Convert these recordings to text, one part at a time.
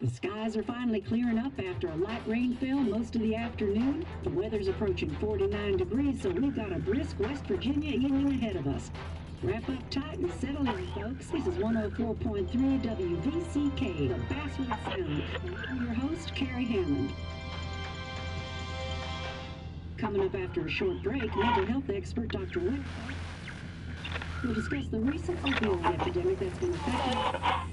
The skies are finally clearing up after a light rainfall most of the afternoon. The weather's approaching 49 degrees, so we've got a brisk West Virginia evening ahead of us. Wrap up tight and settle in, folks. This is 104.3 WVCK, the Basswood Sound. I'm your host, Carrie Hammond. Coming up after a short break, mental health expert Dr. Wick will discuss the recent opioid epidemic that's been affecting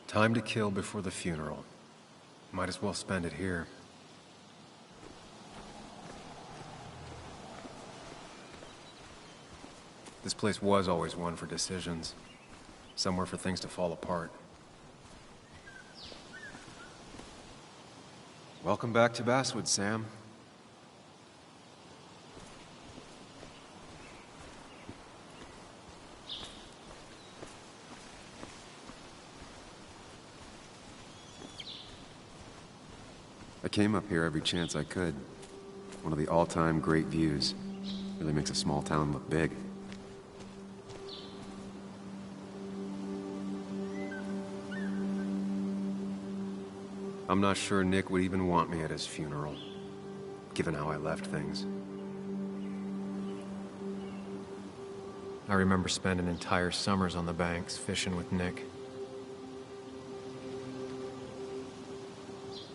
Time to kill before the funeral. Might as well spend it here. This place was always one for decisions. Somewhere for things to fall apart. Welcome back to Basswood, Sam. I came up here every chance I could. One of the all-time great views. Really makes a small town look big. I'm not sure Nick would even want me at his funeral, given how I left things. I remember spending entire summers on the banks fishing with Nick.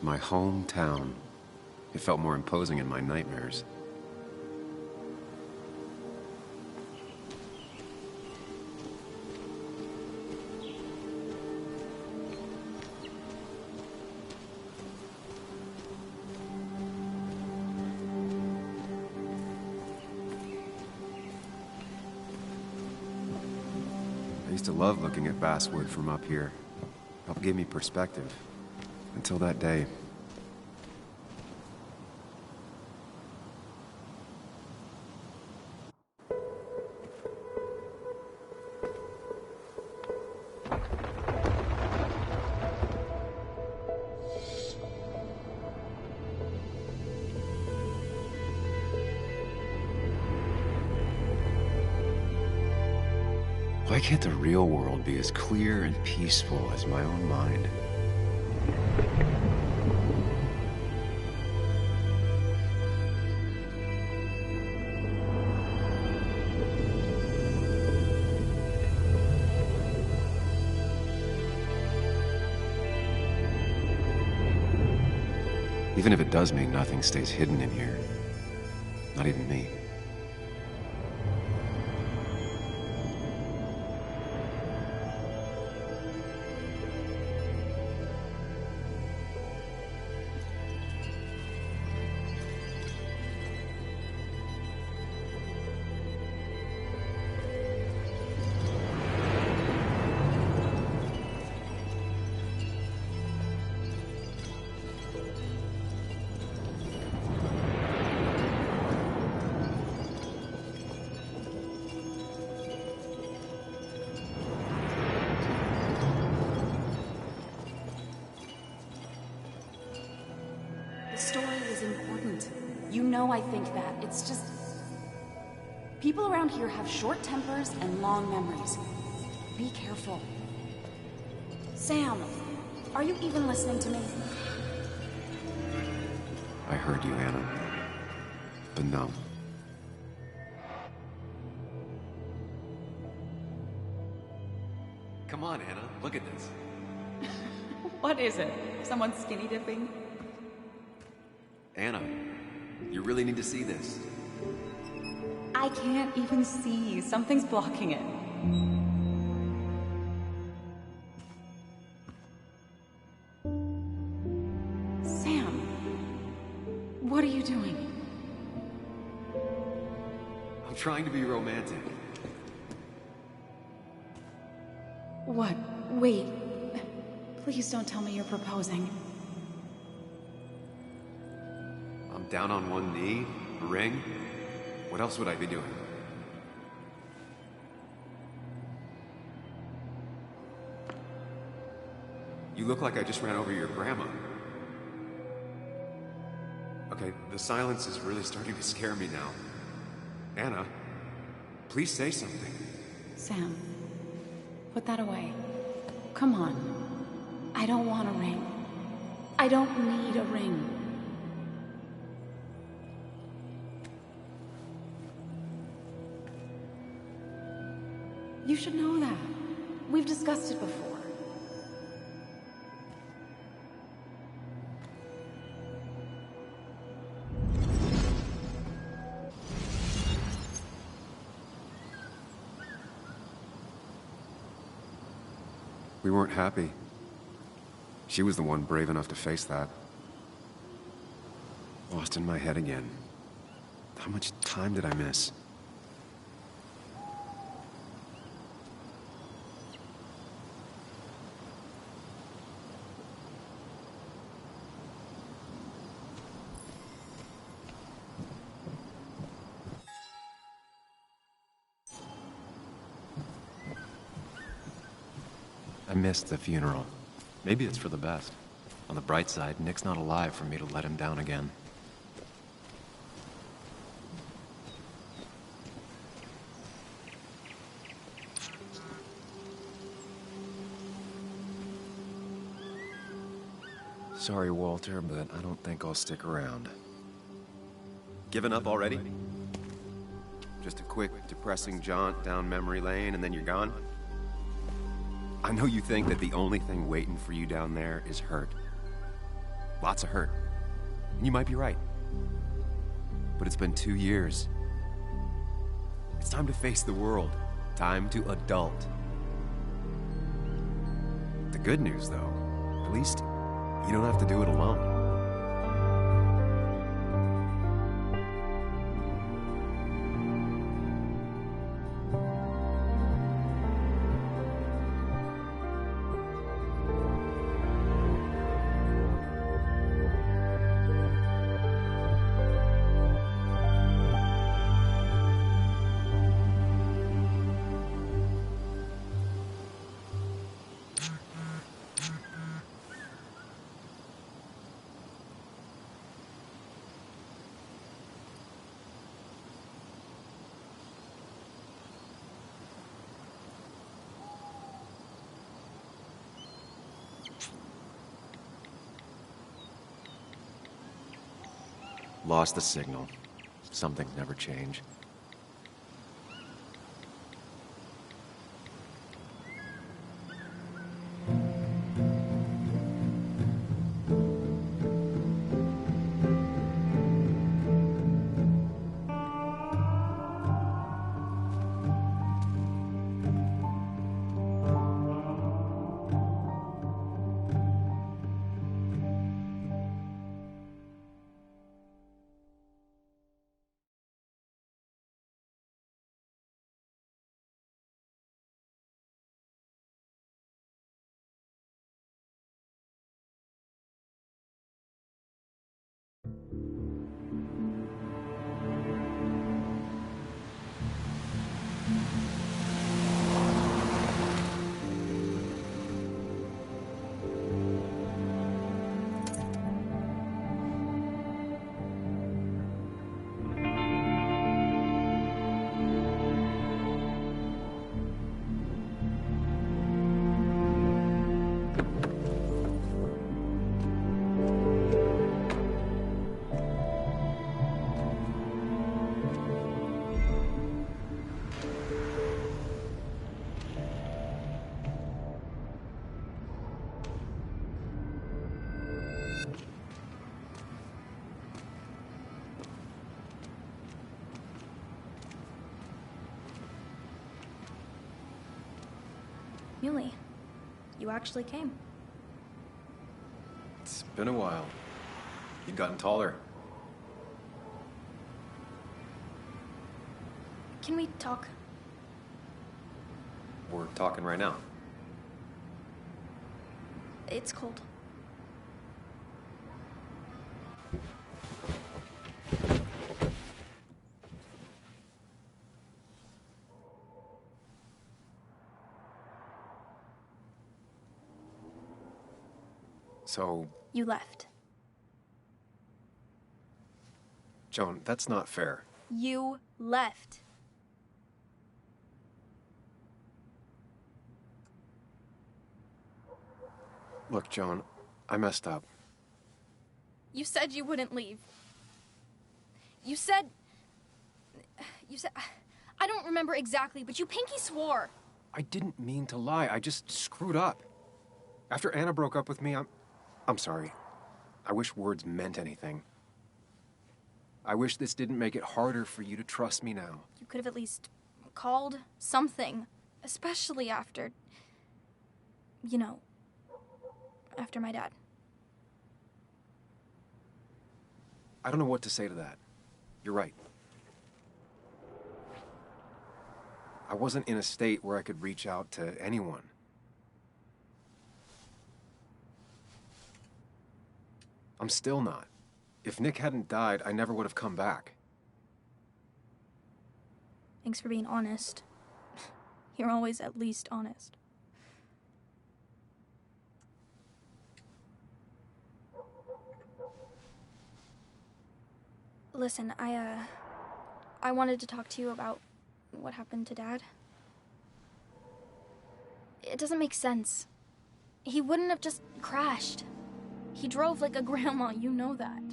My hometown. It felt more imposing in my nightmares. I used to love looking at Basswood from up here. Helped give me perspective. Until that day. Why can't the real world be as clear and peaceful as my own mind? Even if it does mean nothing stays hidden in here. Not even me. The story is important. You know I think that. It's just... people around here have short tempers and long memories. Be careful. Sam, are you even listening to me? I heard you, Anna. But no. Come on, Anna. Look at this. What is it? Someone skinny dipping? Anna, you really need to see this. I can't even see. Something's blocking it. Sam, what are you doing? I'm trying to be romantic. What? Wait. Please don't tell me you're proposing. I'm down on one knee, a ring. What else would I be doing? You look like I just ran over your grandma. Okay, the silence is really starting to scare me now. Anna, please say something. Sam, put that away. Come on. I don't want a ring. I don't need a ring. You should know that. We've discussed it before. We weren't happy. She was the one brave enough to face that. Lost in my head again. How much time did I miss? I missed the funeral. Maybe it's for the best. On the bright side, Nick's not alive for me to let him down again. Sorry, Walter, but I don't think I'll stick around. Given up already? Just a quick, depressing jaunt down memory lane and then you're gone? I know you think that the only thing waiting for you down there is hurt. Lots of hurt. And you might be right. But it's been 2 years. It's time to face the world. Time to adult. The good news, though, at least you don't have to do it alone. Lost the signal. Some things never change. Muley, you actually came. It's been a while. You've gotten taller. Can we talk? We're talking right now. It's cold. So, You left. Joan, that's not fair. You left. Look, Joan, I messed up. You said you wouldn't leave. You said... I don't remember exactly, but you pinky swore. I didn't mean to lie. I just screwed up. After Anna broke up with me, I'm sorry. I wish words meant anything. I wish this didn't make it harder for you to trust me now. You could have at least called something, especially after... you know, after my dad. I don't know what to say to that. You're right. I wasn't in a state where I could reach out to anyone. I'm still not. If Nick hadn't died, I never would have come back. Thanks for being honest. You're always at least honest. Listen, I wanted to talk to you about what happened to Dad. It doesn't make sense. He wouldn't have just crashed. He drove like a grandma, you know that.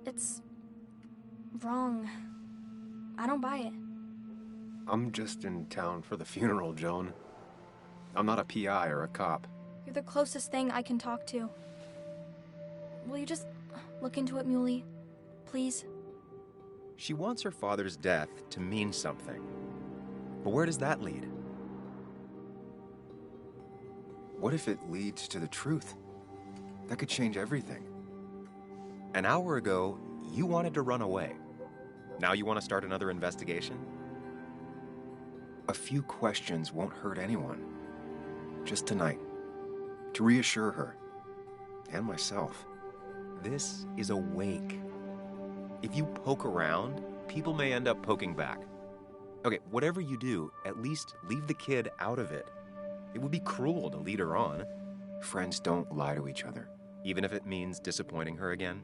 It's wrong. I don't buy it. I'm just in town for the funeral, Joan. I'm not a PI or a cop. You're the closest thing I can talk to. Will you just look into it, Muley? Please? She wants her father's death to mean something. But where does that lead? What if it leads to the truth? That could change everything. An hour ago, you wanted to run away. Now you want to start another investigation? A few questions won't hurt anyone. Just tonight. To reassure her. And myself. This is a wake. If you poke around, people may end up poking back. Okay, whatever you do, at least leave the kid out of it. It would be cruel to lead her on. Friends don't lie to each other. Even if it means disappointing her again.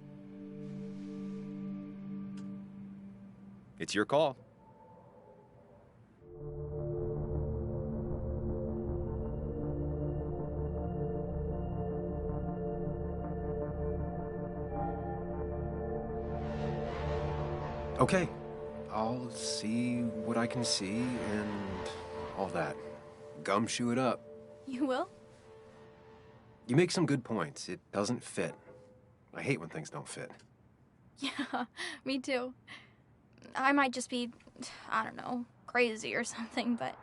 It's your call. Okay, I'll see what I can see and all that. Gumshoe it up. You will? You make some good points. It doesn't fit. I hate when things don't fit. Yeah, me too. I might just be, I don't know, crazy or something, but...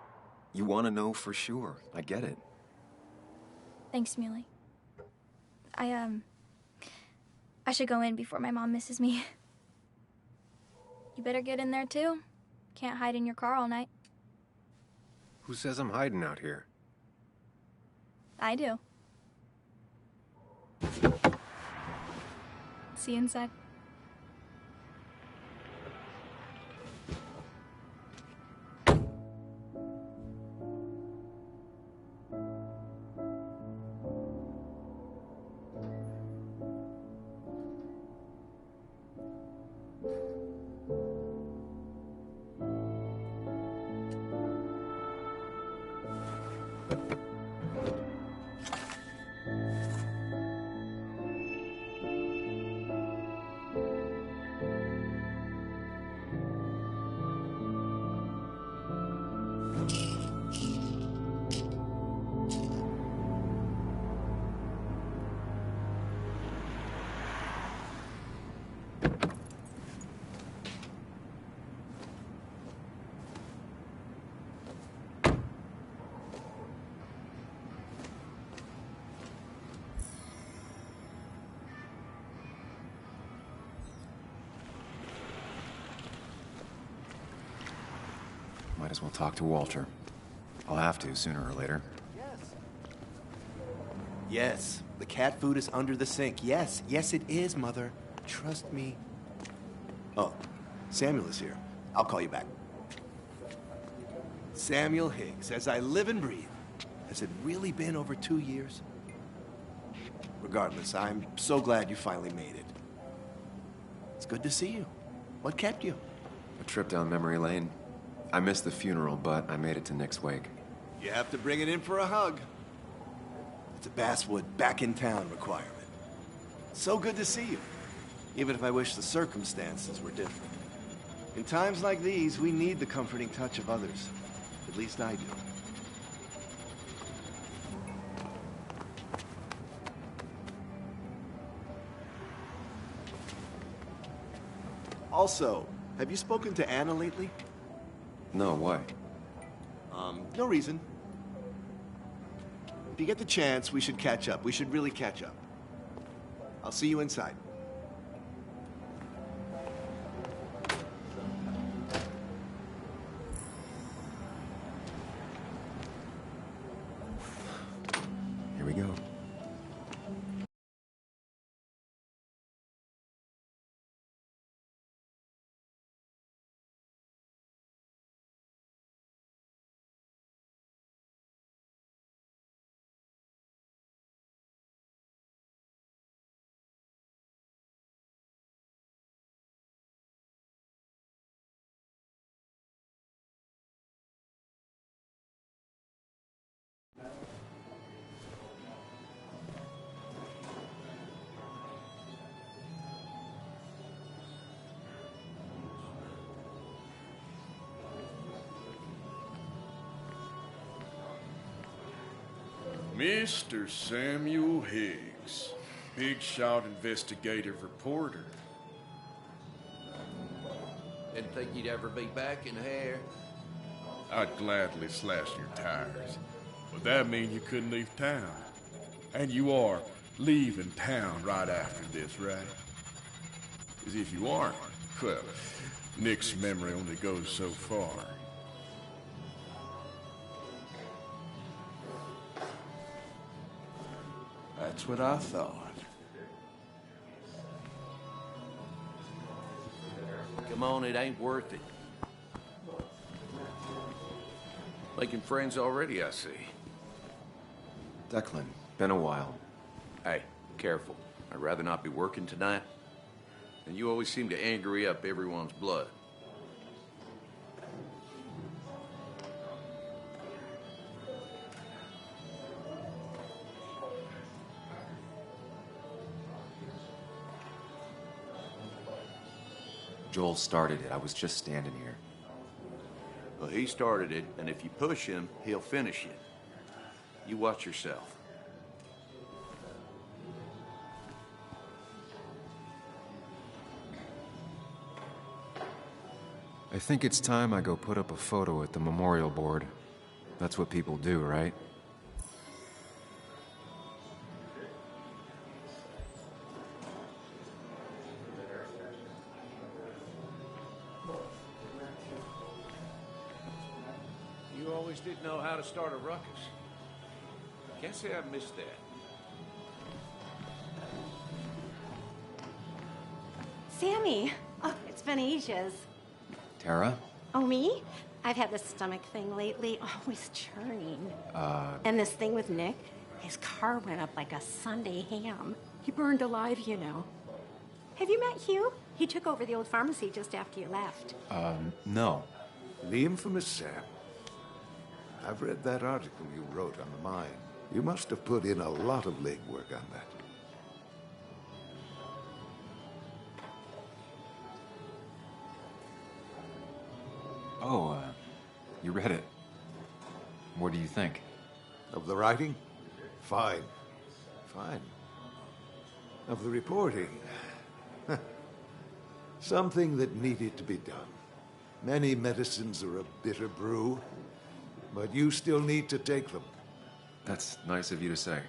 You want to know for sure. I get it. Thanks, Muley. I should go in before my mom misses me. You better get in there, too. Can't hide in your car all night. Who says I'm hiding out here? I do. See you inside. Might as well talk to Walter. I'll have to sooner or later. Yes, the cat food is under the sink. Yes, yes it is, Mother. Trust me. Oh, Samuel is here. I'll call you back. Samuel Higgs, as I live and breathe. Has it really been over 2 years? Regardless, I'm so glad you finally made it. It's good to see you. What kept you? A trip down memory lane. I missed the funeral, but I made it to Nick's wake. You have to bring it in for a hug. It's a Basswood back in town requirement. So good to see you, even if I wish the circumstances were different. In times like these, we need the comforting touch of others. At least I do. Also, have you spoken to Anna lately? No, why? No reason. If you get the chance, we should catch up. We should really catch up. I'll see you inside. Here we go. Mr. Samuel Higgs, big shot investigative reporter. Didn't think you'd ever be back in here. I'd gladly slash your tires, but that mean you couldn't leave town. And you are leaving town right after this, right? As if you aren't, well, Nick's memory only goes so far. That's what I thought. Come on, it ain't worth it. Making friends already, I see. Declan, been a while. Hey, careful. I'd rather not be working tonight. And you always seem to angry up everyone's blood. Joel started it. I was just standing here. Well, he started it, and if you push him, he'll finish it. You watch yourself. I think it's time I go put up a photo at the memorial board. That's what people do, right? You always did know how to start a ruckus. Can't say I've missed that. Sammy! Oh, it's been ages. Tara? Oh, me? I've had this stomach thing lately, always churning. And this thing with Nick, his car went up like a Sunday ham. He burned alive, you know. Have you met Hugh? He took over the old pharmacy just after you left. No. The infamous Sam. I've read that article you wrote on the mine. You must have put in a lot of legwork on that. Oh, you read it. What do you think? Of the writing? Fine. Fine. Of the reporting? Something that needed to be done. Many medicines are a bitter brew, but you still need to take them. That's nice of you to say.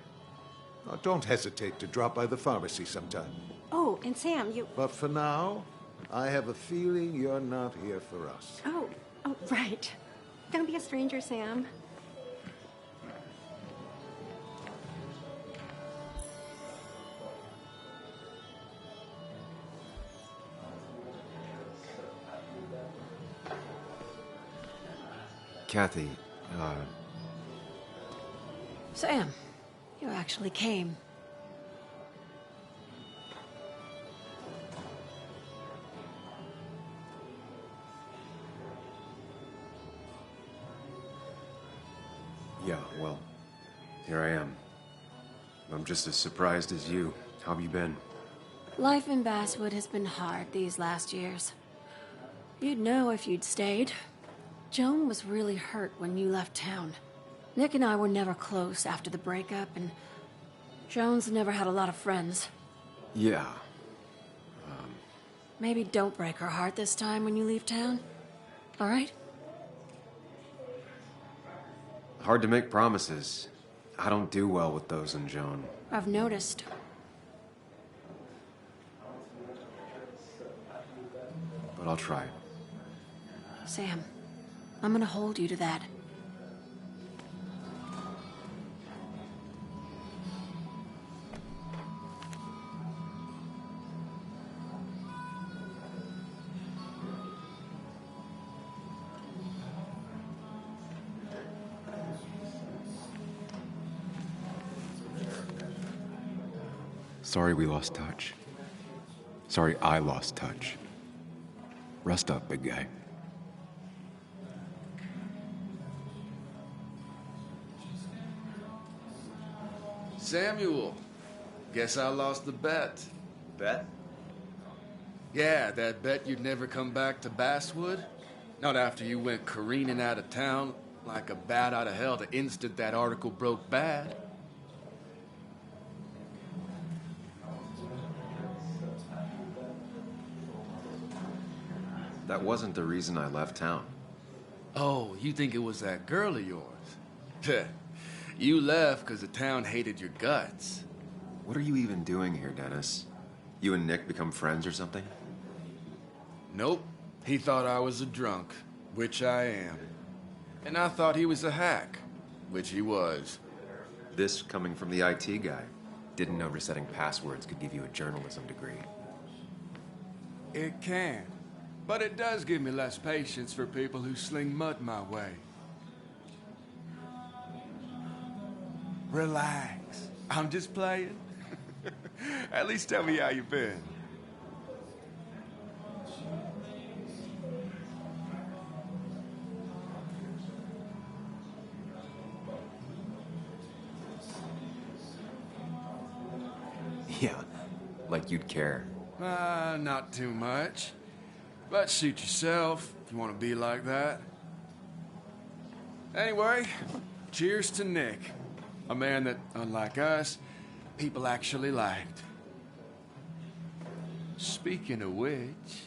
Now, don't hesitate to drop by the pharmacy sometime. Oh, and Sam, you... But for now, I have a feeling you're not here for us. Oh, right. Don't be a stranger, Sam. Kathy, Sam, you actually came. yeah, well, here I am. I'm just as surprised as you. How have you been? Life in Basswood has been hard these last years. You'd know if you'd stayed. Joan was really hurt when you left town. Nick and I were never close after the breakup, and Joan's never had a lot of friends. Yeah. Maybe don't break her heart this time when you leave town. All right? Hard to make promises. I don't do well with those in Joan. I've noticed. But I'll try. Sam, I'm gonna hold you to that. Sorry we lost touch. Sorry I lost touch. Rest up, big guy. Samuel, guess I lost the bet. Bet? Yeah, that bet you'd never come back to Basswood. Not after you went careening out of town like a bat out of hell the instant that article broke bad. That wasn't the reason I left town. Oh, you think it was that girl of yours? You left because the town hated your guts. What are you even doing here, Dennis? You and Nick become friends or something? Nope. He thought I was a drunk, which I am. And I thought he was a hack, which he was. This coming from the IT guy. Didn't know resetting passwords could give you a journalism degree. It can. But it does give me less patience for people who sling mud my way. Relax. I'm just playing. At least tell me how you been. Yeah, like you'd care. Not too much. But suit yourself if you want to be like that. Anyway, cheers to Nick. A man that, unlike us, people actually liked. Speaking of which...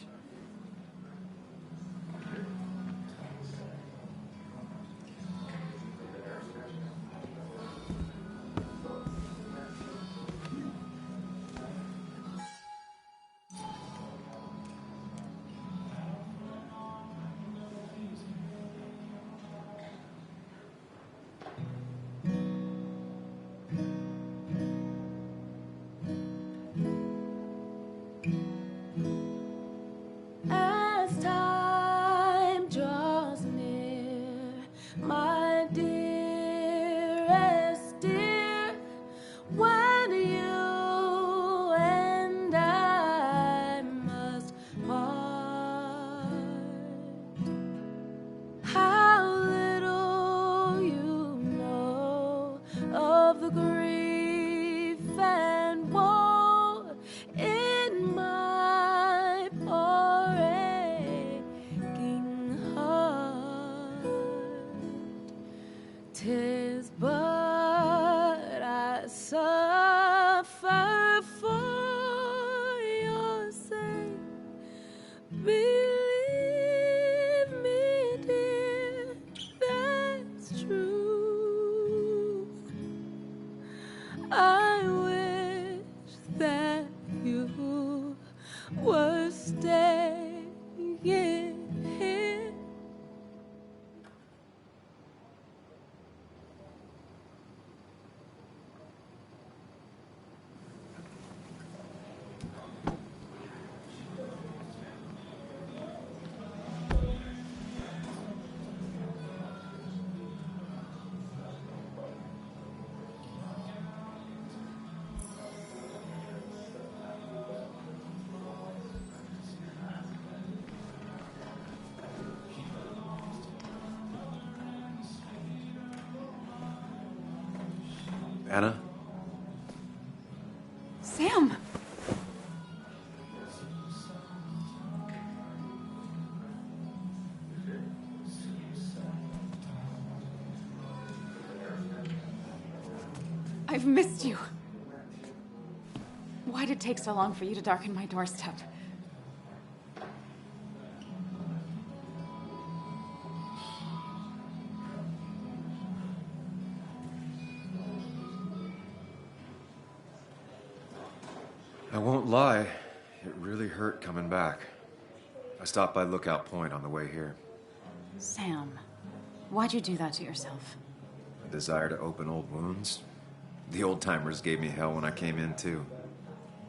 As time draws near, my dearest dear, when you and I must part, how little you know of the grief and woe in my poor aching heart. 'Tis but I suffer for your sake. Believe me, dear, that's true. I wish that you were staying here. Anna? Sam! I've missed you. Why'd it take so long for you to darken my doorstep? I won't lie, it really hurt coming back. I stopped by Lookout Point on the way here. Sam, why'd you do that to yourself? A desire to open old wounds? The old-timers gave me hell when I came in, too.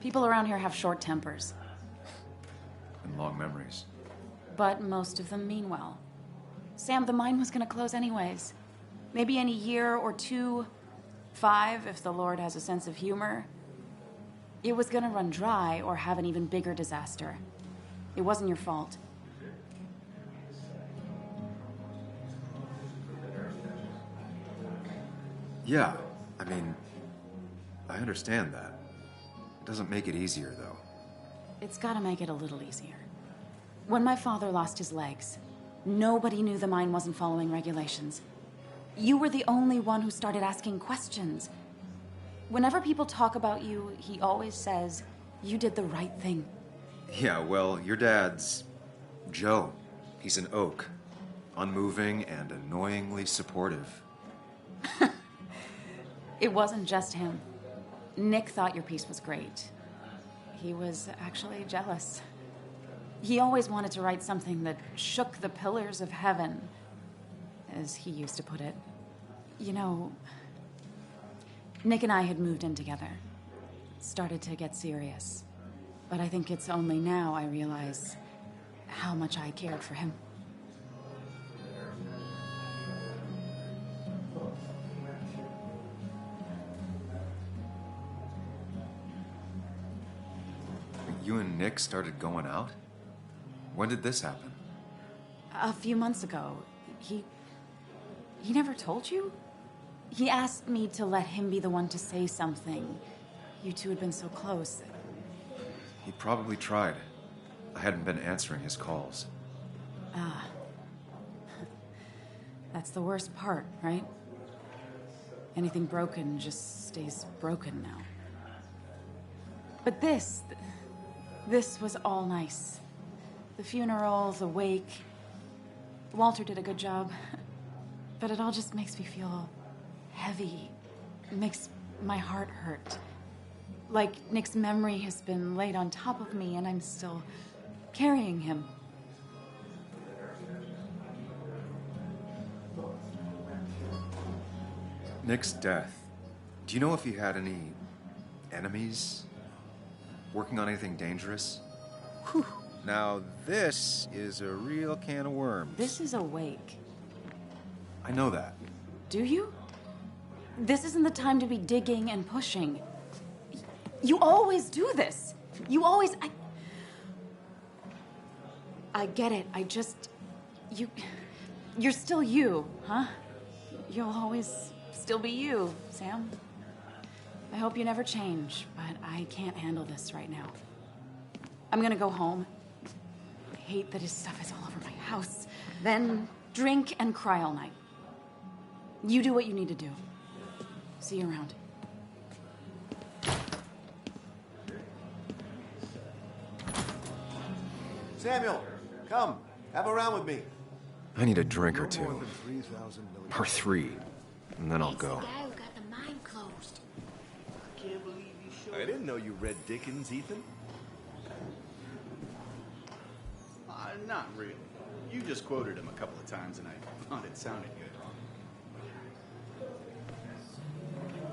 People around here have short tempers. And long memories. But most of them mean well. Sam, the mine was gonna close anyways. Maybe in a year or 2, 5, if the Lord has a sense of humor. It was gonna run dry or have an even bigger disaster. It wasn't your fault. Yeah, I mean, I understand that. It doesn't make it easier, though. It's gotta make it a little easier. When my father lost his legs, nobody knew the mine wasn't following regulations. You were the only one who started asking questions. Whenever people talk about you, he always says, you did the right thing. Yeah, well, your dad's Joe. He's an oak. Unmoving and annoyingly supportive. It wasn't just him. Nick thought your piece was great. He was actually jealous. He always wanted to write something that shook the pillars of heaven, as he used to put it. You know, Nick and I had moved in together. Started to get serious. But I think it's only now I realize how much I cared for him. You and Nick started going out? When did this happen? A few months ago. He never told you? He asked me to let him be the one to say something. You two had been so close. He probably tried. I hadn't been answering his calls. Ah. That's the worst part, right? Anything broken just stays broken now. But this was all nice. The funeral, the wake. Walter did a good job. But it all just makes me feel heavy. It makes my heart hurt. Like Nick's memory has been laid on top of me and I'm still carrying him. Nick's death. Do you know if he had any enemies? Working on anything dangerous? Whew. Now, this is a real can of worms. This is a wake. I know that. Do you? This isn't the time to be digging and pushing. You always do this. You always... I get it. You're still you, huh? You'll always still be you, Sam. I hope you never change, but I can't handle this right now. I'm gonna go home. I hate that his stuff is all over my house. Then drink and cry all night. You do what you need to do. See you around. Samuel, come. Have a round with me. I need a drink or two. Or 3. And then I'll go. It's the guy who got the mine closed. I didn't know you read Dickens, Ethan. Not really. You just quoted him a couple of times and I thought it sounded good.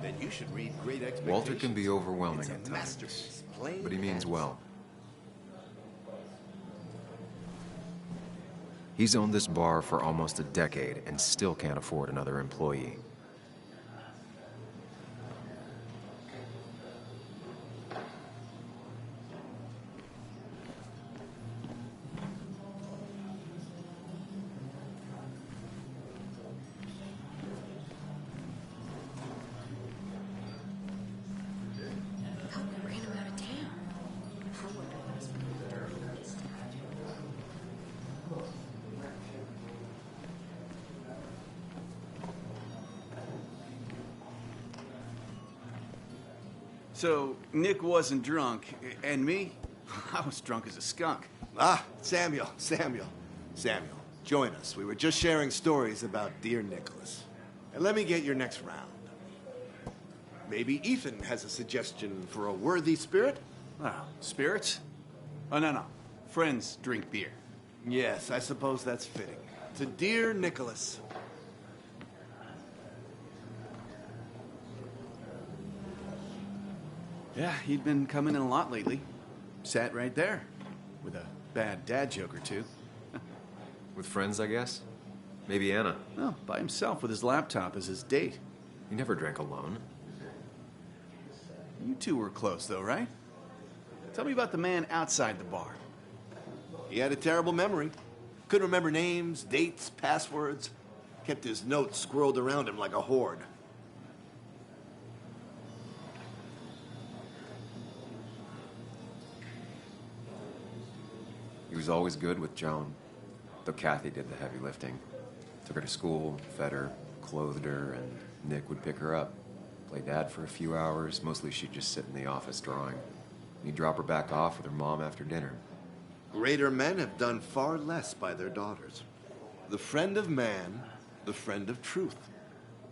Then you should read Great Expectations. Walter can be overwhelming at It's a times, masterpiece, plain but he means and well. He's owned this bar for almost a decade and still can't afford another employee. So, Nick wasn't drunk, and me? I was drunk as a skunk. Ah, Samuel. Join us. We were just sharing stories about dear Nicholas. And let me get your next round. Maybe Ethan has a suggestion for a worthy spirit? Oh, spirits? Oh, no. Friends drink beer. Yes, I suppose that's fitting. To dear Nicholas. Yeah, he'd been coming in a lot lately. Sat right there, with a bad dad joke or two. With friends, I guess? Maybe Anna. Well, by himself with his laptop as his date. He never drank alone. You two were close, though, right? Tell me about the man outside the bar. He had a terrible memory. Couldn't remember names, dates, passwords. Kept his notes squirreled around him like a hoard. He was always good with Joan, though Kathy did the heavy lifting. Took her to school, fed her, clothed her, and Nick would pick her up. Play dad for a few hours. Mostly she'd just sit in the office drawing. And he'd drop her back off with her mom after dinner. Greater men have done far less by their daughters. The friend of man, the friend of truth.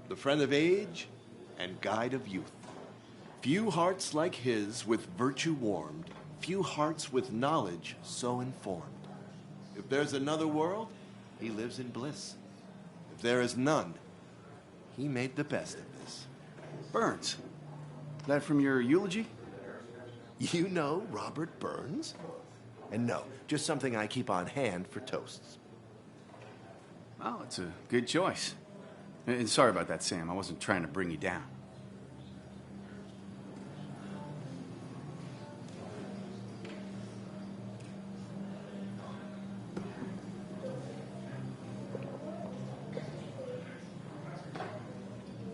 The friend of age, and guide of youth. Few hearts like his with virtue warmed, few hearts with knowledge so informed. If there's another world, he lives in bliss. If there is none, he made the best of this. Burns. That from your eulogy? You know Robert Burns? And no, just something I keep on hand for toasts. Well, it's a good choice. And sorry about that, Sam. I wasn't trying to bring you down.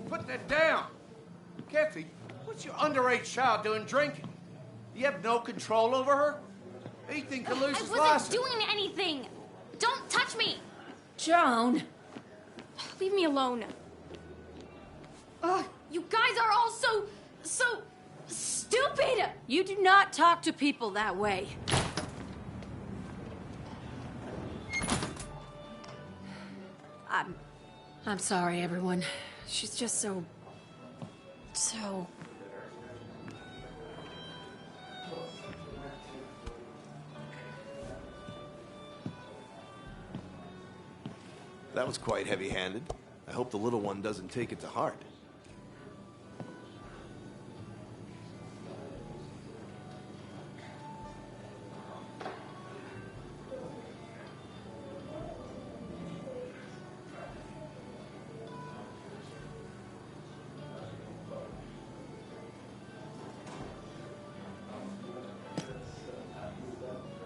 Put that down! Kathy, what's your underage child doing drinking? You have no control over her? Ethan can lose his I license. wasn't doing anything! Don't touch me! Joan! Leave me alone. Ugh, you guys are all so stupid! You do not talk to people that way. I'm sorry, everyone. She's just so... That was quite heavy-handed. I hope the little one doesn't take it to heart.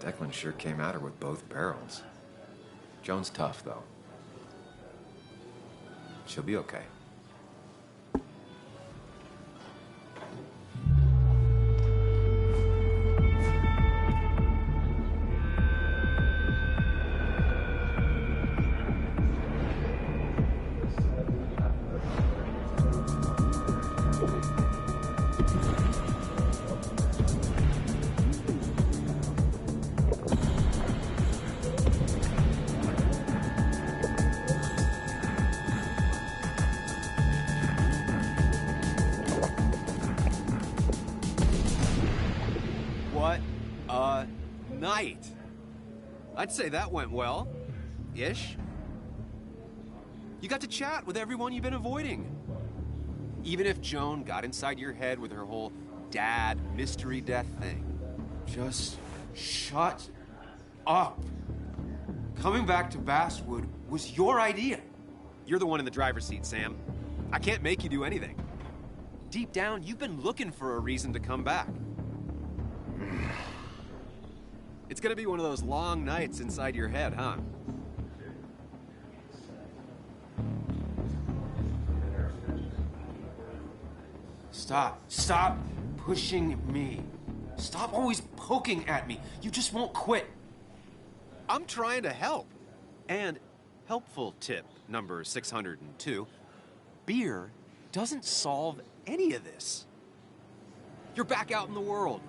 Declan sure came at her with both barrels. Joan's tough, though. She'll be okay. What a night! I'd say that went well. Ish. You got to chat with everyone you've been avoiding. Even if Joan got inside your head with her whole dad mystery death thing. Just shut up. Coming back to Basswood was your idea. You're the one in the driver's seat, Sam. I can't make you do anything. Deep down, you've been looking for a reason to come back. It's gonna be one of those long nights inside your head, huh? Stop pushing me. Stop always poking at me. You just won't quit. I'm trying to help. And helpful tip number 602, beer doesn't solve any of this. You're back out in the world.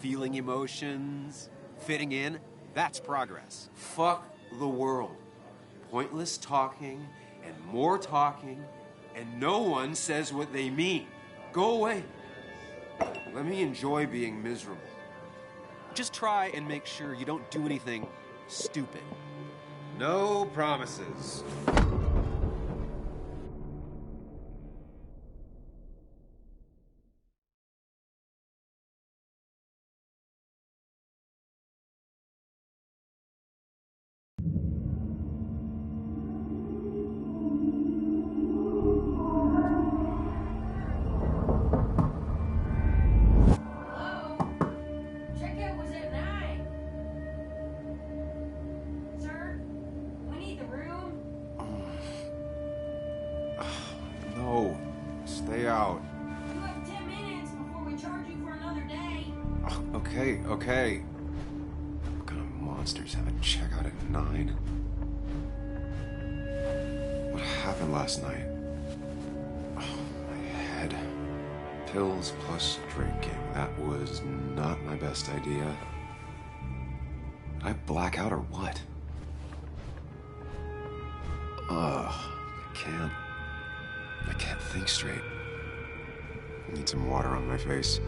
Feeling emotions, fitting in. That's progress. Fuck the world. Pointless talking and more talking, and no one says what they mean. Go away. Let me enjoy being miserable. Just try and make sure you don't do anything stupid. No promises. Checkout was at 9. Sir, we need the room. No, stay out. You have 10 minutes before we charge you for another day. Okay. What kind of monsters have a checkout at 9? What happened last night? Oh, my head. Pills plus drinking. That was not my best idea. Did I black out or what? I can't think straight. I need some water on my face.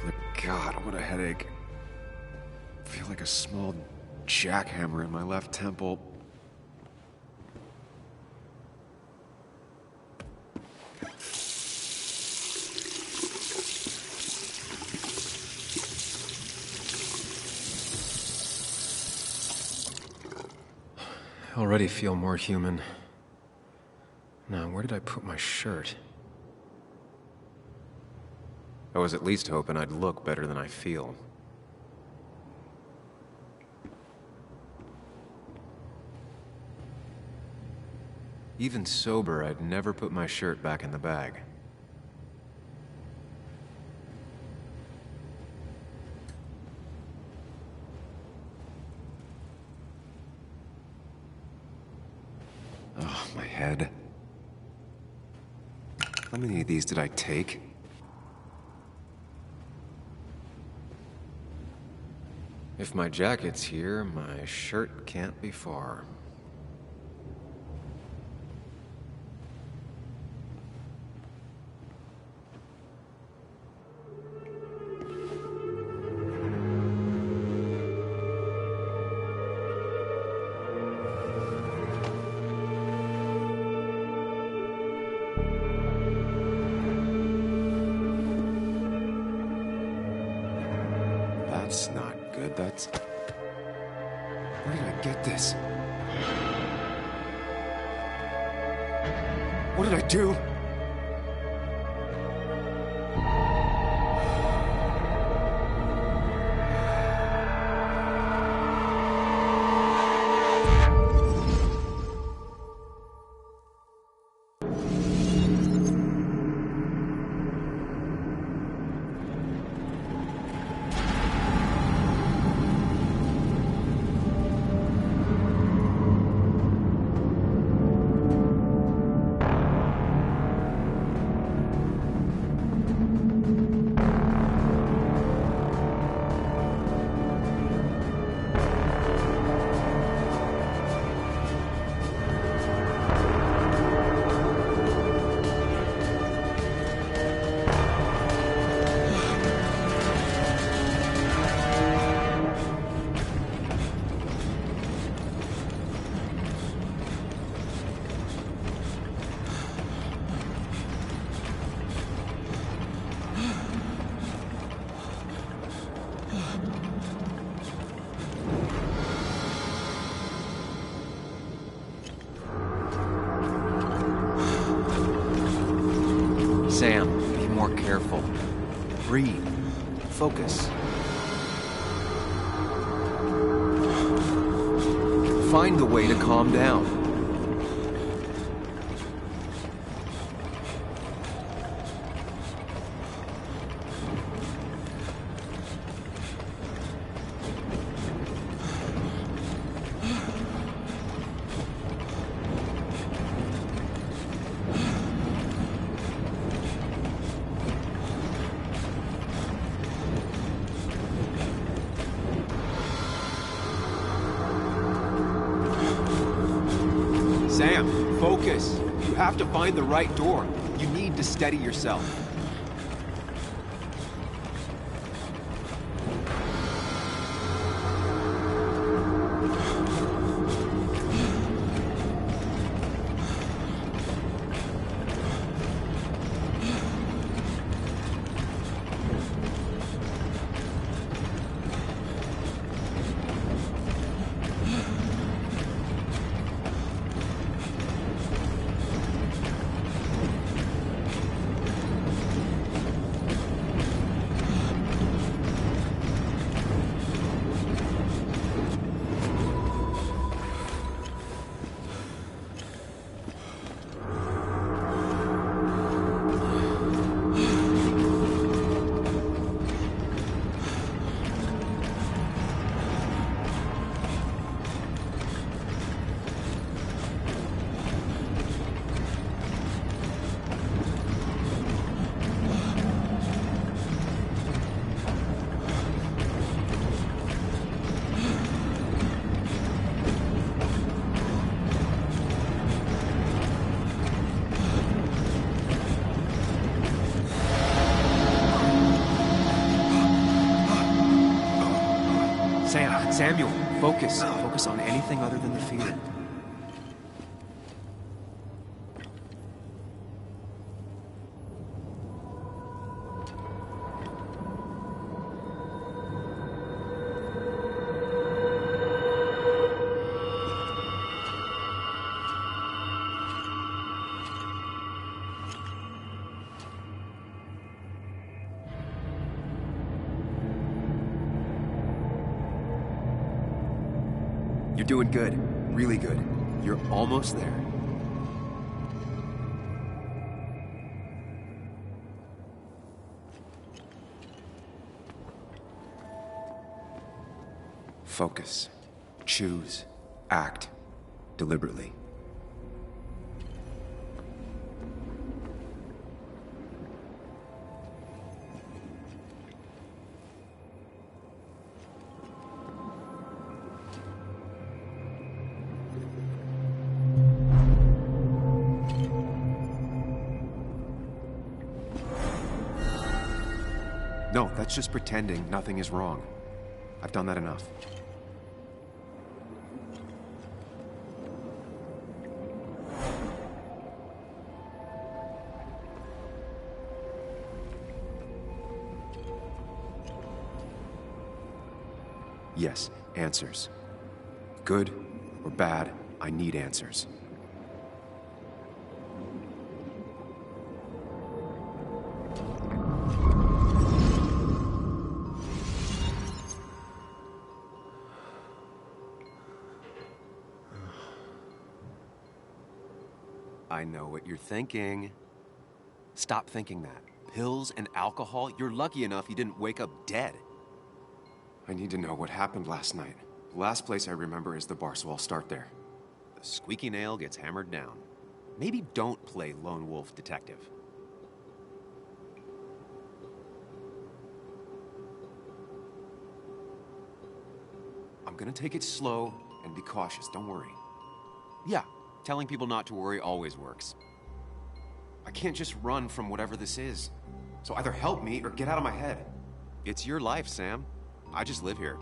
Good God, what a headache. I feel like a small jackhammer in my left temple. I already feel more human. Now, where did I put my shirt? I was at least hoping I'd look better than I feel. Even sober, I'd never put my shirt back in the bag. Oh, my head. How many of these did I take? If my jacket's here, my shirt can't be far. That's not good. That's... Where did I get this? What did I do? Sam, be more careful. Breathe. Focus. Find the way to calm down. Sam, focus. You have to find the right door. You need to steady yourself. Samuel, focus. Focus on anything other than the fear. You're doing good. Really good. You're almost there. Focus. Choose. Act. Deliberately. No, that's just pretending nothing is wrong. I've done that enough. Yes, answers. Good or bad, I need answers. I know what you're thinking. Stop thinking that. Pills and alcohol, you're lucky enough you didn't wake up dead. I need to know what happened last night. The last place I remember is the bar, so I'll start there. The squeaky nail gets hammered down. Maybe don't play lone wolf detective. I'm gonna take it slow and be cautious, don't worry. Yeah, telling people not to worry always works. I can't just run from whatever this is. So either help me or get out of my head. It's your life, Sam. I just live here.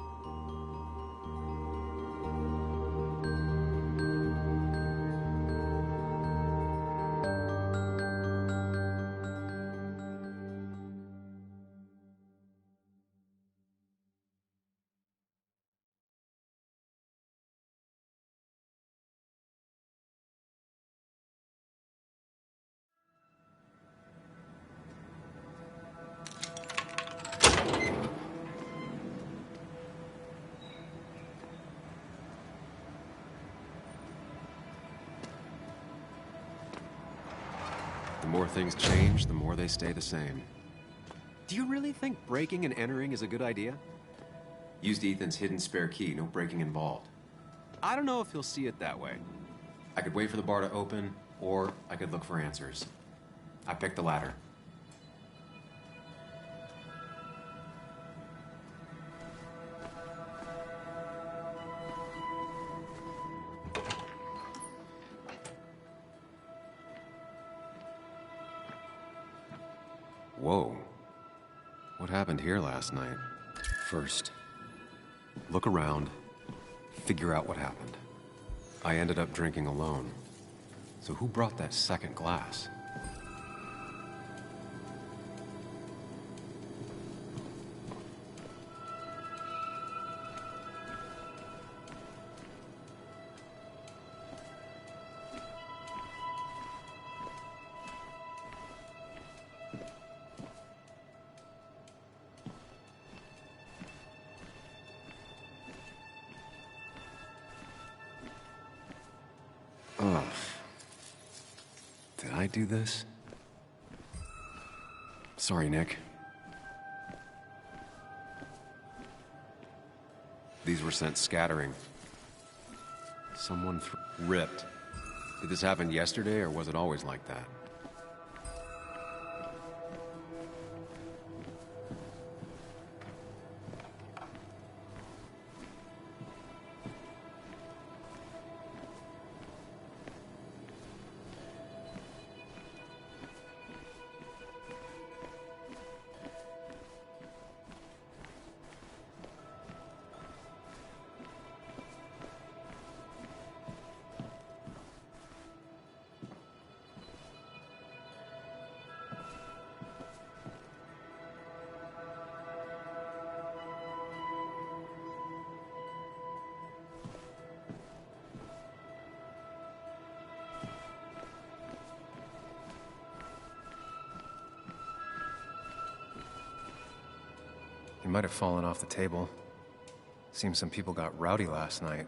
The more things change, the more they stay the same. Do you really think breaking and entering is a good idea? Used Ethan's hidden spare key, no breaking involved. I don't know if he'll see it that way. I could wait for the bar to open, or I could look for answers. I picked the latter. Whoa. What happened here last night? First, look around, figure out what happened. I ended up drinking alone. So who brought that second glass? Ugh. Did I do this? Sorry, Nick. These were sent scattering. Someone ripped. Did this happen yesterday, or was it always like that? He might have fallen off the table. Seems some people got rowdy last night.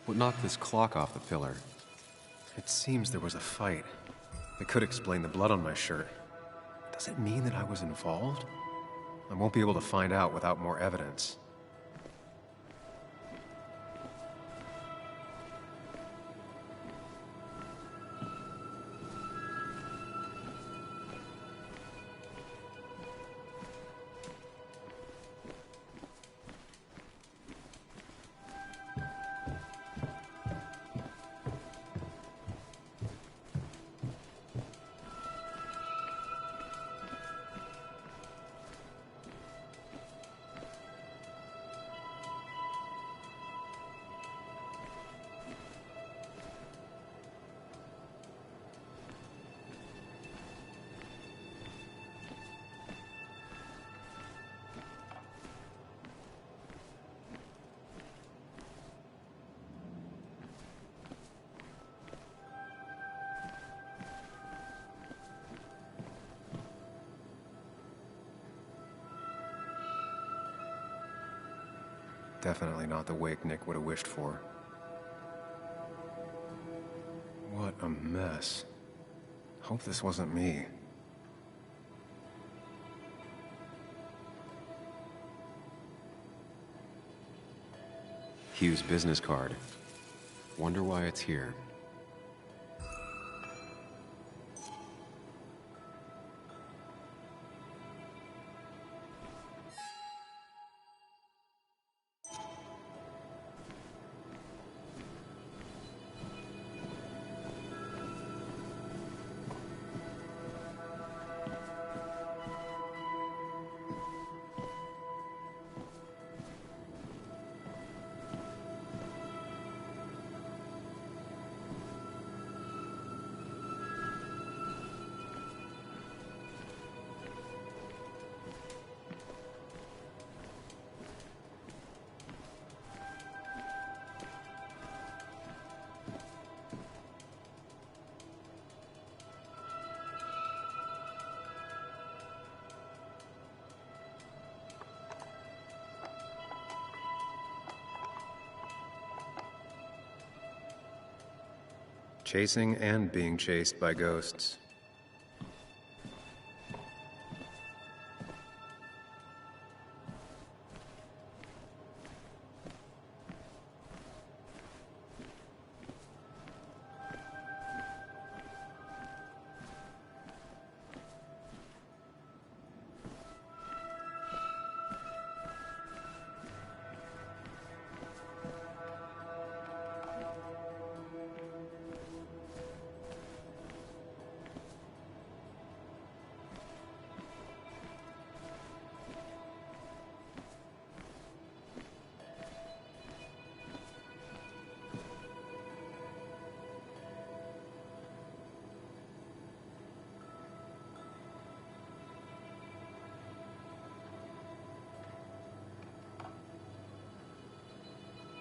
What knocked this clock off the pillar? It seems there was a fight. It could explain the blood on my shirt. Does it mean that I was involved? I won't be able to find out without more evidence. Definitely not the wake Nick would have wished for. What a mess. Hope this wasn't me. Hugh's business card. Wonder why it's here. Chasing and being chased by ghosts.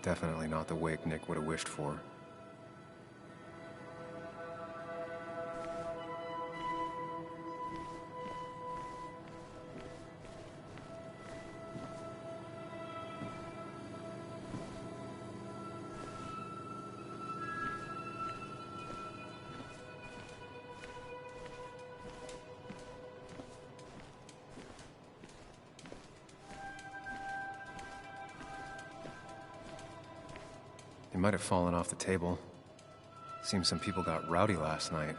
Definitely not the wake Nick would have wished for. It might have fallen off the table. Seems some people got rowdy last night.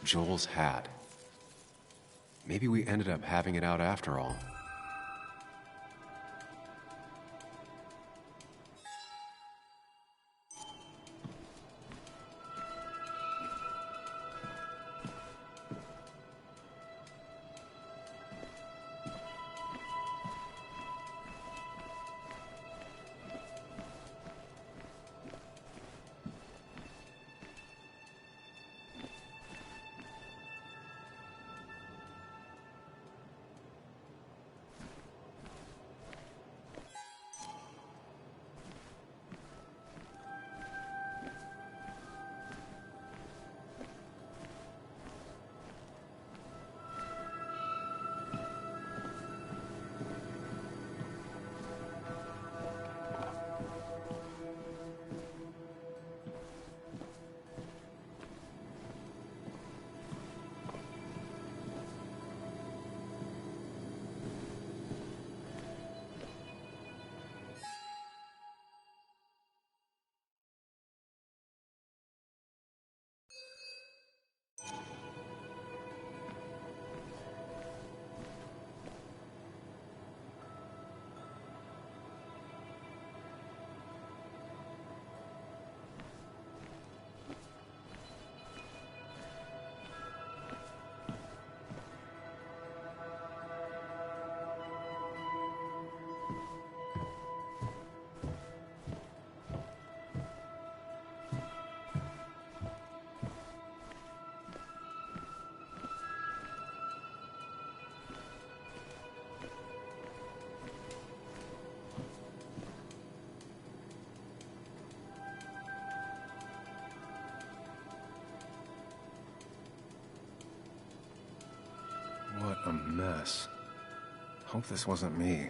Joel's hat. Maybe we ended up having it out after all. mess. Hope this wasn't me.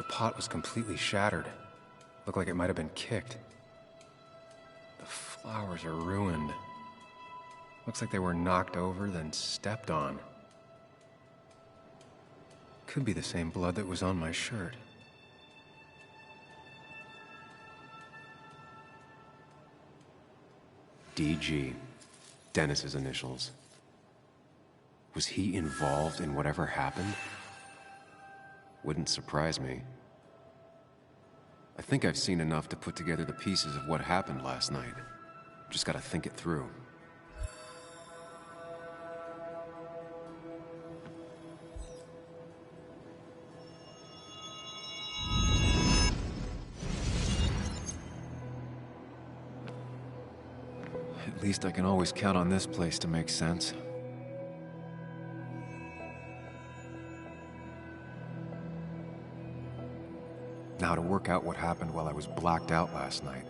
pot was completely shattered. Looked like it might have been kicked. The flowers are ruined. Looks like they were knocked over, then stepped on. Could be the same blood that was on my shirt. DG. Dennis's initials. Was he involved in whatever happened? Wouldn't surprise me. I think I've seen enough to put together the pieces of what happened last night. Just gotta think it through. At least I can always count on this place to make sense. Now to work out what happened while I was blacked out last night.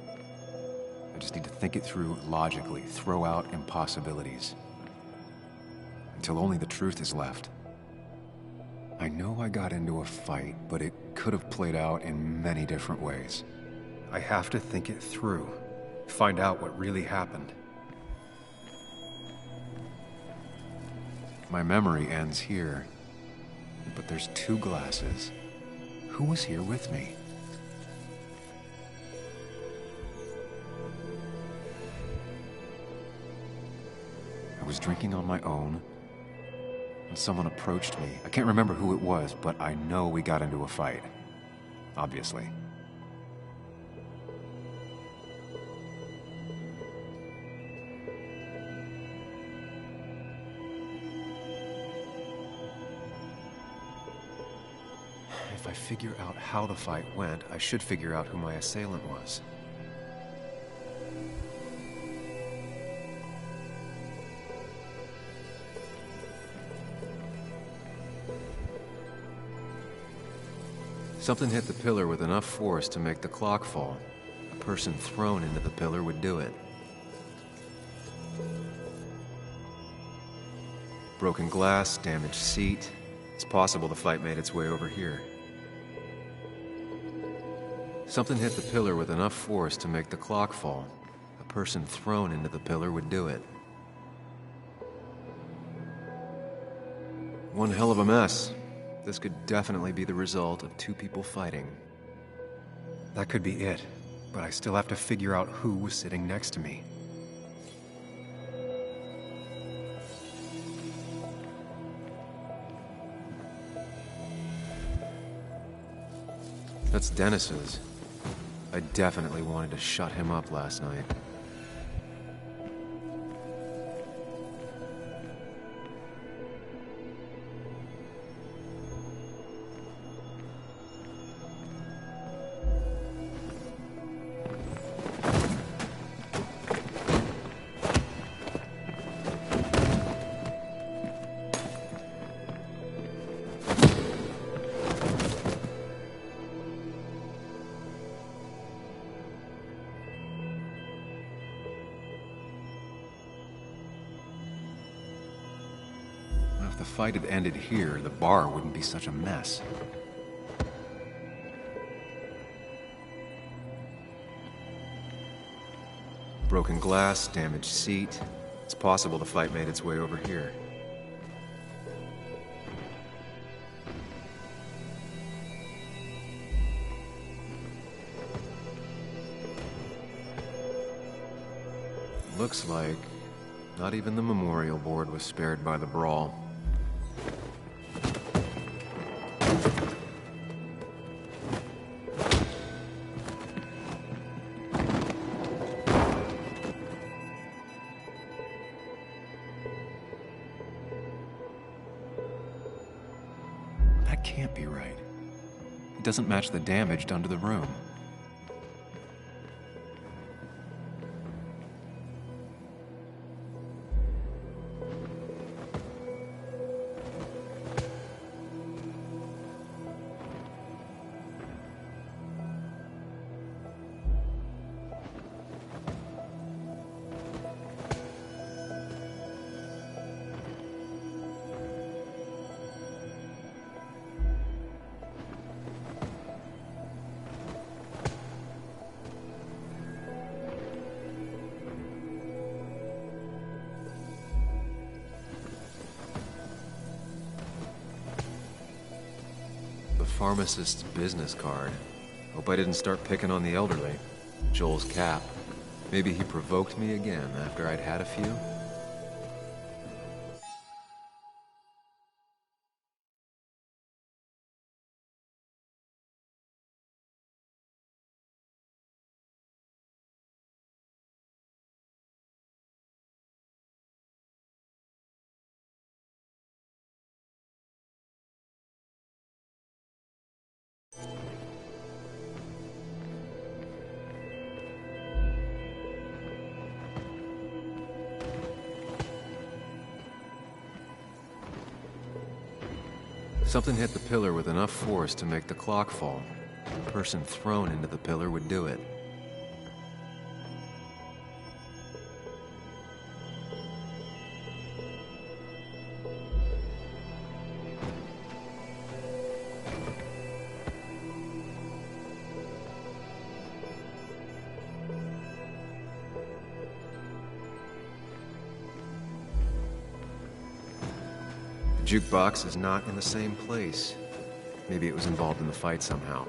I just need to think it through logically, throw out impossibilities. Until only the truth is left. I know I got into a fight, but it could have played out in many different ways. I have to think it through, find out what really happened. My memory ends here, but there's two glasses. Who was here with me? I was drinking on my own, and someone approached me. I can't remember who it was, but I know we got into a fight. Obviously. If I figure out how the fight went, I should figure out who my assailant was. Something hit the pillar with enough force to make the clock fall. A person thrown into the pillar would do it. Broken glass, damaged seat. It's possible the fight made its way over here. Something hit the pillar with enough force to make the clock fall. A person thrown into the pillar would do it. One hell of a mess. This could definitely be the result of two people fighting. That could be it, but I still have to figure out who was sitting next to me. That's Dennis's. I definitely wanted to shut him up last night. If the fight had ended here, the bar wouldn't be such a mess. Broken glass, damaged seat. It's possible the fight made its way over here. Looks like not even the memorial board was spared by the brawl. That can't be right. It doesn't match the damage done to the room. The pharmacist's business card. Hope I didn't start picking on the elderly. Joel's cap. Maybe he provoked me again after I'd had a few? Something hit the pillar with enough force to make the clock fall. The person thrown into the pillar would do it. The jukebox is not in the same place. Maybe it was involved in the fight somehow.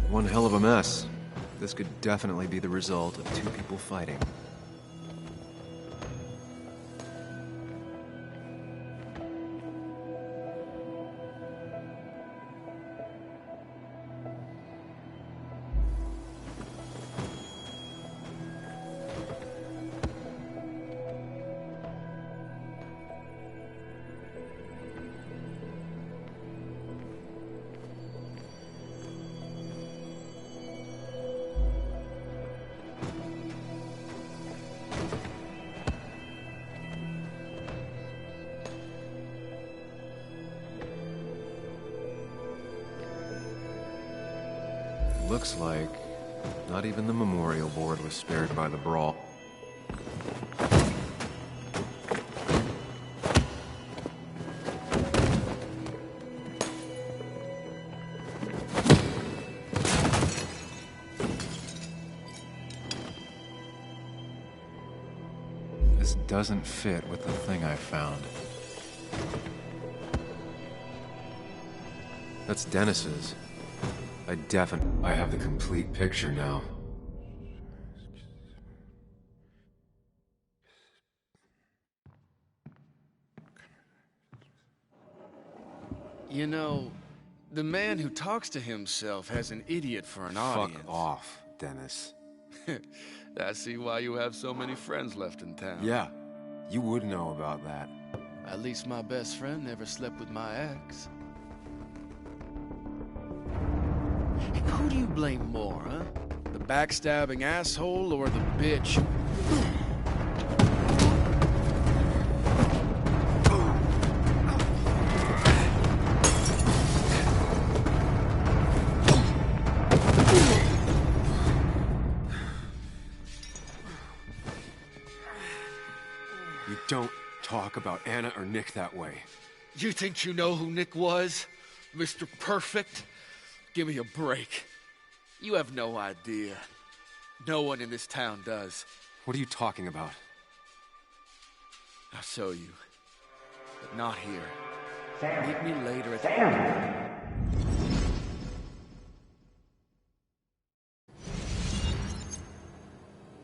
One hell of a mess. This could definitely be the result of two people fighting. Looks like not even the memorial board was spared by the brawl. This doesn't fit with the thing I found. That's Dennis's. I have the complete picture now. You know, the man who talks to himself has an idiot for an audience. Fuck off, Dennis. I see why you have so many friends left in town. Yeah, you would know about that. At least my best friend never slept with my ex. Who do you blame more, huh? The backstabbing asshole or the bitch? You don't talk about Anna or Nick that way. You think you know who Nick was? Mr. Perfect? Give me a break. You have no idea. No one in this town does. What are you talking about? I'll show you. But not here. Meet me later at the...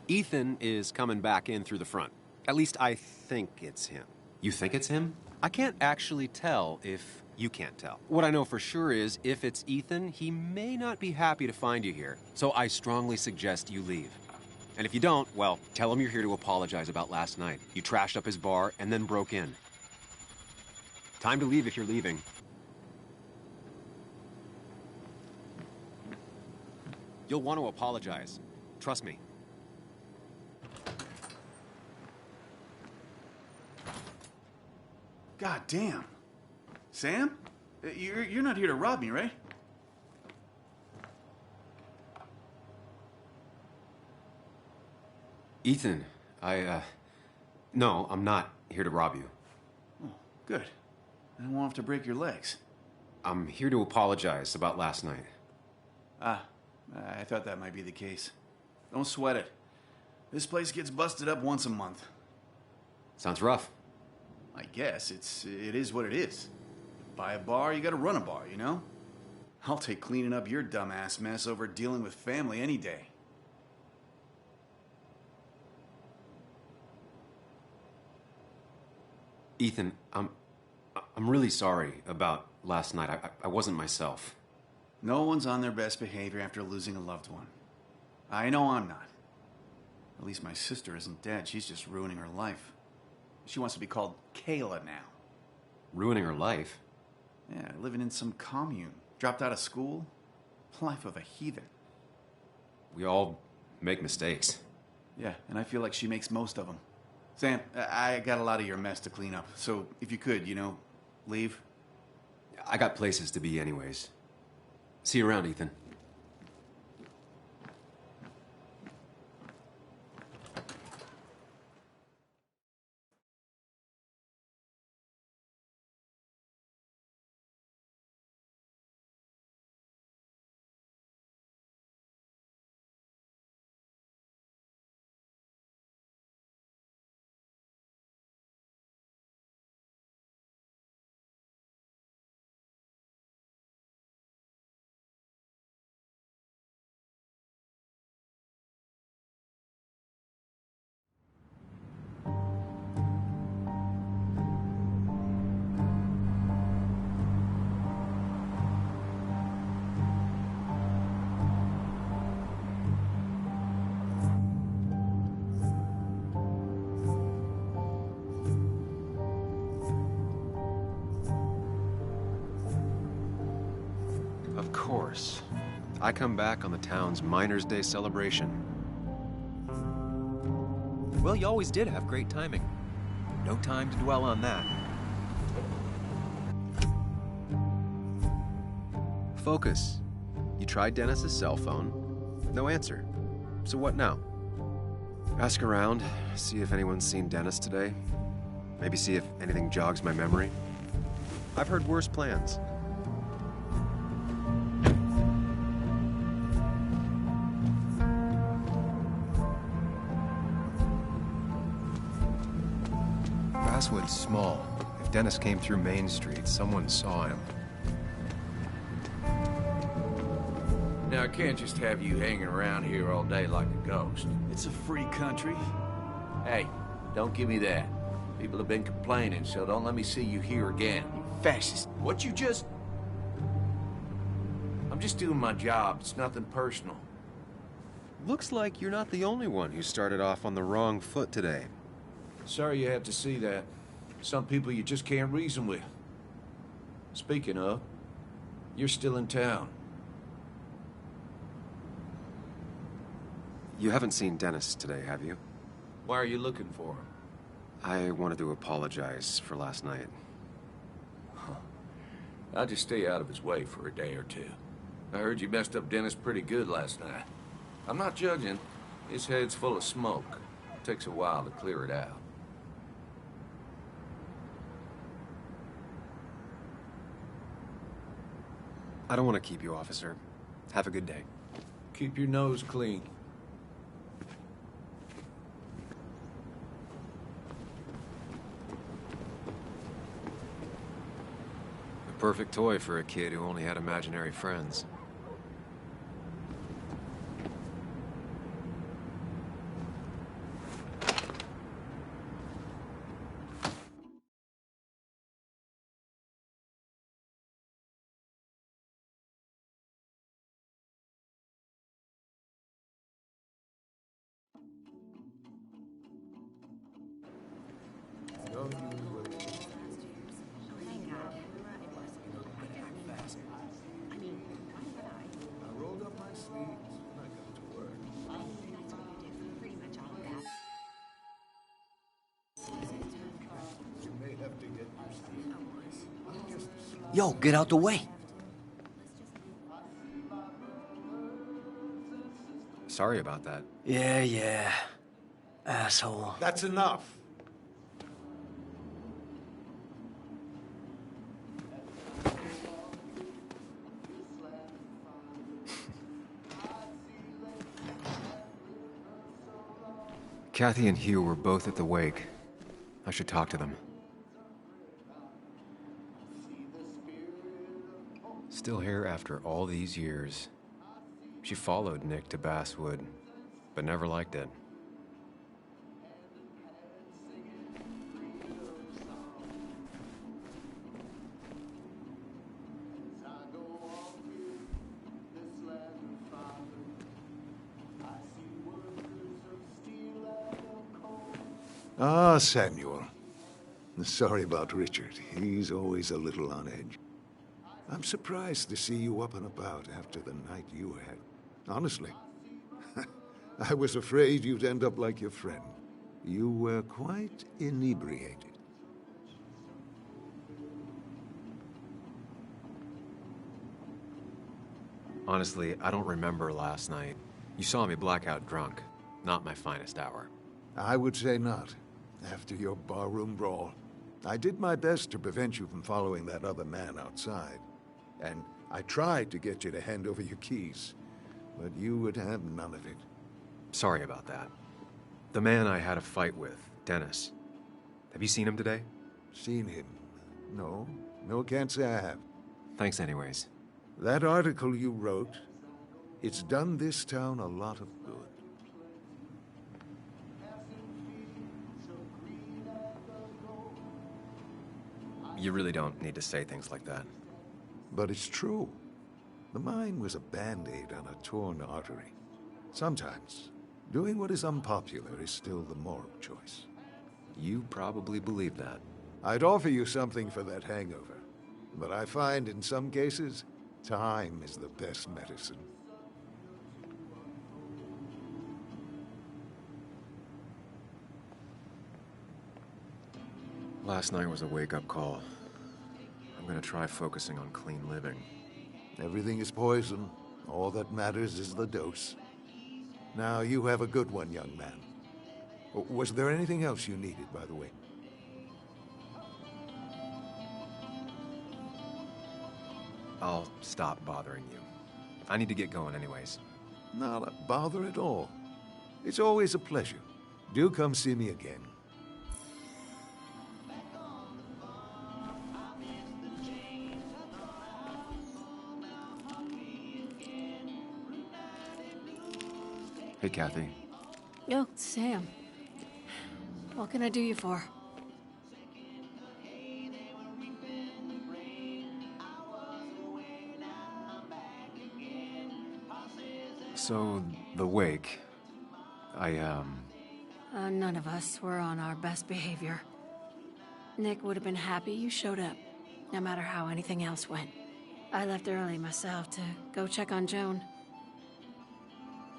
Ethan is coming back in through the front. At least I think it's him. You think it's him? I can't actually tell if you can't tell. What I know for sure is, if it's Ethan, he may not be happy to find you here. So I strongly suggest you leave. And if you don't, well, tell him you're here to apologize about last night. You trashed up his bar and then broke in. Time to leave if you're leaving. You'll want to apologize. Trust me. God damn. Sam? You're not here to rob me, right? Ethan, No, I'm not here to rob you. Oh, good. I don't want to break your legs. I'm here to apologize about last night. I thought that might be the case. Don't sweat it. This place gets busted up once a month. Sounds rough. I guess it is what it is. Buy a bar, you gotta run a bar, you know? I'll take cleaning up your dumbass mess over dealing with family any day. Ethan, I'm really sorry about last night. I wasn't myself. No one's on their best behavior after losing a loved one. I know I'm not. At least my sister isn't dead. She's just ruining her life. She wants to be called Kayla now. Ruining her life? Yeah, living in some commune. Dropped out of school. Life of a heathen. We all make mistakes. Yeah, and I feel like she makes most of them. Sam, I got a lot of your mess to clean up. So if you could, leave. I got places to be anyways. See you around, Ethan. Of course. I come back on the town's Miners' Day celebration. Well, you always did have great timing. No time to dwell on that. Focus. You tried Dennis's cell phone. No answer. So what now? Ask around, see if anyone's seen Dennis today. Maybe see if anything jogs my memory. I've heard worse plans. Basswood's small. If Dennis came through Main Street, someone saw him. Now, I can't just have you hanging around here all day like a ghost. It's a free country. Hey, don't give me that. People have been complaining, so don't let me see you here again. You fascist. What you just... I'm just doing my job. It's nothing personal. Looks like you're not the only one who started off on the wrong foot today. Sorry you had to see that. Some people you just can't reason with. Speaking of, you're still in town. You haven't seen Dennis today, have you? Why are you looking for him? I wanted to apologize for last night. I'll just stay out of his way for a day or two. I heard you messed up Dennis pretty good last night. I'm not judging. His head's full of smoke. It takes a while to clear it out. I don't want to keep you, officer. Have a good day. Keep your nose clean. The perfect toy for a kid who only had imaginary friends. Yo, get out the way. Sorry about that. Yeah. asshole. That's enough. Kathy and Hugh were both at the wake. I should talk to them. Still here after all these years. She followed Nick to Basswood, but never liked it. Ah, Samuel. Sorry about Richard. He's always a little on edge. I'm surprised to see you up and about after the night you had. Honestly. I was afraid you'd end up like your friend. You were quite inebriated. Honestly, I don't remember last night. You saw me blackout drunk. Not my finest hour. I would say not. After your barroom brawl, I did my best to prevent you from following that other man outside. And I tried to get you to hand over your keys, but you would have none of it. Sorry about that. The man I had a fight with, Dennis. Have you seen him today? Seen him? No. No, can't say I have. Thanks anyways. That article you wrote, it's done this town a lot of good. You really don't need to say things like that. But it's true. The mine was a band-aid on a torn artery. Sometimes, doing what is unpopular is still the moral choice. You probably believe that. I'd offer you something for that hangover, but I find in some cases, time is the best medicine. Last night was a wake-up call. I'm gonna try focusing on clean living. Everything is poison. All that matters is the dose. Now, you have a good one, young man. Was there anything else you needed, by the way? I'll stop bothering you. I need to get going anyways. Not a bother at all. It's always a pleasure. Do come see me again. Hey, Kathy. Oh, Sam. What can I do you for? So, the wake. None of us were on our best behavior. Nick would have been happy you showed up, no matter how anything else went. I left early myself to go check on Joan.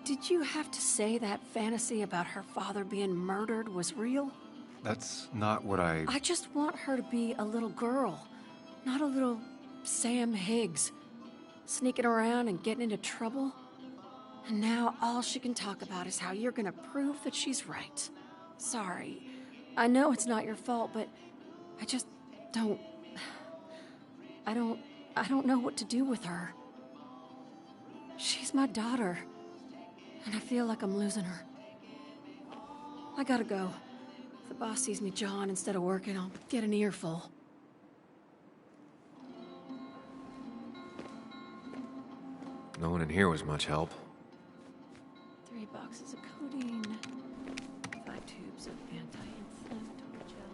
Did you have to say that fantasy about her father being murdered was real? That's not what I just want her to be a little girl, not a little Sam Higgs, sneaking around and getting into trouble. And now all she can talk about is how you're gonna prove that she's right. Sorry. I know it's not your fault, but I just don't... I don't know what to do with her. She's my daughter, and I feel like I'm losing her. I gotta go. If the boss sees me jawing instead of working, I'll get an earful. No one in here was much help. 3 boxes of codeine, 5 tubes of anti-inflammatory gel.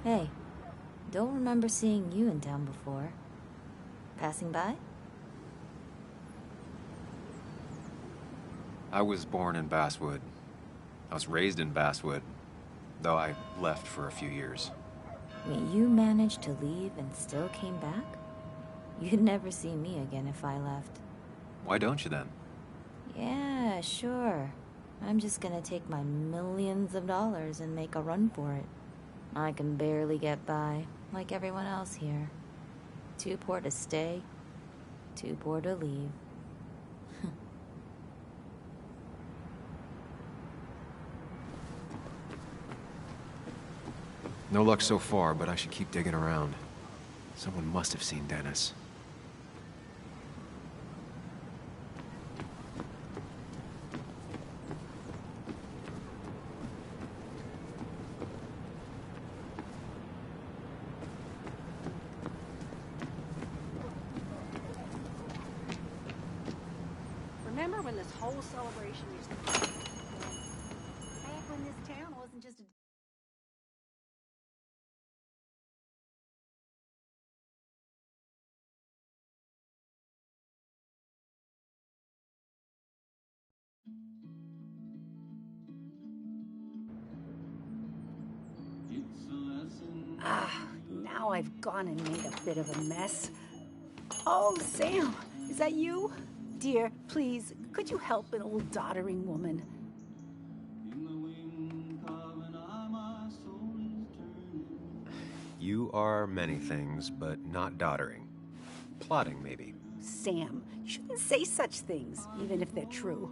Hey, don't remember seeing you in town before. Passing by? I was born in Basswood. I was raised in Basswood, though I left for a few years. Wait, you managed to leave and still came back? You'd never see me again if I left. Why don't you then? Yeah, sure. I'm just gonna take my millions of dollars and make a run for it. I can barely get by, like everyone else here. Too poor to stay, too poor to leave. No luck so far, but I should keep digging around. Someone must have seen Dennis. Remember when this whole celebration used to be? Back when this town wasn't just a... Now I've gone and made a bit of a mess. Oh, Sam, is that you? Dear, please, could you help an old doddering woman? You are many things, but not doddering. Plotting, maybe. Sam, you shouldn't say such things, even if they're true.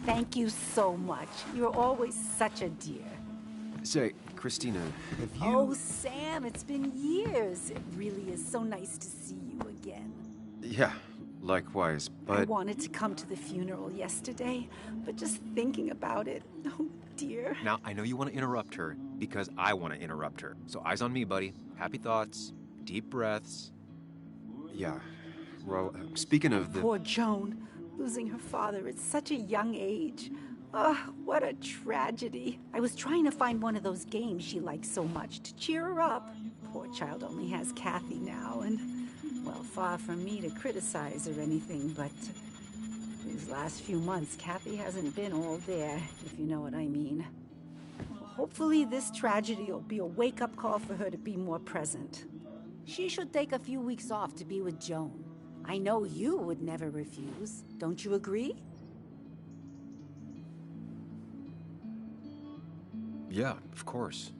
Thank you so much. You're always such a dear. Say, Christina, have you... Oh, Sam, it's been years. It really is so nice to see you again. Yeah, likewise, but... I wanted to come to the funeral yesterday, but just thinking about it, oh dear. Now, I know you want to interrupt her, because I want to interrupt her. So eyes on me, buddy. Happy thoughts, deep breaths. Yeah, well, speaking of the... Poor Joan, losing her father at such a young age. What a tragedy. I was trying to find one of those games she likes so much to cheer her up. Poor child only has Kathy now, and, well, far from me to criticize or anything, but these last few months, Kathy hasn't been all there, if you know what I mean. Hopefully this tragedy will be a wake-up call for her to be more present. She should take a few weeks off to be with Joan. I know you would never refuse. Don't you agree? Yeah, of course.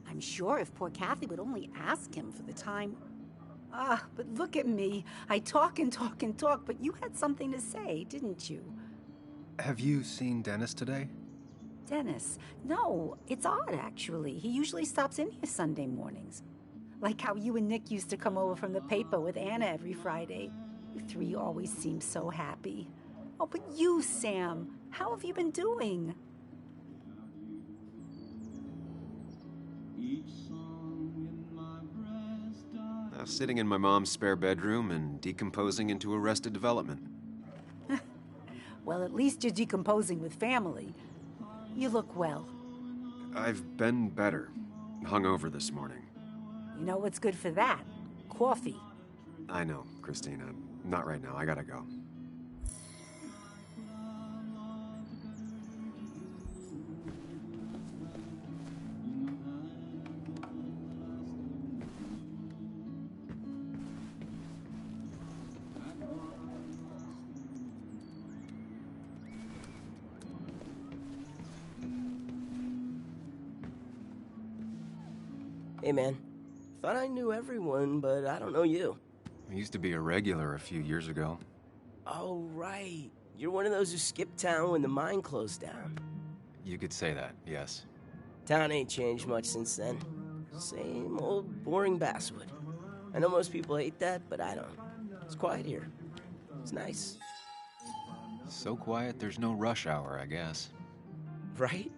I'm sure if poor Kathy would only ask him for the time... but look at me. I talk and talk and talk, but you had something to say, didn't you? Have you seen Dennis today? Dennis? No, it's odd, actually. He usually stops in here Sunday mornings. Like how you and Nick used to come over from the paper with Anna every Friday. You three always seem so happy. Oh, but you, Sam, how have you been doing? Sitting in my mom's spare bedroom and decomposing into Arrested Development. Well, at least you're decomposing with family. You look well. I've been better. Hungover this morning. You know what's good for that? Coffee. I know, Christina. Not right now. I gotta go. Hey, man. Thought I knew everyone, but I don't know you. I used to be a regular a few years ago. Oh, right. You're one of those who skipped town when the mine closed down. You could say that, yes. Town ain't changed much since then. Same old boring Basswood. I know most people hate that, but I don't. It's quiet here. It's nice. So quiet, there's no rush hour, I guess. Right?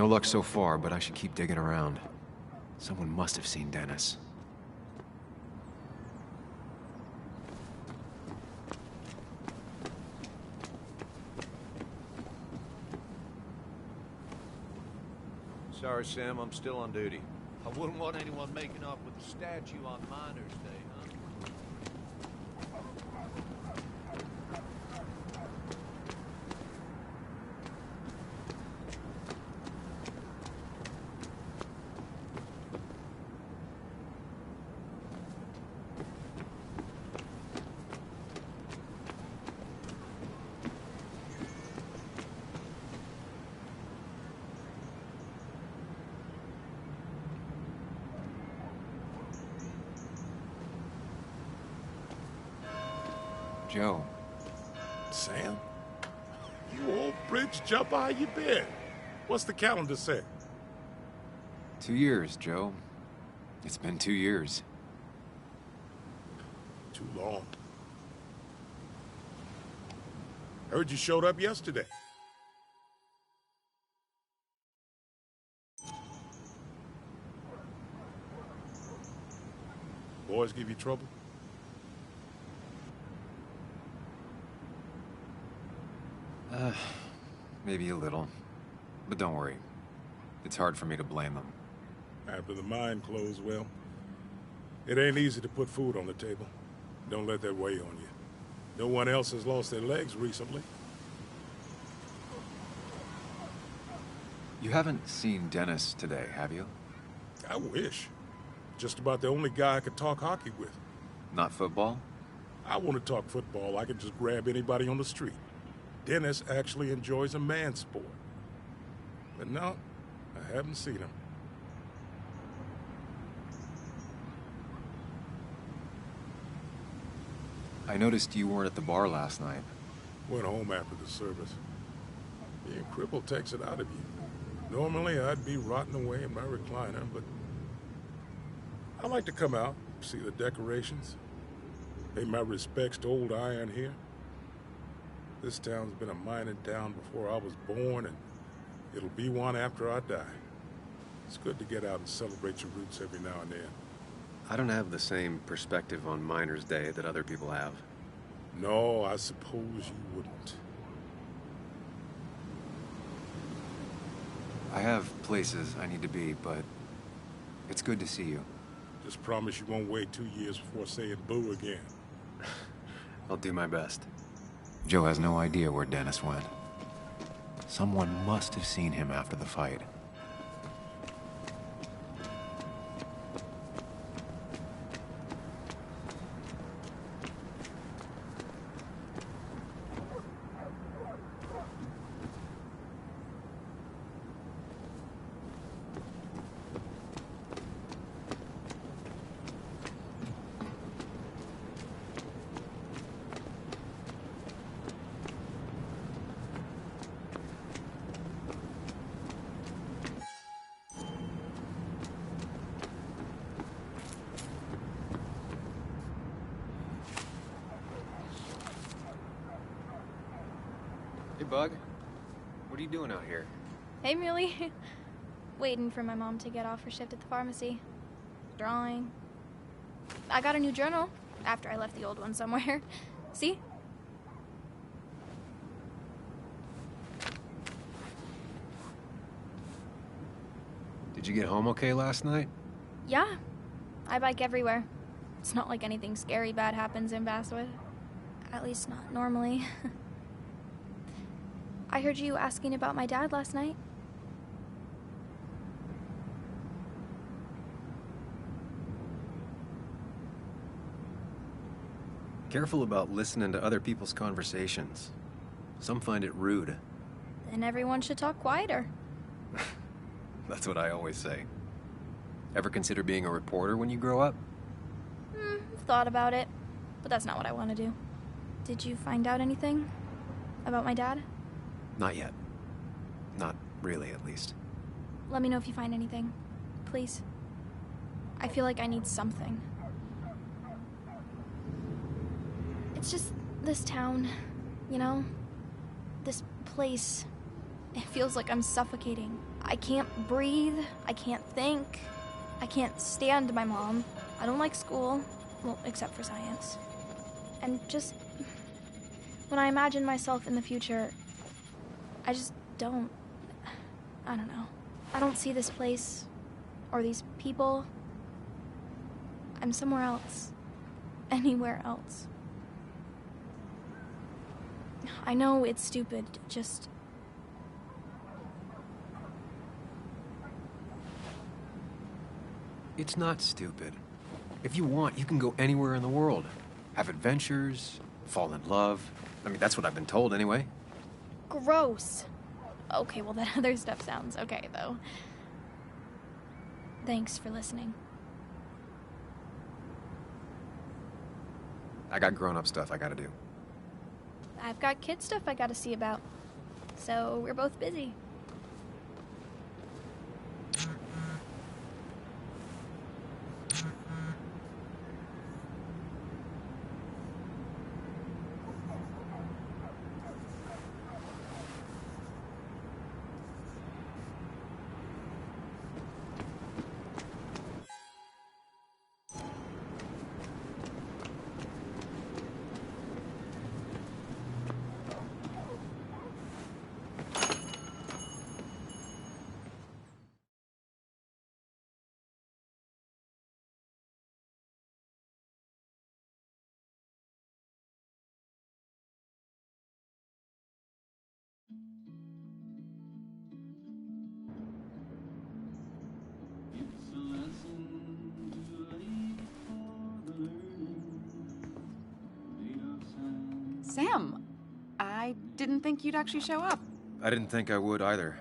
No luck so far, but I should keep digging around. Someone must have seen Dennis. Sorry, Sam, I'm still on duty. I wouldn't want anyone making off with a statue on Miners' Day, huh? Joe. Sam? You old bridge jumper, how you been? What's the calendar say? 2 years, Joe. It's been 2 years. Too long. Heard you showed up yesterday. Boys give you trouble? Maybe a little. But don't worry. It's hard for me to blame them. After the mine closed, well, it ain't easy to put food on the table. Don't let that weigh on you. No one else has lost their legs recently. You haven't seen Dennis today, have you? I wish. Just about the only guy I could talk hockey with. Not football? I want to talk football. I can just grab anybody on the street. Dennis actually enjoys a man's sport. But no, I haven't seen him. I noticed you weren't at the bar last night. Went home after the service. Being crippled takes it out of you. Normally, I'd be rotting away in my recliner, but I like to come out, see the decorations, pay my respects to old iron here. This town's been a mining town before I was born, and it'll be one after I die. It's good to get out and celebrate your roots every now and then. I don't have the same perspective on Miners' Day that other people have. No, I suppose you wouldn't. I have places I need to be, but it's good to see you. Just promise you won't wait 2 years before saying boo again. I'll do my best. Joe has no idea where Dennis went. Someone must have seen him after the fight. Hey, Bug. What are you doing out here? Hey, Muley. Waiting for my mom to get off her shift at the pharmacy. Drawing. I got a new journal after I left the old one somewhere. See? Did you get home okay last night? Yeah. I bike everywhere. It's not like anything scary bad happens in Basswood. At least not normally. I heard you asking about my dad last night. Careful about listening to other people's conversations. Some find it rude. Then everyone should talk quieter. That's what I always say. Ever consider being a reporter when you grow up? Thought about it, but that's not what I want to do. Did you find out anything about my dad? Not yet. Not really, at least. Let me know if you find anything. Please. I feel like I need something. It's just this town, you know? This place. It feels like I'm suffocating. I can't breathe. I can't think. I can't stand my mom. I don't like school. Well, except for science. And just... when I imagine myself in the future, I just don't... I don't know. I don't see this place, or these people. I'm somewhere else. Anywhere else. I know it's stupid, just... It's not stupid. If you want, you can go anywhere in the world. Have adventures, fall in love. I mean, that's what I've been told anyway. Gross. Okay, well, that other stuff sounds okay, though. Thanks for listening. I got grown-up stuff I gotta do. I've got kid stuff I gotta see about. So we're both busy. Sam, I didn't think you'd actually show up. I didn't think I would either.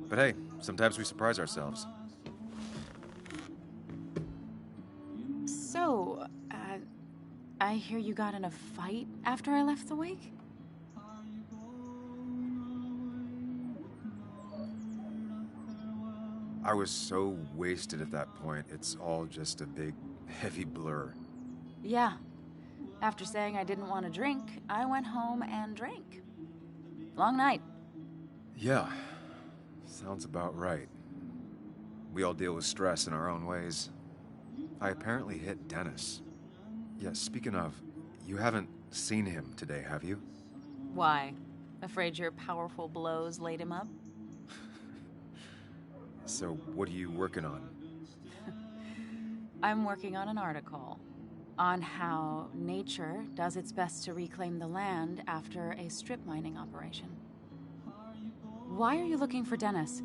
But hey, sometimes we surprise ourselves. So, I hear you got in a fight after I left the wake? I was so wasted at that point, it's all just a big, heavy blur. Yeah. After saying I didn't want to drink, I went home and drank. Long night. Yeah, sounds about right. We all deal with stress in our own ways. I apparently hit Dennis. Yeah, speaking of, you haven't seen him today, have you? Why? Afraid your powerful blows laid him up? So, what are you working on? I'm working on an article on how nature does its best to reclaim the land after a strip mining operation. Why are you looking for Dennis?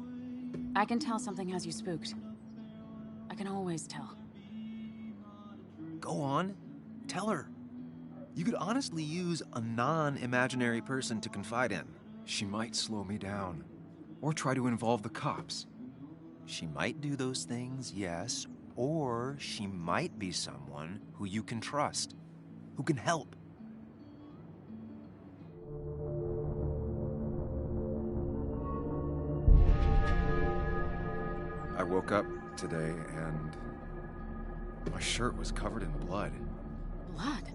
I can tell something has you spooked. I can always tell. Go on. Tell her. You could honestly use a non-imaginary person to confide in. She might slow me down. Or try to involve the cops. She might do those things, yes, or she might be someone who you can trust, who can help. I woke up today and my shirt was covered in blood. Blood?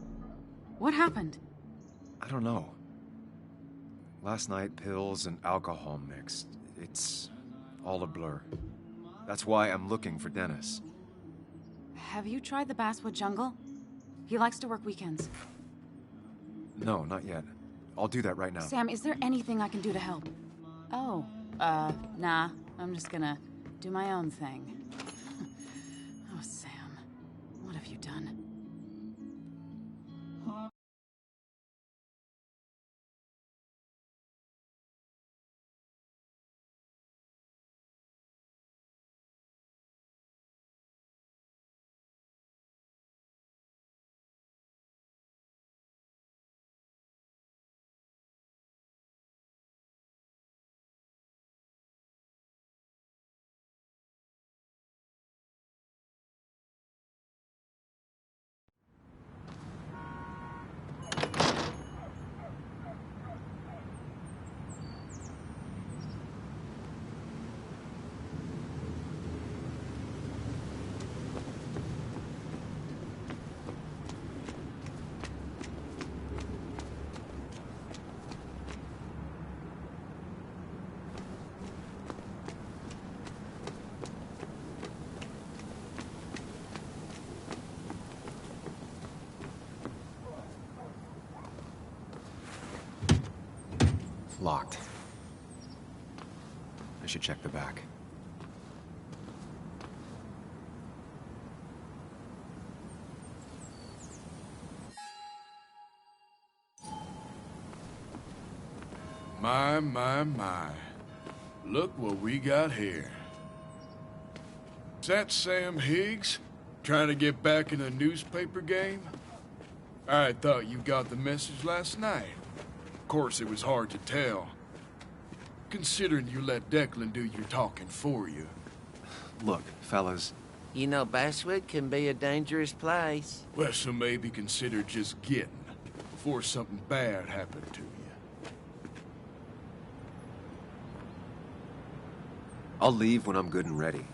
What happened? I don't know. Last night, pills and alcohol mixed. It's all a blur. That's why I'm looking for Dennis. Have you tried the Basswood Jungle? He likes to work weekends. No, not yet. I'll do that right now. Sam, is there anything I can do to help? Oh, nah. I'm just gonna do my own thing. Oh, Sam, what have you done? Locked. I should check the back. My. Look what we got here. Is that Sam Higgs? Trying to get back in the newspaper game? I thought you got the message last night. Of course, it was hard to tell, considering you let Declan do your talking for you. Look, fellas. You know, Basswood can be a dangerous place. Well, so maybe consider just getting before something bad happened to you. I'll leave when I'm good and ready.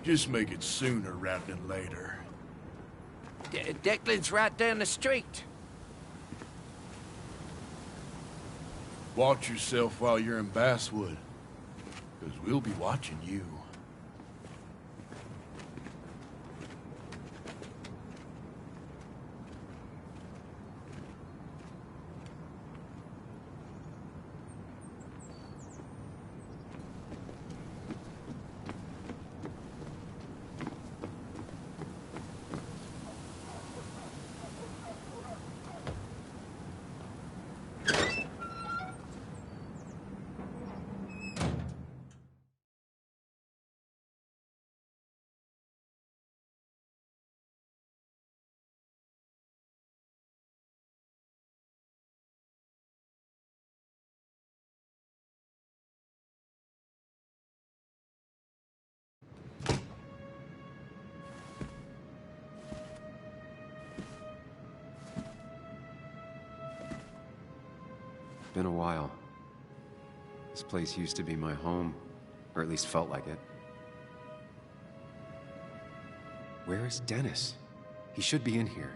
Just make it sooner rather than later. Declan's right down the street. Watch yourself while you're in Basswood, because we'll be watching you. Been a while. This place used to be my home, or at least felt like it. Where is Dennis? He should be in here.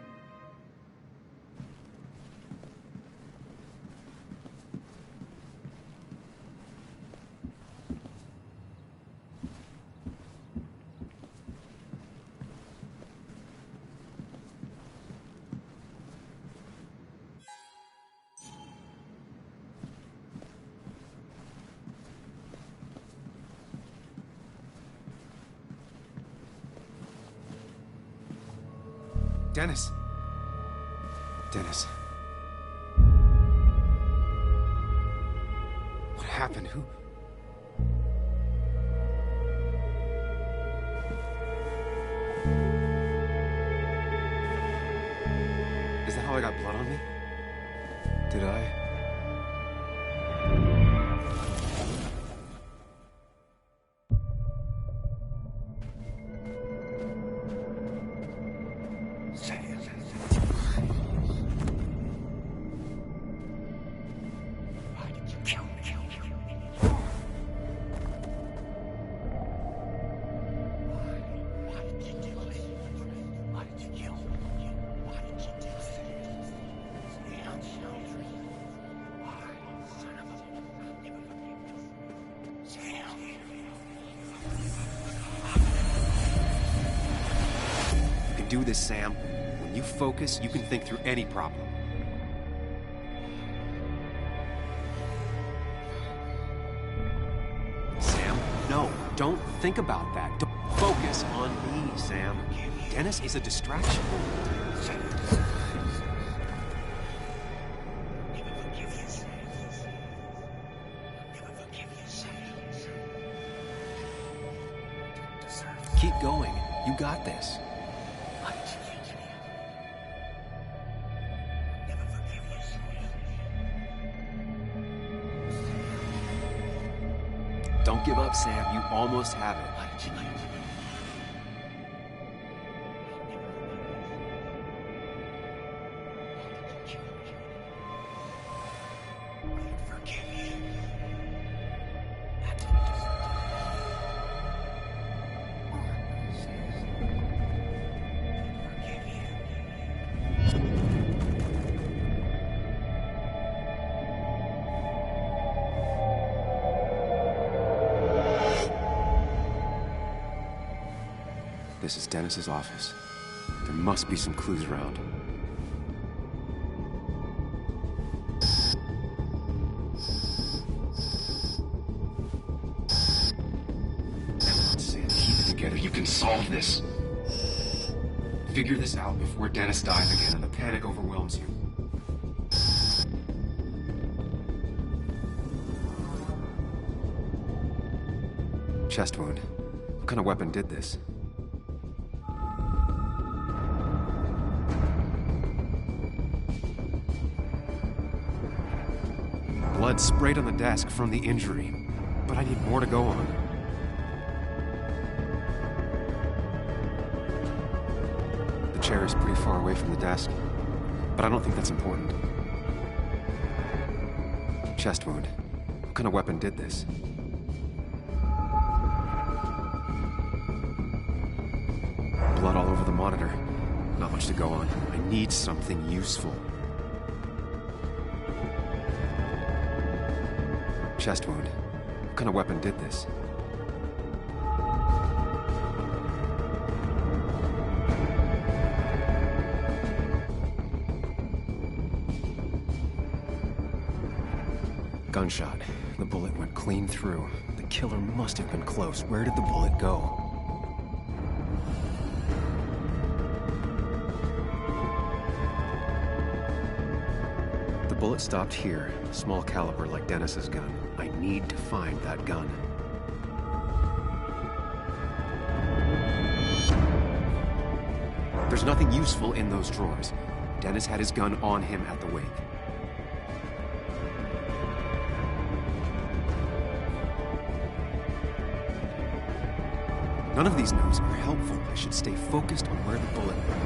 Dennis. Dennis. What happened? Who? Is that how I got blood on me? Did I? Do this, Sam. When you focus, you can think through any problem. Sam, no, don't think about that. Don't focus on me, Sam. Dennis is a distraction. Keep going. You got this. Don't give up, Sam. You almost have it. This is Dennis's office. There must be some clues around. you can solve this. Figure this out before Dennis dies again and the panic overwhelms you. Chest wound. What kind of weapon did this? Blood sprayed on the desk from the injury, but I need more to go on. The chair is pretty far away from the desk, but I don't think that's important. Chest wound. What kind of weapon did this? Blood all over the monitor. Not much to go on. I need something useful. Chest wound. What kind of weapon did this? Gunshot. The bullet went clean through. The killer must have been close. Where did the bullet go? The bullet stopped here. Small caliber like Dennis's gun. I need to find that gun. There's nothing useful in those drawers. Dennis had his gun on him at the wake. None of these notes are helpful. I should stay focused on where the bullet went.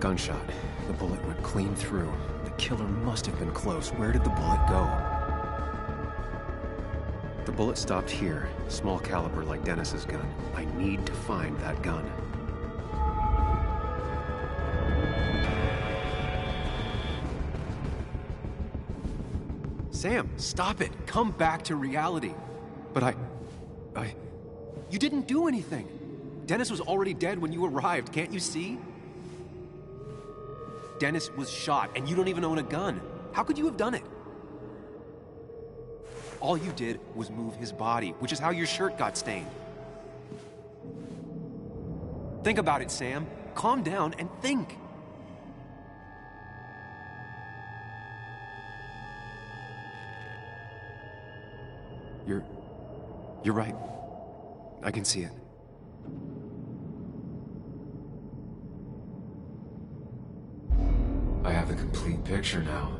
Gunshot. The bullet went clean through. The killer must have been close. Where did the bullet go? The bullet stopped here. Small caliber like Dennis's gun. I need to find that gun. Sam, stop it. Come back to reality. But You didn't do anything. Dennis was already dead when you arrived. Can't you see? Dennis was shot, and you don't even own a gun. How could you have done it? All you did was move his body, which is how your shirt got stained. Think about it, Sam. Calm down and think. You're right. I can see it. I have the complete picture now.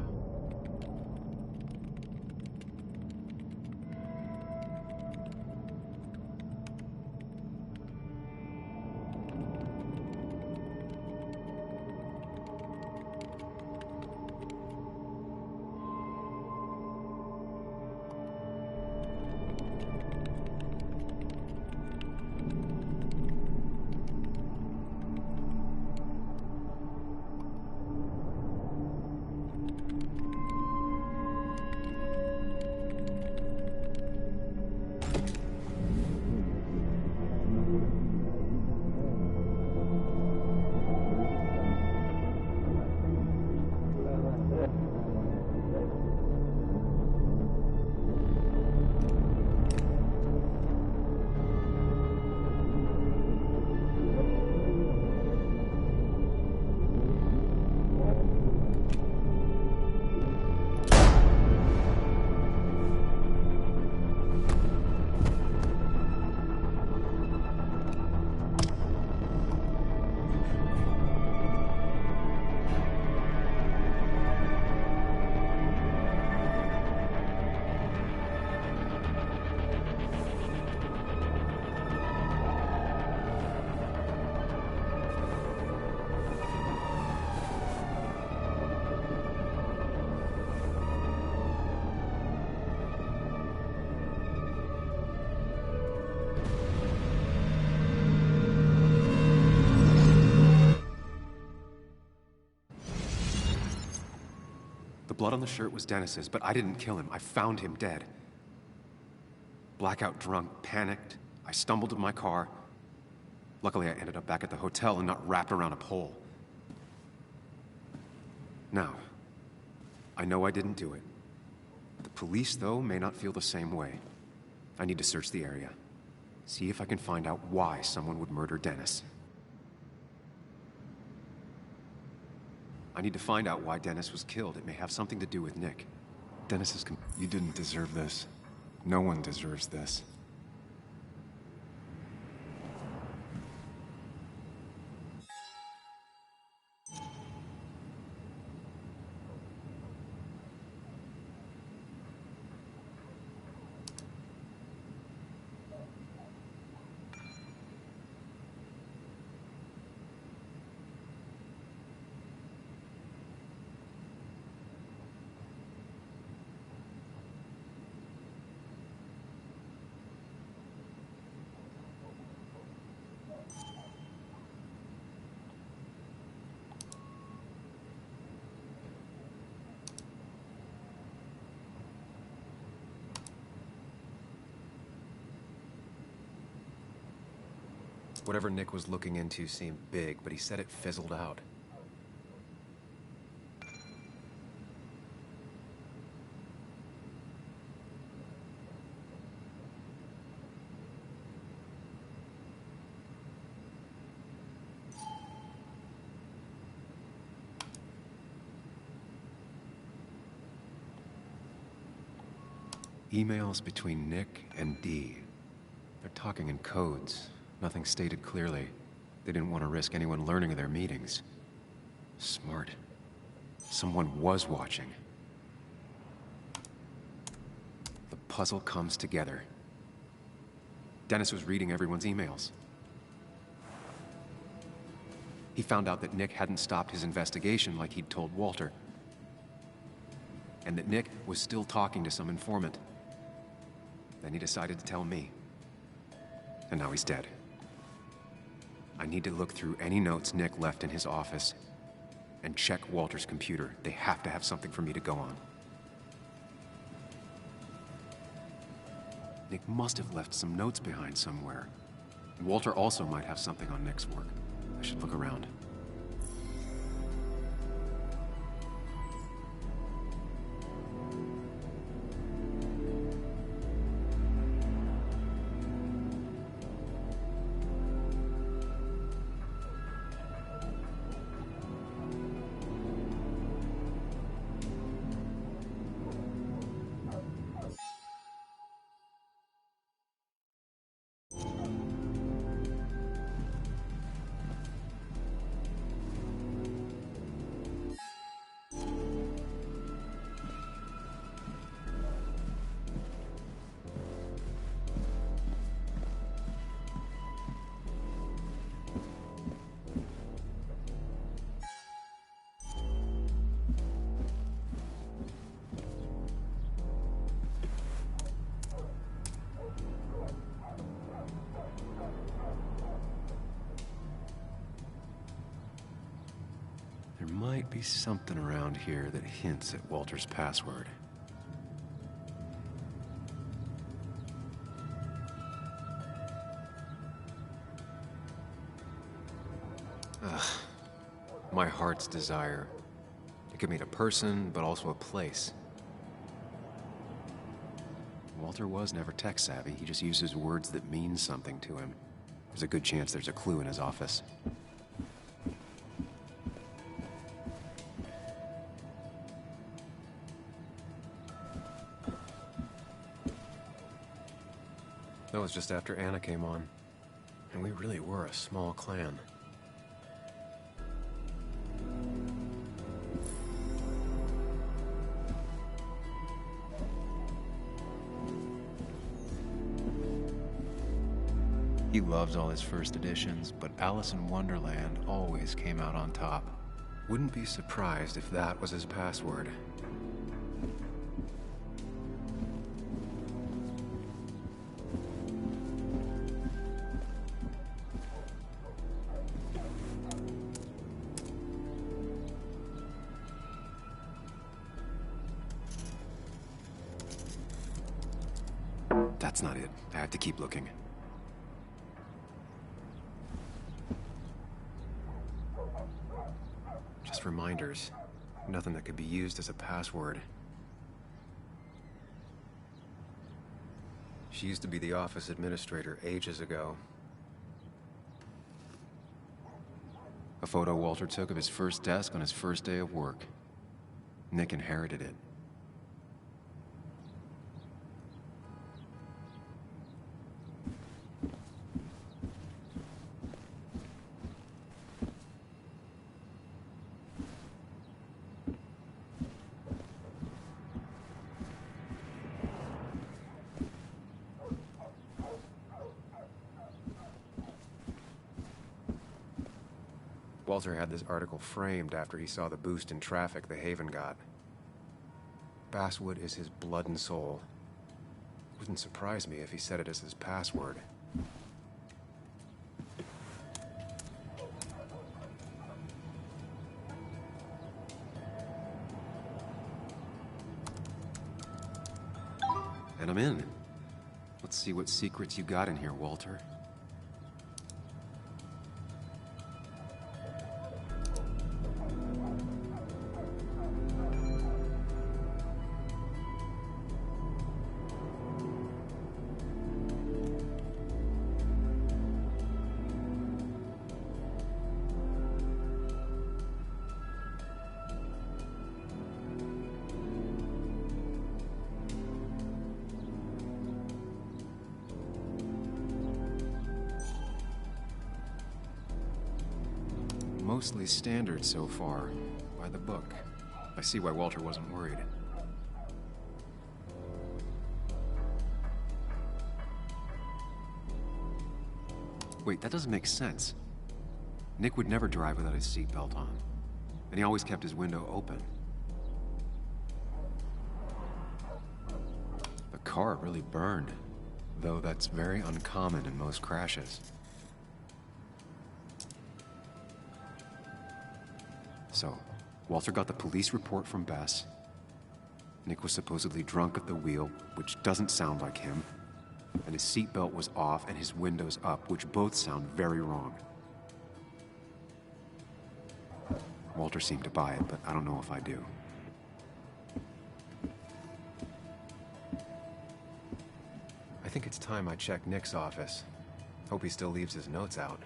The blood on the shirt was Dennis's, but I didn't kill him. I found him dead. Blackout drunk, panicked. I stumbled to my car. Luckily, I ended up back at the hotel and not wrapped around a pole. Now, I know I didn't do it. The police, though, may not feel the same way. I need to search the area. See if I can find out why someone would murder Dennis. I need to find out why Dennis was killed. It may have something to do with Nick. Dennis is... You didn't deserve this. No one deserves this. Whatever Nick was looking into seemed big, but he said it fizzled out. Emails between Nick and Dee. They're talking in codes. Nothing stated clearly. They didn't want to risk anyone learning of their meetings. Smart. Someone was watching. The puzzle comes together. Dennis was reading everyone's emails. He found out that Nick hadn't stopped his investigation like he'd told Walter. And that Nick was still talking to some informant. Then he decided to tell me. And now he's dead. I need to look through any notes Nick left in his office and check Walter's computer. They have to have something for me to go on. Nick must have left some notes behind somewhere. Walter also might have something on Nick's work. I should look around. There might be something around here that hints at Walter's password. Ugh. My heart's desire. It could mean a person, but also a place. Walter was never tech-savvy. He just uses words that mean something to him. There's a good chance there's a clue in his office. That was just after Anna came on. And we really were a small clan. He loves all his first editions, but Alice in Wonderland always came out on top. Wouldn't be surprised if that was his password. That's not it. I have to keep looking. Just reminders. Nothing that could be used as a password. She used to be the office administrator ages ago. A photo Walter took of his first desk on his first day of work. Nick inherited it. Walter had this article framed after he saw the boost in traffic the Haven got. Basswood is his blood and soul. Wouldn't surprise me if he said it as his password. And I'm in. Let's see what secrets you got in here, Walter. Mostly standard so far, by the book. I see why Walter wasn't worried. Wait, that doesn't make sense. Nick would never drive without his seatbelt on, and he always kept his window open. The car really burned, though that's very uncommon in most crashes. So, Walter got the police report from Bess. Nick was supposedly drunk at the wheel, which doesn't sound like him. And his seatbelt was off and his windows up, which both sound very wrong. Walter seemed to buy it, but I don't know if I do. I think it's time I check Nick's office. Hope he still leaves his notes out.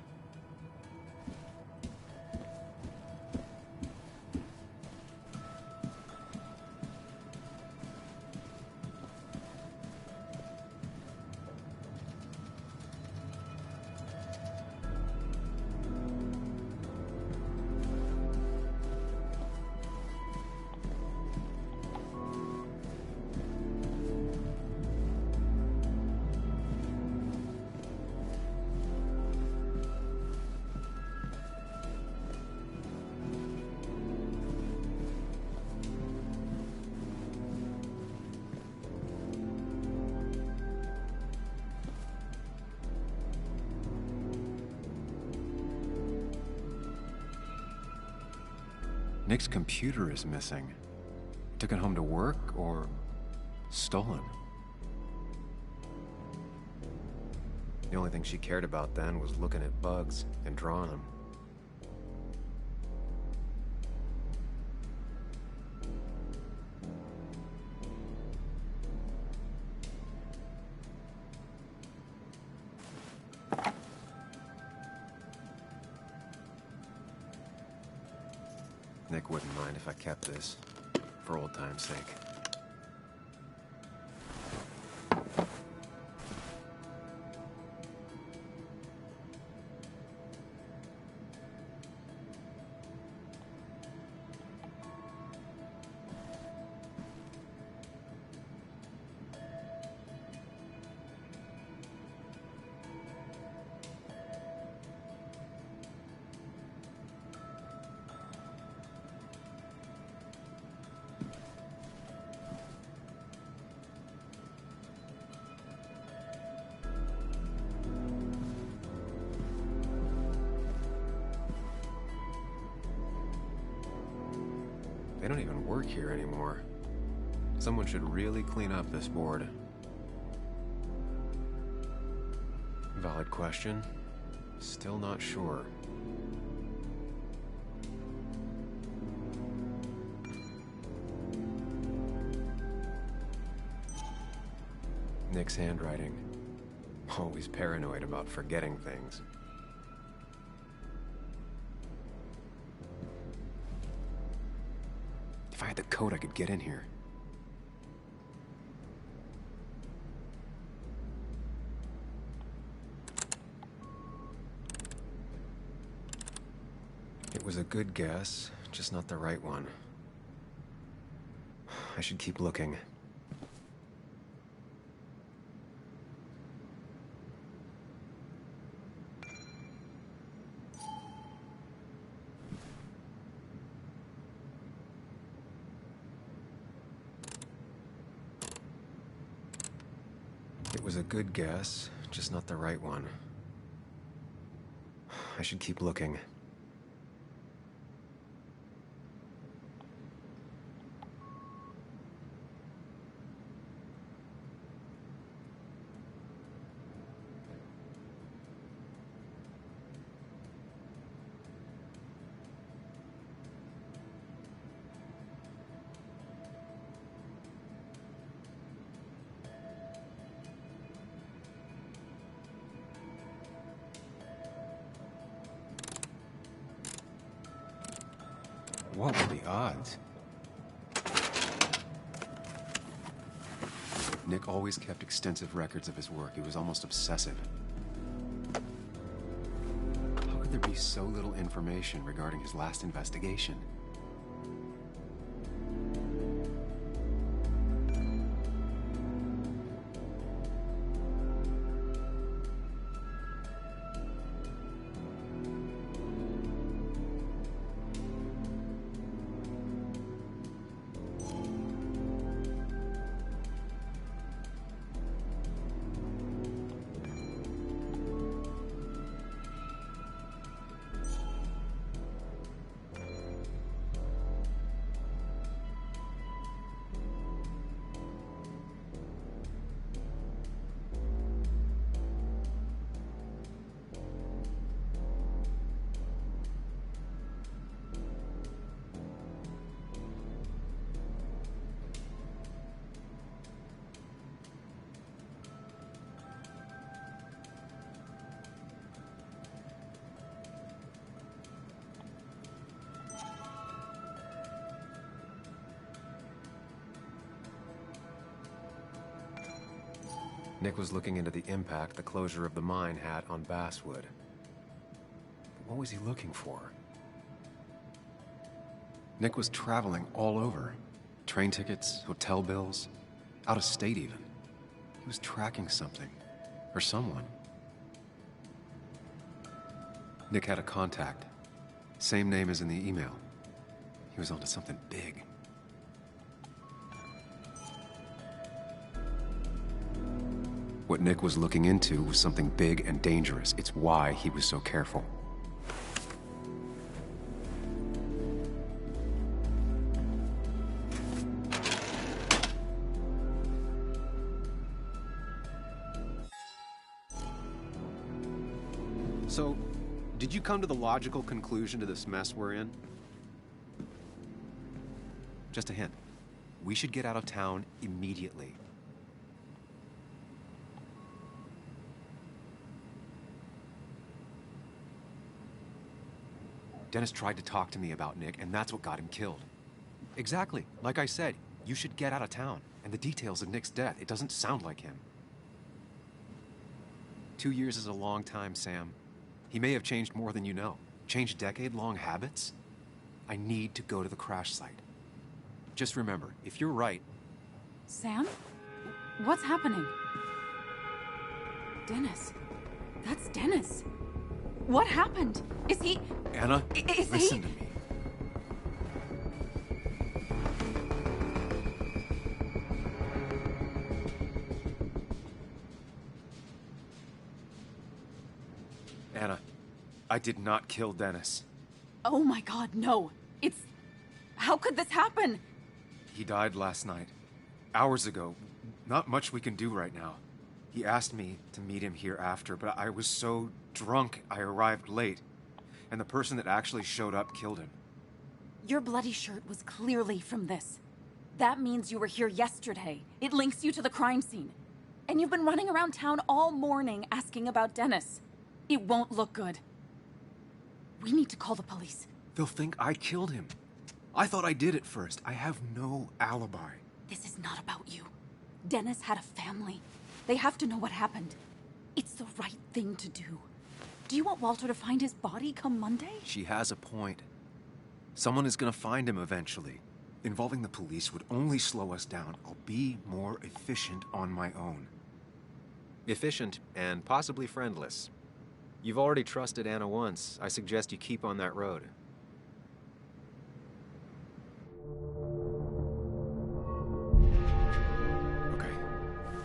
Nick's computer is missing. Took it home to work, or stolen? The only thing she cared about then was looking at bugs and drawing them. Nick wouldn't mind if I kept this, for old time's sake. They don't even work here anymore. Someone should really clean up this board. Valid question. Still not sure. Nick's handwriting. Always paranoid about forgetting things. If I had the code, I could get in here. It was a good guess, just not the right one. I should keep looking. It was a good guess, just not the right one. I should keep looking. What were the odds? Nick always kept extensive records of his work. He was almost obsessive. How could there be so little information regarding his last investigation? Nick was looking into the impact the closure of the mine had on Basswood. But what was he looking for? Nick was traveling all over. Train tickets, hotel bills, out of state even. He was tracking something, or someone. Nick had a contact. Same name as in the email. He was onto something big. What Nick was looking into was something big and dangerous. It's why he was so careful. So, did you come to the logical conclusion to this mess we're in? Just a hint. We should get out of town immediately. Dennis tried to talk to me about Nick, and that's what got him killed. Exactly. Like I said, you should get out of town. And the details of Nick's death, it doesn't sound like him. 2 years is a long time, Sam. He may have changed more than you know. Changed decade-long habits? I need to go to the crash site. Just remember, if you're right... Sam? What's happening? Dennis. That's Dennis. What happened? Is he... Anna, listen to me. Anna, I did not kill Dennis. Oh my God, no. It's... How could this happen? He died last night. Hours ago. Not much we can do right now. He asked me to meet him here after, but I was so drunk I arrived late. And the person that actually showed up killed him. Your bloody shirt was clearly from this. That means you were here yesterday. It links you to the crime scene. And you've been running around town all morning asking about Dennis. It won't look good. We need to call the police. They'll think I killed him. I thought I did at first. I have no alibi. This is not about you. Dennis had a family. They have to know what happened. It's the right thing to do. Do you want Walter to find his body come Monday? She has a point. Someone is gonna find him eventually. Involving the police would only slow us down. I'll be more efficient on my own. Efficient and possibly friendless. You've already trusted Anna once. I suggest you keep on that road. Okay,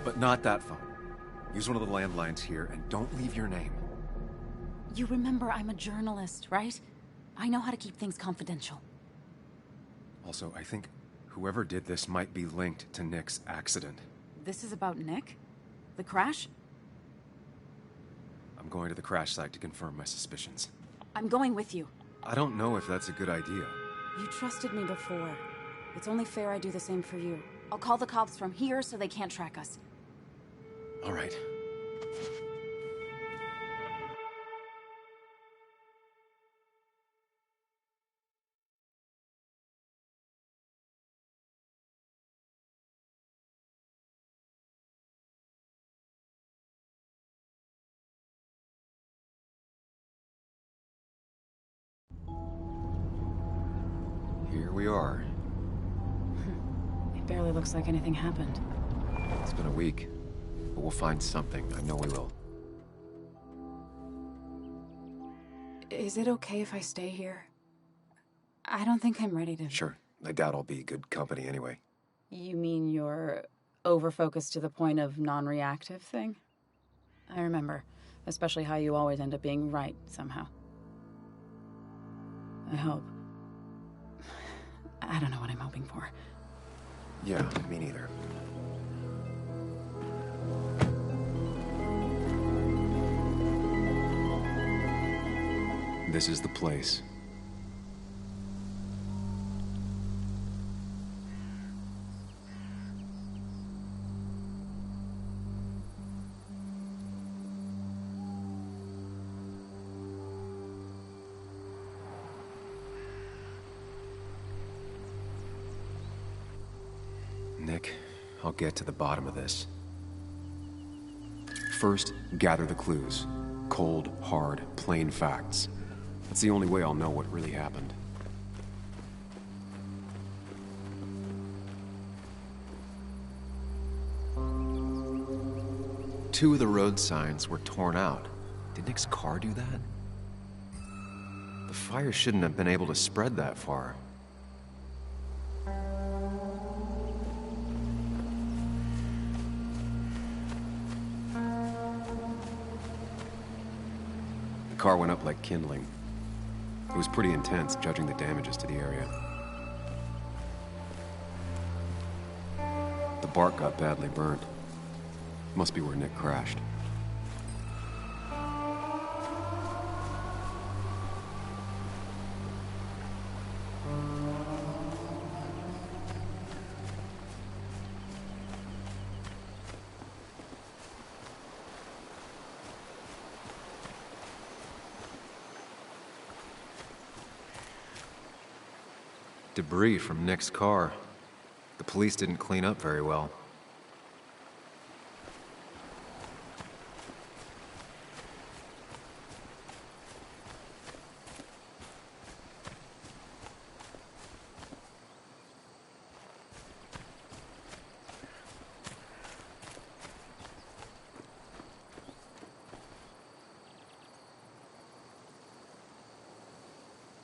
but not that phone. Use one of the landlines here and don't leave your name. You remember I'm a journalist, right? I know how to keep things confidential. Also, I think whoever did this might be linked to Nick's accident. This is about Nick? The crash? I'm going to the crash site to confirm my suspicions. I'm going with you. I don't know if that's a good idea. You trusted me before. It's only fair I do the same for you. I'll call the cops from here so they can't track us. All right. Here we are. It barely looks like anything happened. It's been a week, but we'll find something. I know we will. Is it okay if I stay here? I don't think I'm ready to... Sure. I doubt I'll be good company anyway. You mean you're over-focused to the point of non-reactive thing? I remember. Especially how you always end up being right, somehow. I hope. I don't know what I'm hoping for. Yeah, me neither. This is the place. Nick, I'll get to the bottom of this. First, gather the clues. Cold, hard, plain facts. That's the only way I'll know what really happened. Two of the road signs were torn out. Did Nick's car do that? The fire shouldn't have been able to spread that far. The car went up like kindling. It was pretty intense, judging the damages to the area. The bark got badly burnt. Must be where Nick crashed. Debris from Nick's car. The police didn't clean up very well.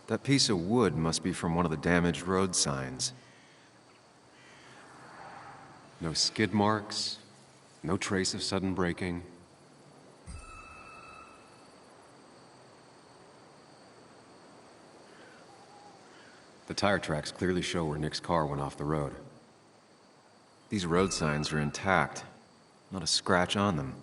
That piece of wood must be from one of the damaged road signs. No skid marks, no trace of sudden braking. The tire tracks clearly show where Nick's car went off the road. These road signs are intact, not a scratch on them.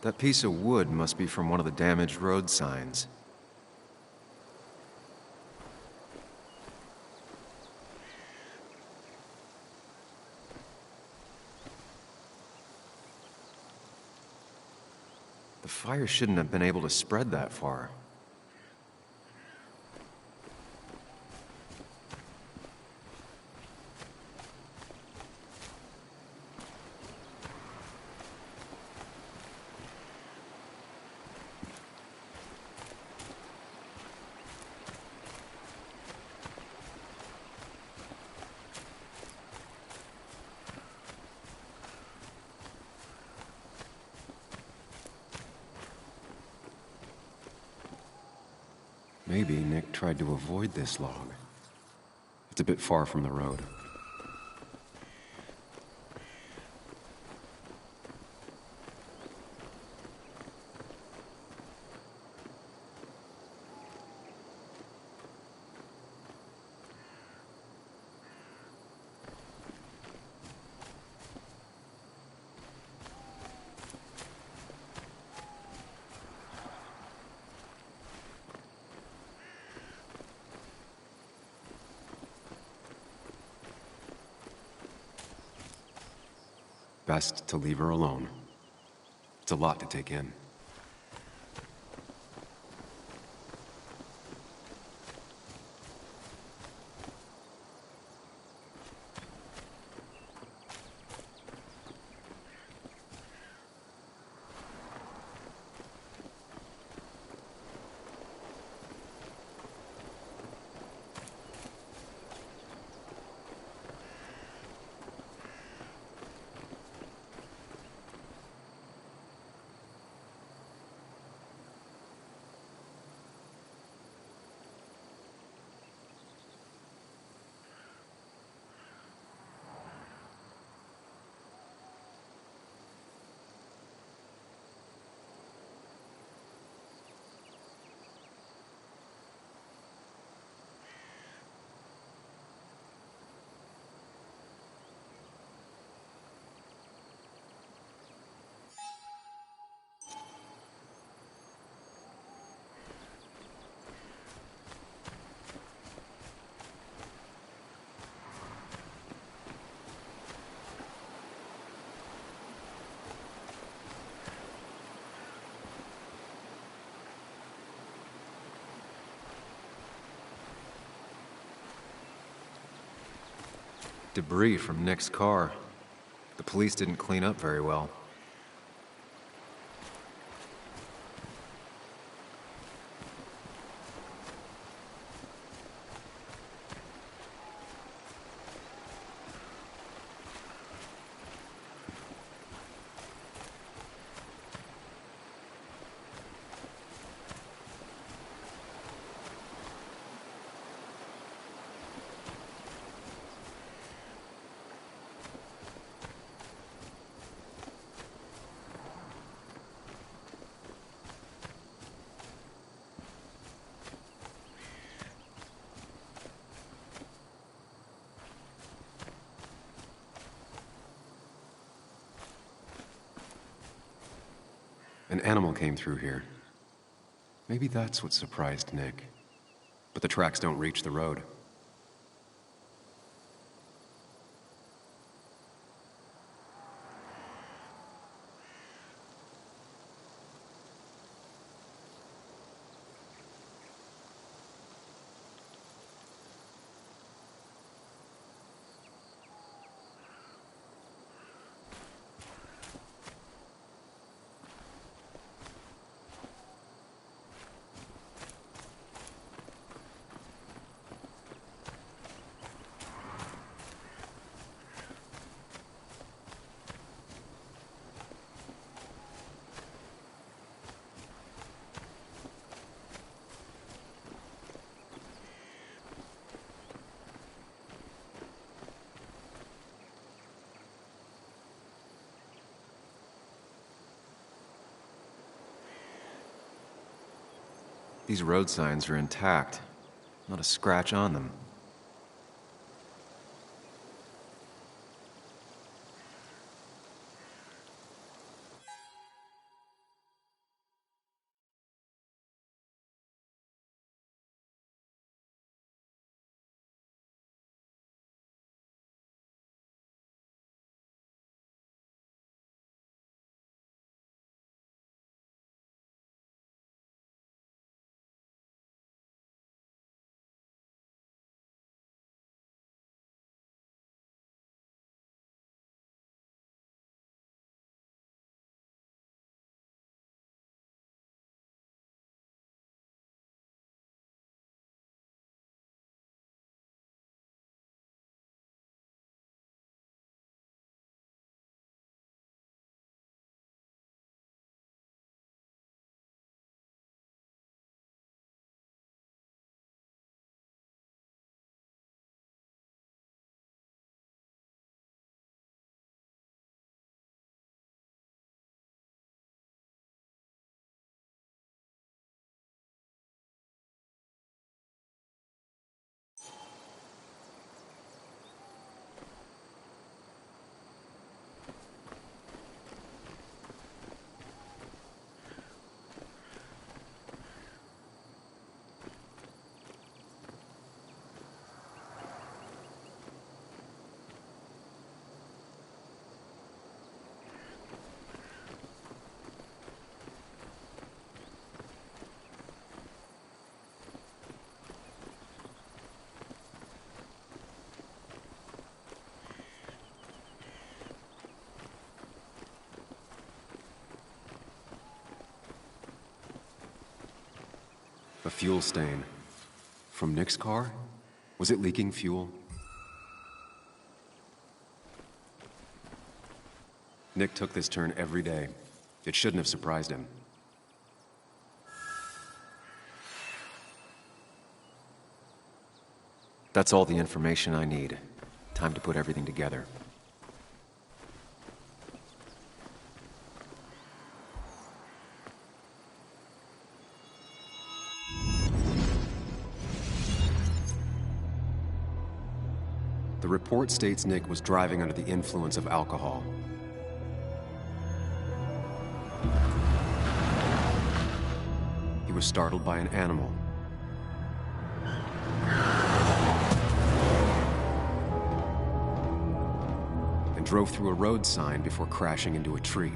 That piece of wood must be from one of the damaged road signs. The fire shouldn't have been able to spread that far. Maybe Nick tried to avoid this log. It's a bit far from the road. Best to leave her alone. It's a lot to take in. Debris from Nick's car. The police didn't clean up very well. An animal came through here. Maybe that's what surprised Nick. But the tracks don't reach the road. These road signs are intact. Not a scratch on them. A fuel stain. From Nick's car? Was it leaking fuel? Nick took this turn every day. It shouldn't have surprised him. That's all the information I need. Time to put everything together. The report states Nick was driving under the influence of alcohol. He was startled by an animal. And drove through a road sign before crashing into a tree.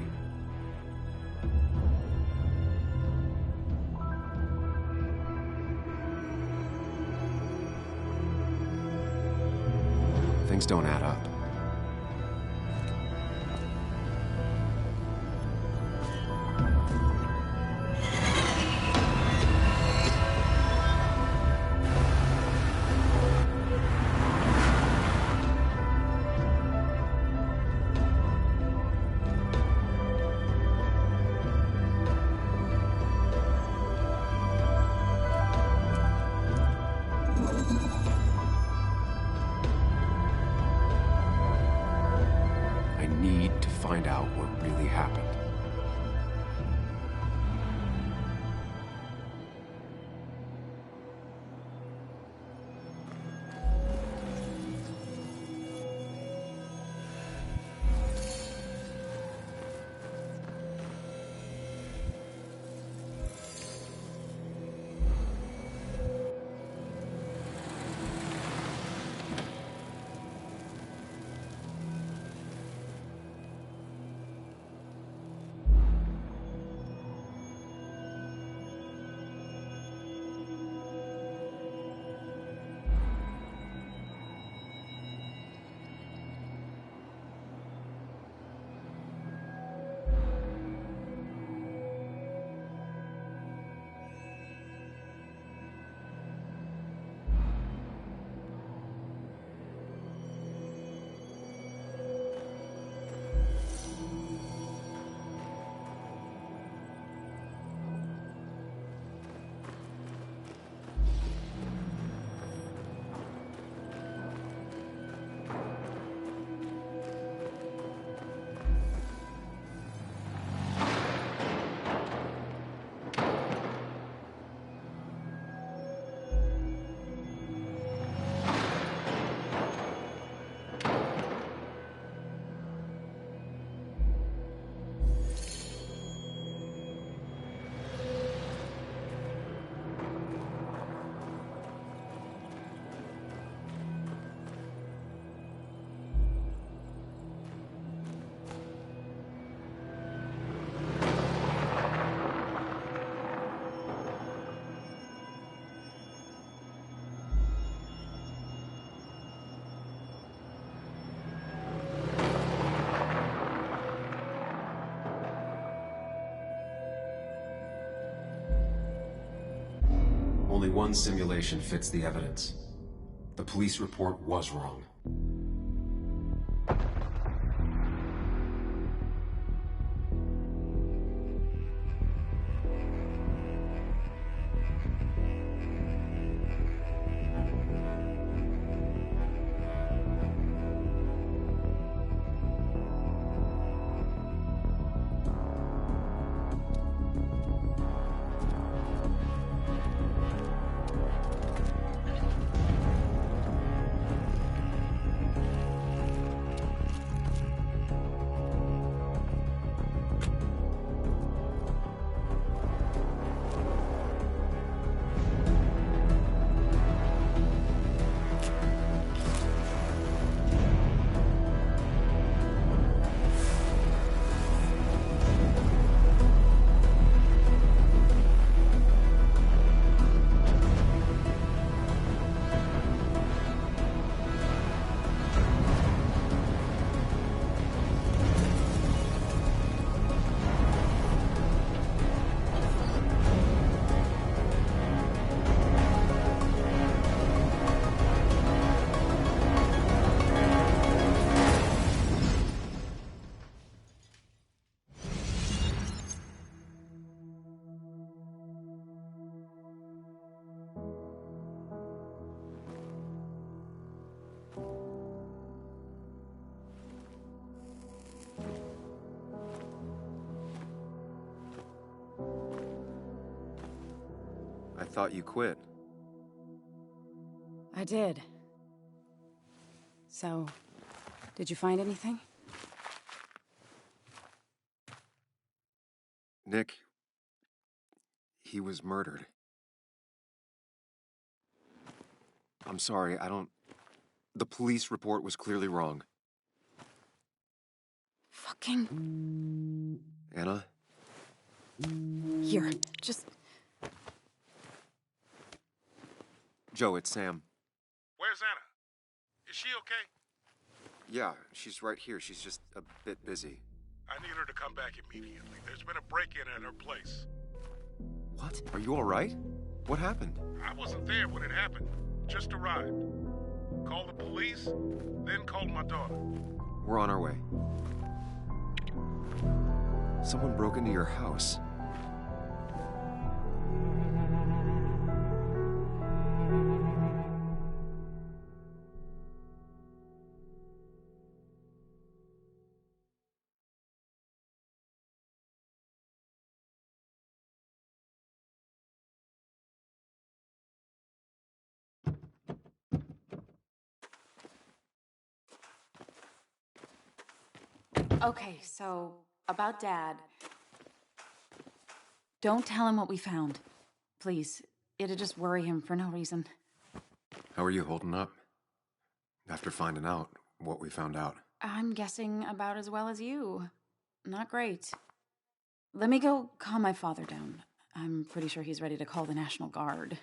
Things don't add up. Find out what really happened. Only one simulation fits the evidence. The police report was wrong. thought you quit. I did. So, did you find anything? Nick, he was murdered. I'm sorry, the police report was clearly wrong. Fucking... Anna? Here, just... Joe, it's Sam. Where's Anna? Is she okay? Yeah, she's right here. She's just a bit busy. I need her to come back immediately. There's been a break-in at her place. What? Are you all right? What happened? I wasn't there when it happened. Just arrived. Called the police, then called my daughter. We're on our way. Someone broke into your house. Okay, so, about Dad. Don't tell him what we found. Please. It'd just worry him for no reason. How are you holding up? After finding out what we found out. I'm guessing about as well as you. Not great. Let me go calm my father down. I'm pretty sure he's ready to call the National Guard.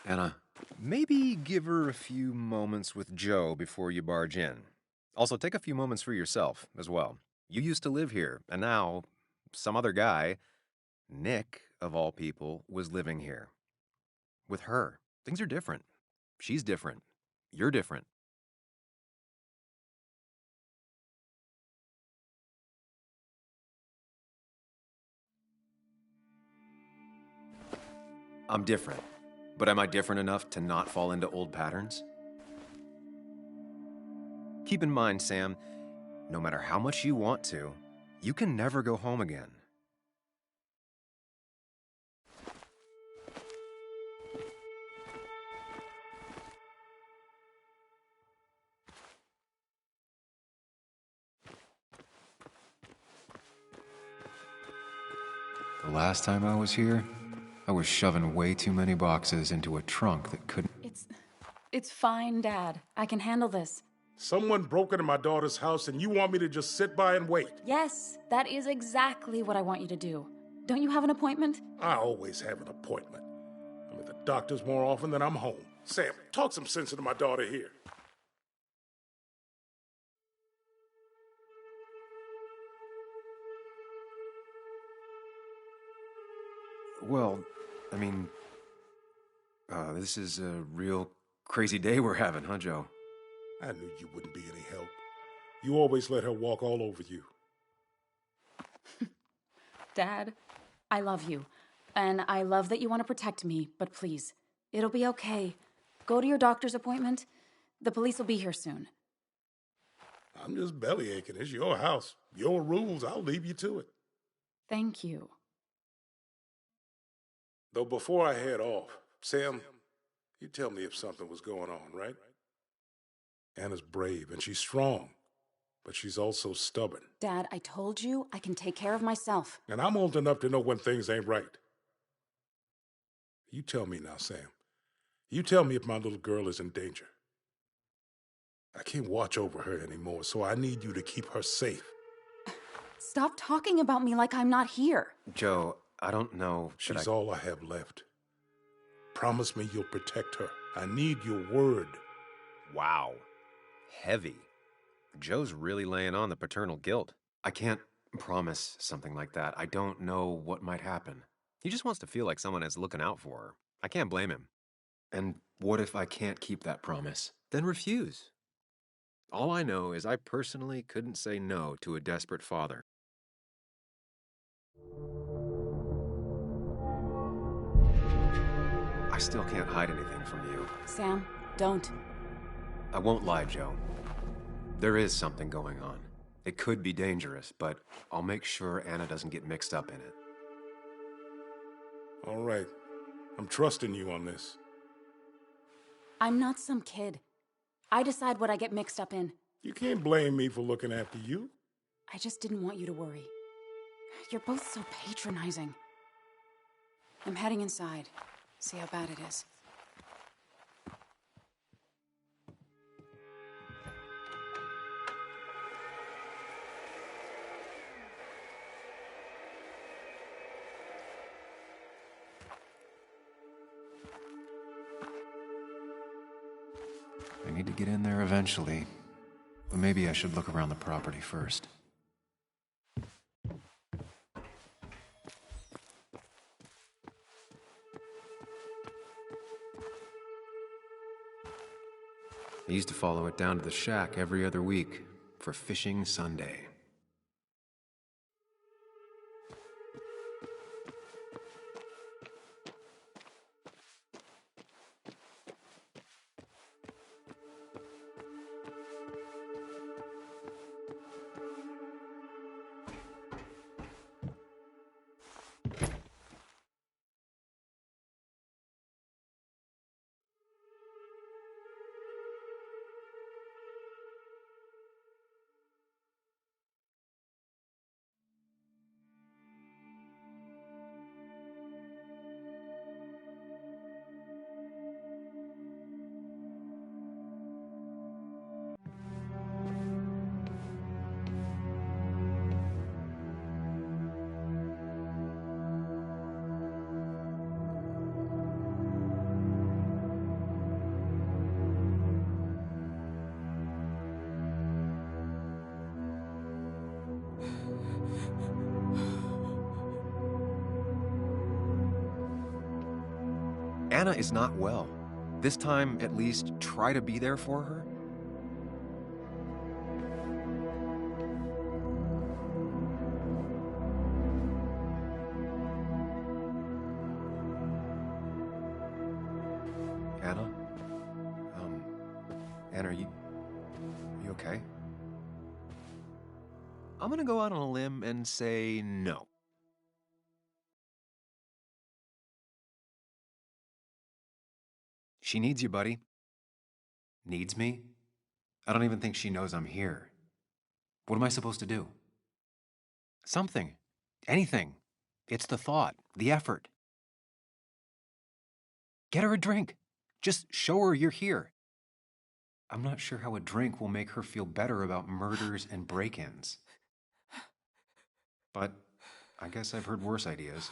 Anna, maybe give her a few moments with Joe before you barge in. Also, take a few moments for yourself as well. You used to live here, and now some other guy, Nick, of all people, was living here. With her. Things are different. She's different. You're different. I'm different. But am I different enough to not fall into old patterns? Keep in mind, Sam, no matter how much you want to, you can never go home again. The last time I was here, I was shoving way too many boxes into a trunk that couldn't... It's fine, Dad. I can handle this. Someone broke into my daughter's house and you want me to just sit by and wait? Yes, that is exactly what I want you to do. Don't you have an appointment? I always have an appointment. I'm at the doctor's more often than I'm home. Sam, talk some sense into my daughter here. Well, I mean, this is a real crazy day we're having, huh, Joe? I knew you wouldn't be any help. You always let her walk all over you. Dad, I love you. And I love that you want to protect me, but please, it'll be okay. Go to your doctor's appointment. The police will be here soon. I'm just belly aching. It's your house. Your rules. I'll leave you to it. Thank you. Though before I head off, Sam, you tell me if something was going on, right? Anna's brave and she's strong, but she's also stubborn. Dad, I told you I can take care of myself. And I'm old enough to know when things ain't right. You tell me now, Sam. You tell me if my little girl is in danger. I can't watch over her anymore, so I need you to keep her safe. Stop talking about me like I'm not here. Joe, I don't know. She's all I have left. Promise me you'll protect her. I need your word. Wow. Heavy. Joe's really laying on the paternal guilt. I can't promise something like that. I don't know what might happen. He just wants to feel like someone is looking out for her. I can't blame him. And what if I can't keep that promise? Then refuse. All I know is I personally couldn't say no to a desperate father. I still can't hide anything from you. Sam, don't. I won't lie, Joe. There is something going on. It could be dangerous, but I'll make sure Anna doesn't get mixed up in it. All right. I'm trusting you on this. I'm not some kid. I decide what I get mixed up in. You can't blame me for looking after you. I just didn't want you to worry. You're both so patronizing. I'm heading inside. See how bad it is. I need to get in there eventually, but maybe I should look around the property first. I used to follow it down to the shack every other week for Fishing Sunday. Anna is not well. This time, at least, try to be there for her. Anna? Anna, are you okay? I'm gonna go out on a limb and say no. She needs you, buddy. Needs me? I don't even think she knows I'm here. What am I supposed to do? Something. Anything. It's the thought, the effort. Get her a drink. Just show her you're here. I'm not sure how a drink will make her feel better about murders and break-ins. But I guess I've heard worse ideas.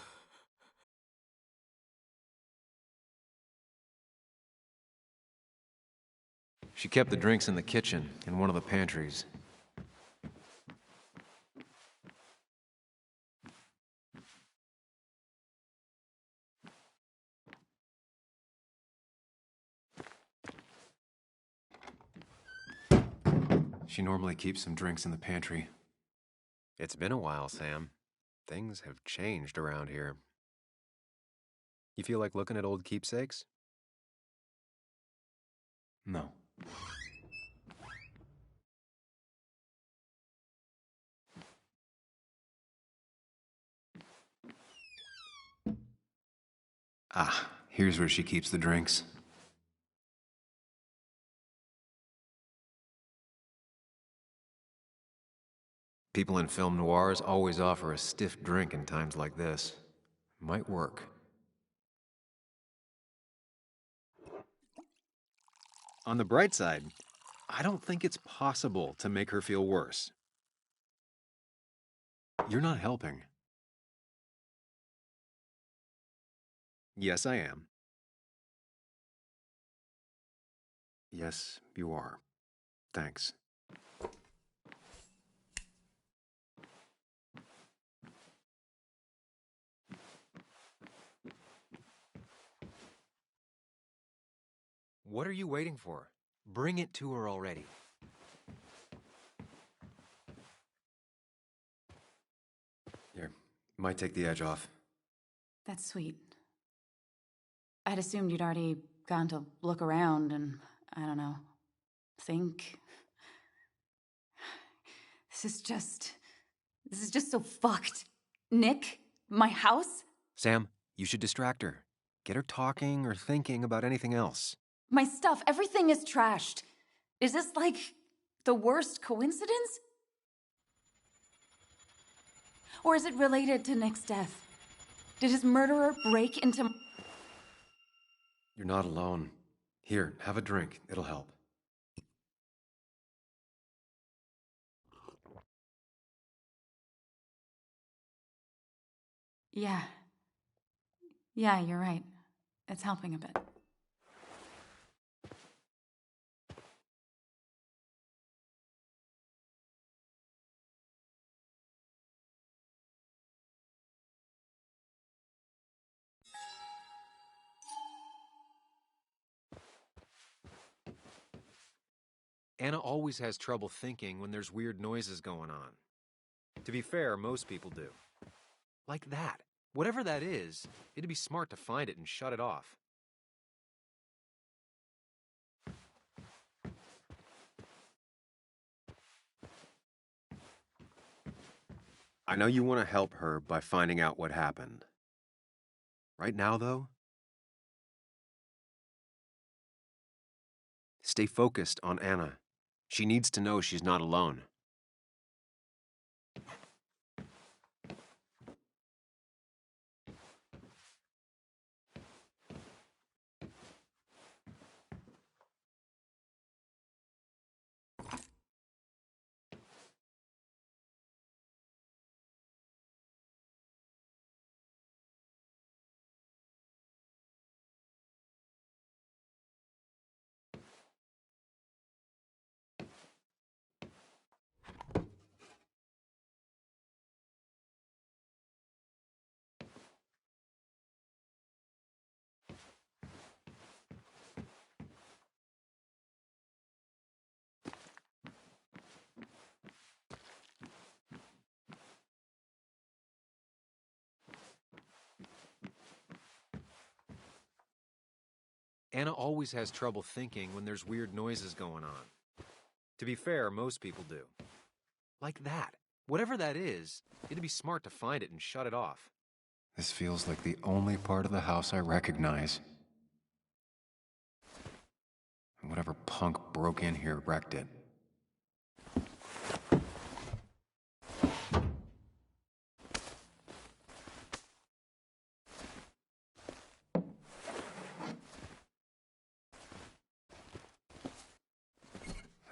She kept the drinks in the kitchen, in one of the pantries. She normally keeps some drinks in the pantry. It's been a while, Sam. Things have changed around here. You feel like looking at old keepsakes? No. Ah, here's where she keeps the drinks. People in film noirs always offer a stiff drink in times like this. Might work. On the bright side, I don't think it's possible to make her feel worse. You're not helping. Yes, I am. Yes, you are. Thanks. What are you waiting for? Bring it to her already. Here, might take the edge off. That's sweet. I'd assumed you'd already gone to look around and, I don't know, think. This is just so fucked. Nick, my house? Sam, you should distract her. Get her talking or thinking about anything else. My stuff, everything is trashed. Is this like the worst coincidence? Or is it related to Nick's death? Did his murderer break into... You're not alone. Here, have a drink. It'll help. Yeah. Yeah, you're right. It's helping a bit. Anna always has trouble thinking when there's weird noises going on. To be fair, most people do. Like that. Whatever that is, it'd be smart to find it and shut it off. I know you want to help her by finding out what happened. Right now, though, stay focused on Anna. She needs to know she's not alone. Anna always has trouble thinking when there's weird noises going on. To be fair, most people do. Like that. Whatever that is, it'd be smart to find it and shut it off. This feels like the only part of the house I recognize. And whatever punk broke in here wrecked it.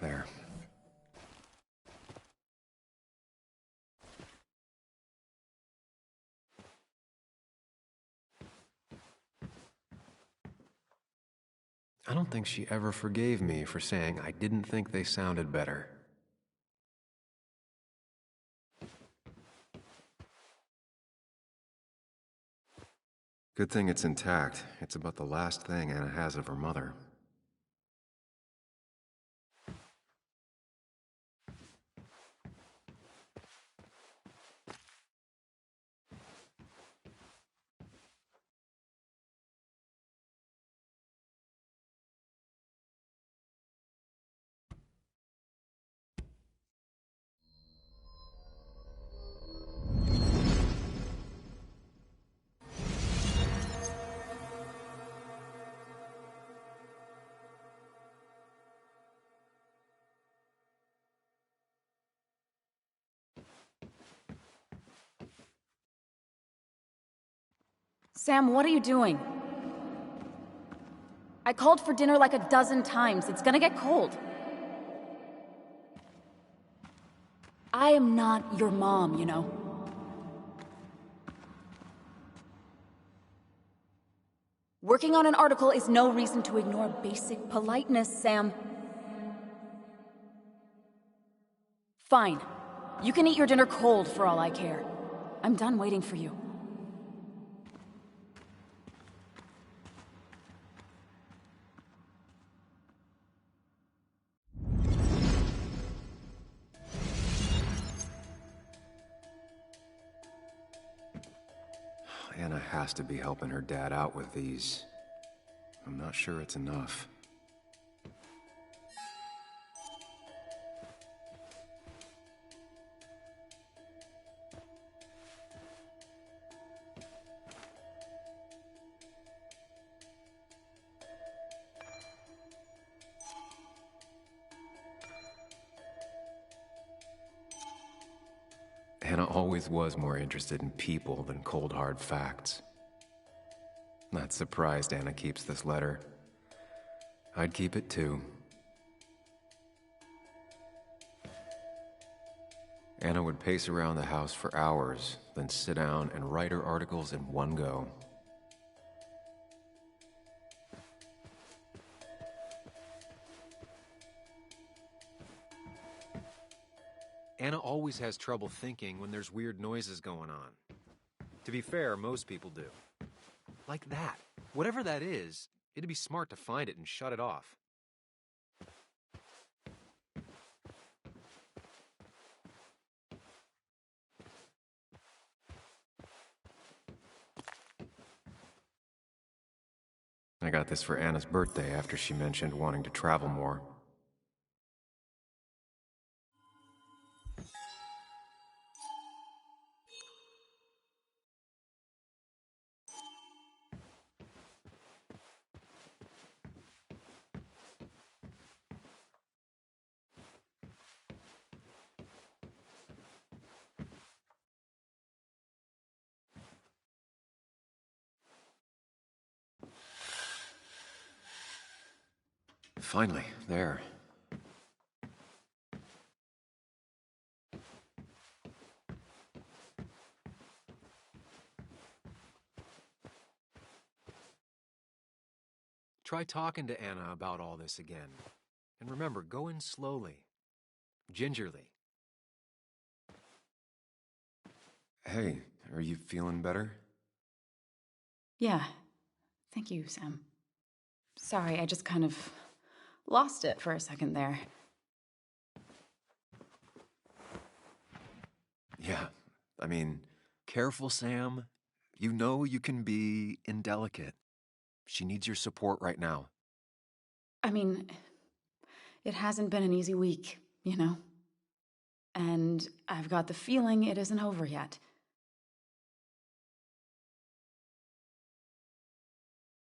There. I don't think she ever forgave me for saying I didn't think they sounded better. Good thing it's intact. It's about the last thing Anna has of her mother. Sam, what are you doing? I called for dinner like a dozen times. It's gonna get cold. I am not your mom, you know. Working on an article is no reason to ignore basic politeness, Sam. Fine. You can eat your dinner cold for all I care. I'm done waiting for you. Anna has to be helping her dad out with these. I'm not sure it's enough. Anna always was more interested in people than cold hard facts. Not surprised Anna keeps this letter. I'd keep it too. Anna would pace around the house for hours, then sit down and write her articles in one go. Anna always has trouble thinking when there's weird noises going on. To be fair, most people do. Like that. Whatever that is, it'd be smart to find it and shut it off. I got this for Anna's birthday after she mentioned wanting to travel more. Finally, there. Try talking to Anna about all this again. And remember, go in slowly. Gingerly. Hey, are you feeling better? Yeah. Thank you, Sam. Sorry, I just kind of lost it for a second there. Yeah, I mean, careful, Sam. You know you can be indelicate. She needs your support right now. I mean, it hasn't been an easy week, you know? And I've got the feeling it isn't over yet.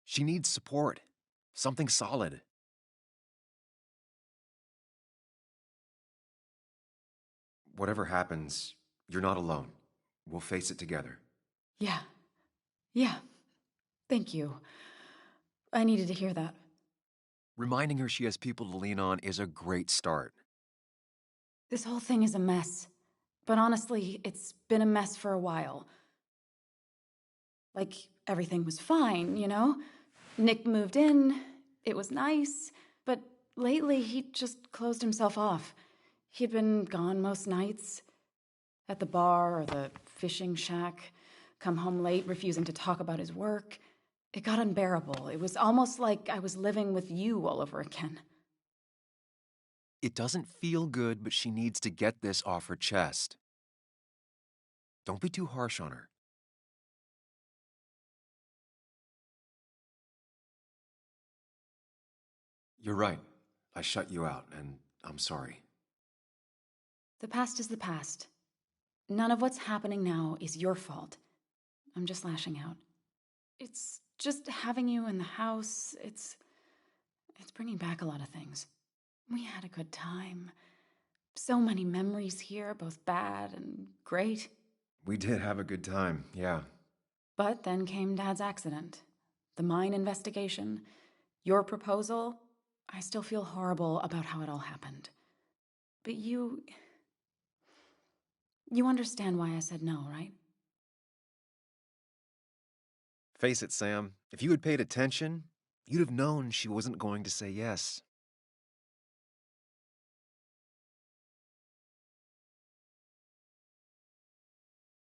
She needs support. Something solid. Whatever happens, you're not alone. We'll face it together. Yeah. Yeah. Thank you. I needed to hear that. Reminding her she has people to lean on is a great start. This whole thing is a mess. But honestly, it's been a mess for a while. Like, everything was fine, you know? Nick moved in, it was nice, but lately he just closed himself off. He'd been gone most nights, at the bar or the fishing shack, come home late, refusing to talk about his work. It got unbearable. It was almost like I was living with you all over again. It doesn't feel good, but she needs to get this off her chest. Don't be too harsh on her. You're right. I shut you out, and I'm sorry. The past is the past. None of what's happening now is your fault. I'm just lashing out. It's just having you in the house. It's bringing back a lot of things. We had a good time. So many memories here, both bad and great. We did have a good time, yeah. But then came Dad's accident, the mine investigation, your proposal. I still feel horrible about how it all happened. But you understand why I said no, right? Face it, Sam. If you had paid attention, you'd have known she wasn't going to say yes.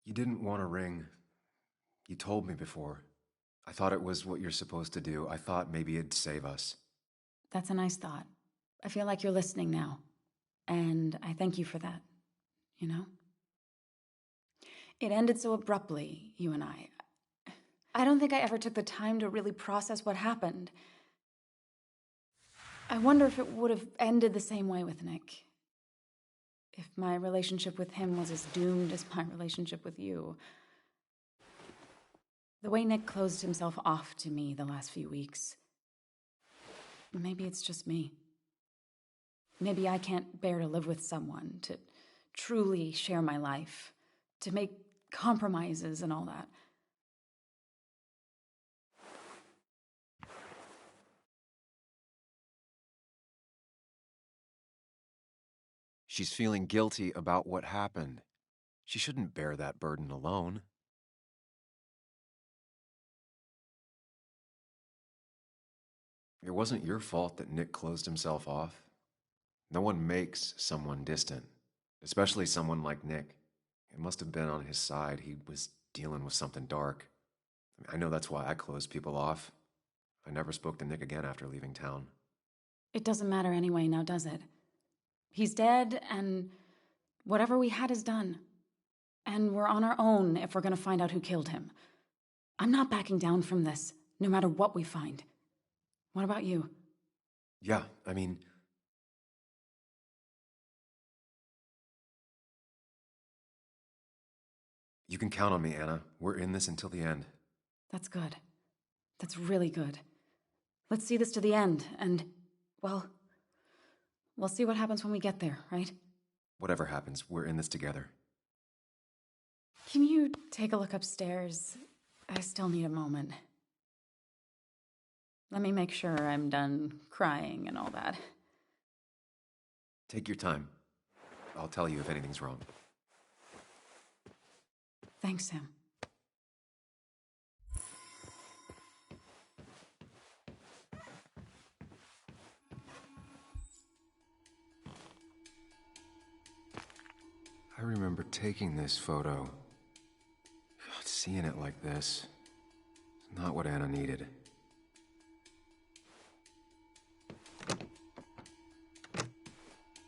You didn't want a ring. You told me before. I thought it was what you're supposed to do. I thought maybe it'd save us. That's a nice thought. I feel like you're listening now. And I thank you for that, you know? It ended so abruptly, you and I. I don't think I ever took the time to really process what happened. I wonder if it would have ended the same way with Nick. If my relationship with him was as doomed as my relationship with you. The way Nick closed himself off to me the last few weeks. Maybe it's just me. Maybe I can't bear to live with someone, to truly share my life. to make compromises and all that. She's feeling guilty about what happened. She shouldn't bear that burden alone. It wasn't your fault that Nick closed himself off. No one makes someone distant, especially someone like Nick. It must have been on his side. He was dealing with something dark. I know that's why I closed people off. I never spoke to Nick again after leaving town. It doesn't matter anyway, now does it? He's dead, and whatever we had is done. And we're on our own if we're gonna find out who killed him. I'm not backing down from this, no matter what we find. What about you? Yeah, I mean... You can count on me, Anna. We're in this until the end. That's good. That's really good. Let's see this to the end, and, well, we'll see what happens when we get there, right? Whatever happens, we're in this together. Can you take a look upstairs? I still need a moment. Let me make sure I'm done crying and all that. Take your time. I'll tell you if anything's wrong. Thanks, Sam. I remember taking this photo. God, seeing it like this. It's not what Anna needed.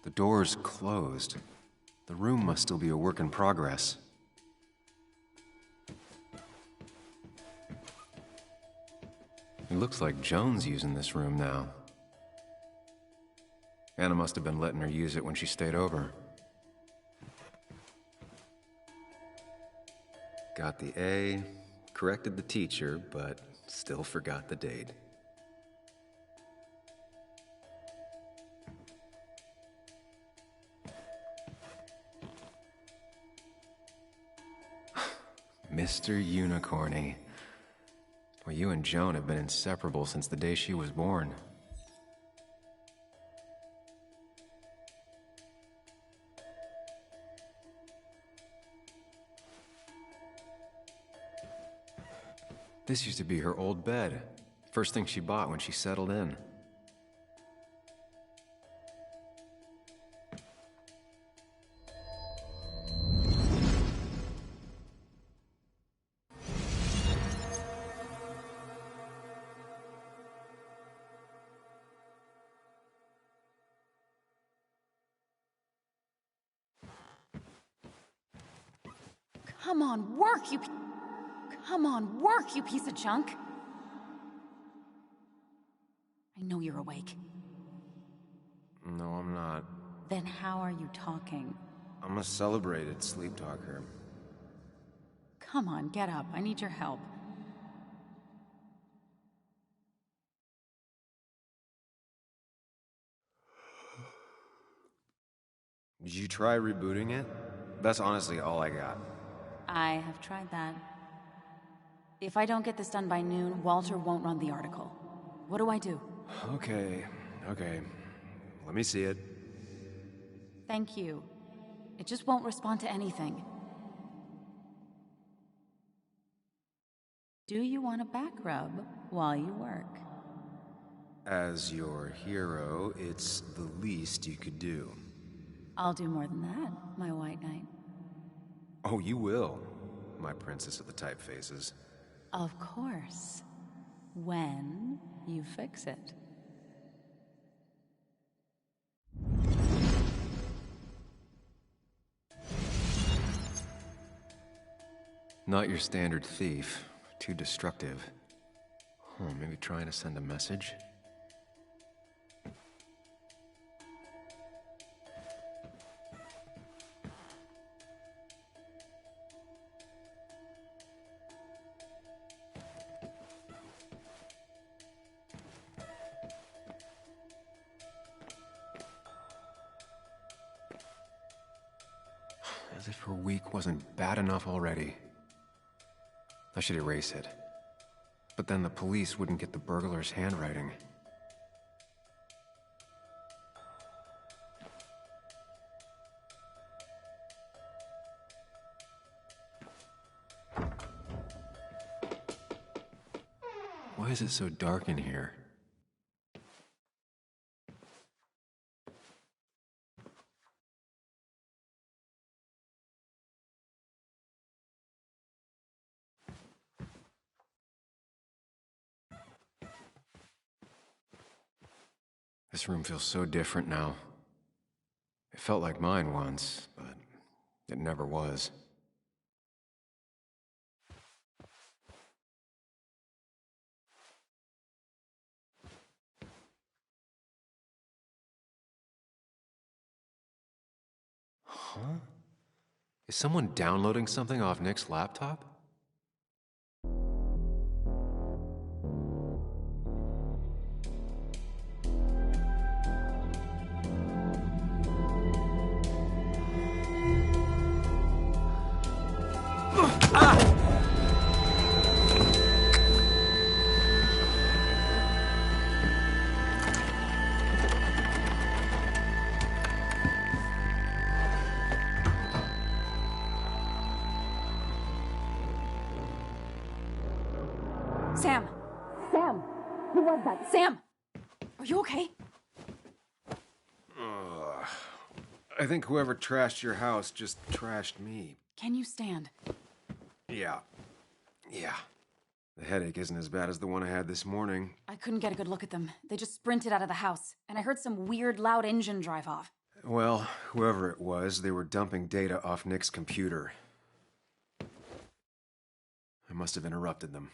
The door's closed. The room must still be a work in progress. It looks like Joan's using this room now. Anna must have been letting her use it when she stayed over. Got the A, corrected the teacher, but still forgot the date. Mr. Unicorny. Well, you and Joan have been inseparable since the day she was born. This used to be her old bed. First thing she bought when she settled in. Come on, work, you Come on, work, you piece of junk! I know you're awake. No, I'm not. Then how are you talking? I'm a celebrated sleep talker. Come on, get up. I need your help. Did you try rebooting it? That's honestly all I got. I have tried that. If I don't get this done by noon, Walter won't run the article. What do I do? Okay. Let me see it. Thank you. It just won't respond to anything. Do you want a back rub while you work? As your hero, it's the least you could do. I'll do more than that, my white knight. Oh, you will, my princess of the typefaces. Of course. When you fix it. Not your standard thief. Too destructive. Maybe trying to send a message? As if her week wasn't bad enough already. I should erase it. But then the police wouldn't get the burglar's handwriting. Why is it so dark in here? This room feels so different now. It felt like mine once, but it never was. Huh? Is someone downloading something off Nick's laptop? Sam! Sam! Who was that? Sam! Are you okay? I think whoever trashed your house just trashed me. Can you stand? Yeah. The headache isn't as bad as the one I had this morning. I couldn't get a good look at them. They just sprinted out of the house, and I heard some weird, loud engine drive off. Well, whoever it was, they were dumping data off Nick's computer. I must have interrupted them.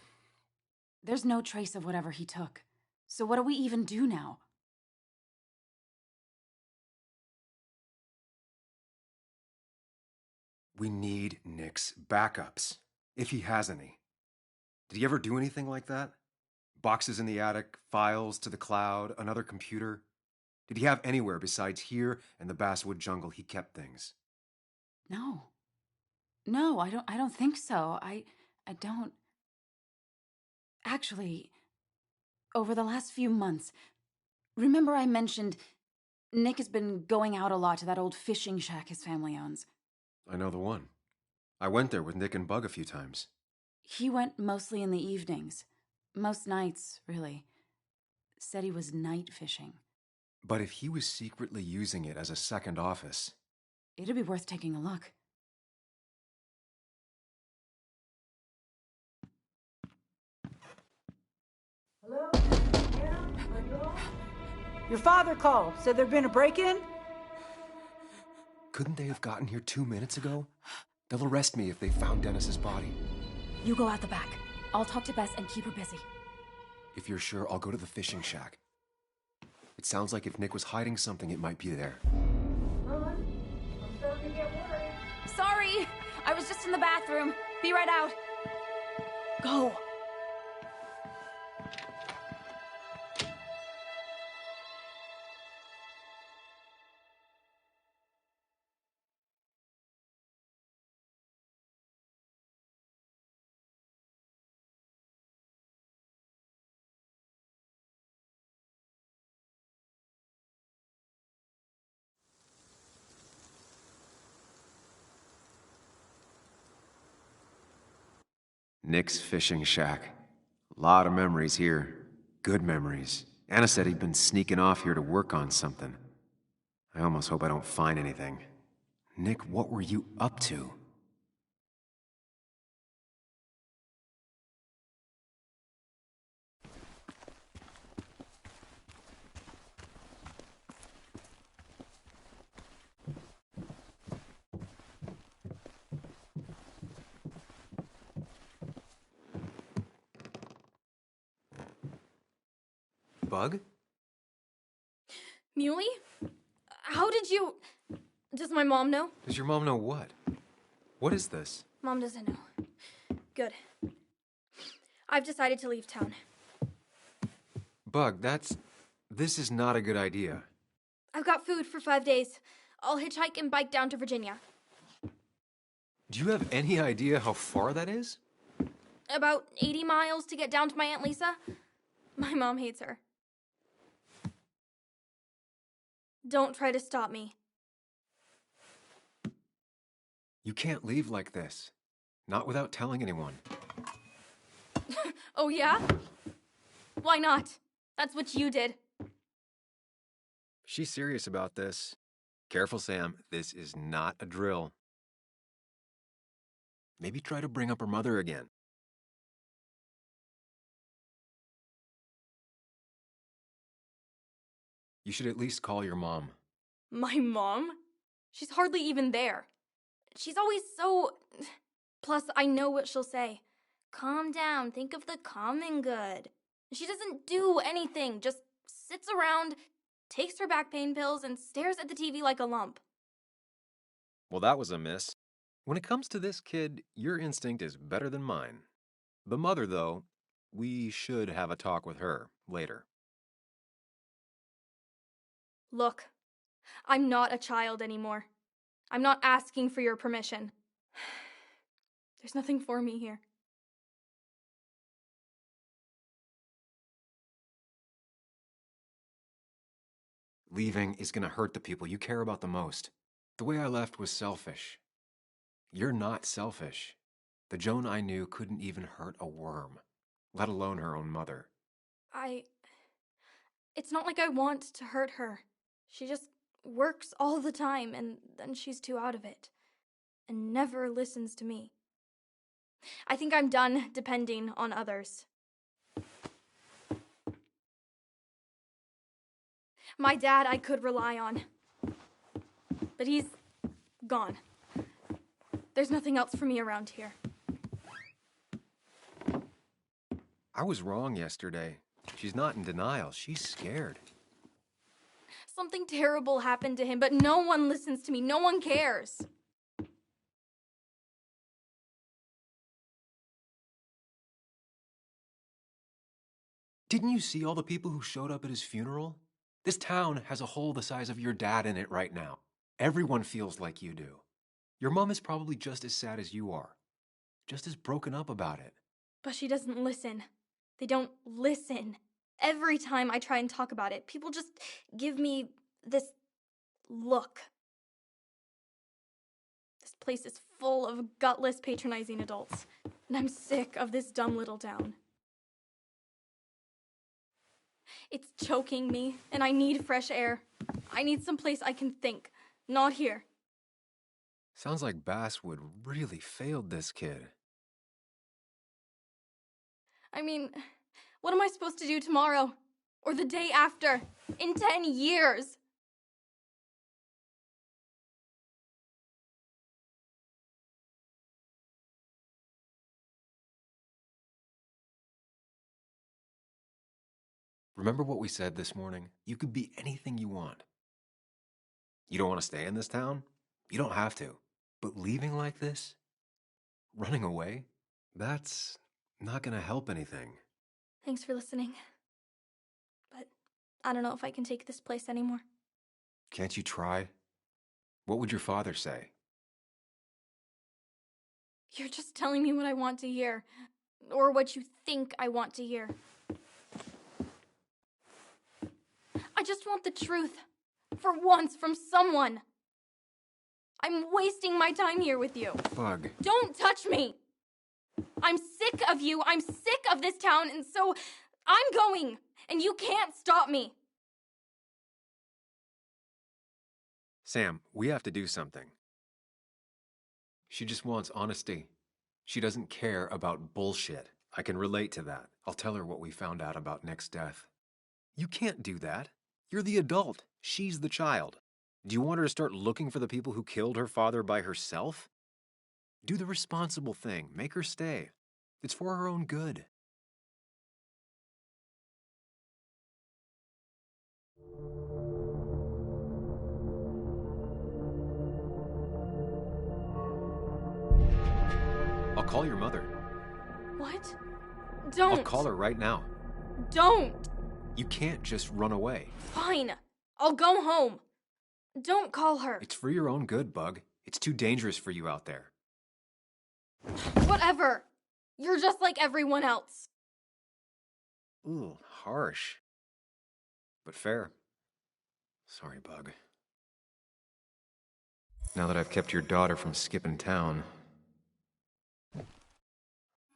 There's no trace of whatever he took. So what do we even do now? We need Nick's backups, if he has any. Did he ever do anything like that? Boxes in the attic, files to the cloud, another computer? Did he have anywhere besides here and the basswood jungle he kept things? No. No, I don't think so. I don't. Actually, over the last few months, remember I mentioned Nick has been going out a lot to that old fishing shack his family owns. I know the one. I went there with Nick and Bug a few times. He went mostly in the evenings. Most nights, really. Said he was night fishing. But if he was secretly using it as a second office... It'd be worth taking a look. Hello? Yeah? Are you all? Your father called. Said there'd been a break-in? Couldn't they have gotten here 2 minutes ago? They'll arrest me if they found Dennis's body. You go out the back. I'll talk to Bess and keep her busy. If you're sure, I'll go to the fishing shack. It sounds like if Nick was hiding something, it might be there. Run. I'm starting to get worried. Sorry! I was just in the bathroom. Be right out. Go. Nick's fishing shack. A lot of memories here. Good memories. Anna said he'd been sneaking off here to work on something. I almost hope I don't find anything. Nick, what were you up to? Bug? Muley? How did you... Does my mom know? Does your mom know what? What is this? Mom doesn't know. Good. I've decided to leave town. Bug, this is not a good idea. I've got food for 5 days. I'll hitchhike and bike down to Virginia. Do you have any idea how far that is? About 80 miles to get down to my Aunt Lisa. My mom hates her. Don't try to stop me. You can't leave like this. Not without telling anyone. Oh, yeah? Why not? That's what you did. She's serious about this. Careful, Sam. This is not a drill. Maybe try to bring up her mother again. You should at least call your mom. My mom? She's hardly even there. She's always so... Plus, I know what she'll say. Calm down, think of the common good. She doesn't do anything, just sits around, takes her back pain pills, and stares at the TV like a lump. Well, that was a miss. When it comes to this kid, your instinct is better than mine. The mother, though, we should have a talk with her later. Look, I'm not a child anymore. I'm not asking for your permission. There's nothing for me here. Leaving is gonna hurt the people you care about the most. The way I left was selfish. You're not selfish. The Joan I knew couldn't even hurt a worm, let alone her own mother. It's not like I want to hurt her. She just works all the time, and then she's too out of it. And never listens to me. I think I'm done depending on others. My dad I could rely on. But he's gone. There's nothing else for me around here. I was wrong yesterday. She's not in denial. She's scared. Something terrible happened to him, but no one listens to me. No one cares. Didn't you see all the people who showed up at his funeral? This town has a hole the size of your dad in it right now. Everyone feels like you do. Your mom is probably just as sad as you are. Just as broken up about it. But she doesn't listen. They don't listen. Every time I try and talk about it, people just give me this look. This place is full of gutless, patronizing adults, and I'm sick of this dumb little town. It's choking me, and I need fresh air. I need someplace I can think, not here. Sounds like Basswood really failed this kid. I mean, what am I supposed to do tomorrow? Or the day after? In 10 years? Remember what we said this morning? You could be anything you want. You don't want to stay in this town? You don't have to. But leaving like this? Running away? That's not gonna help anything. Thanks for listening. But I don't know if I can take this place anymore. Can't you try? What would your father say? You're just telling me what I want to hear. Or what you think I want to hear. I just want the truth. For once, from someone. I'm wasting my time here with you. Bug. Don't touch me! I'm sick of you. I'm sick of this town, and so I'm going. And you can't stop me. Sam, we have to do something. She just wants honesty. She doesn't care about bullshit. I can relate to that. I'll tell her what we found out about Nick's death. You can't do that. You're the adult. She's the child. Do you want her to start looking for the people who killed her father by herself? Do the responsible thing. Make her stay. It's for her own good. I'll call your mother. What? Don't. I'll call her right now. Don't. You can't just run away. Fine. I'll go home. Don't call her. It's for your own good, Bug. It's too dangerous for you out there. Whatever. You're just like everyone else. Ooh, harsh. But fair. Sorry, Bug. Now that I've kept your daughter from skipping town...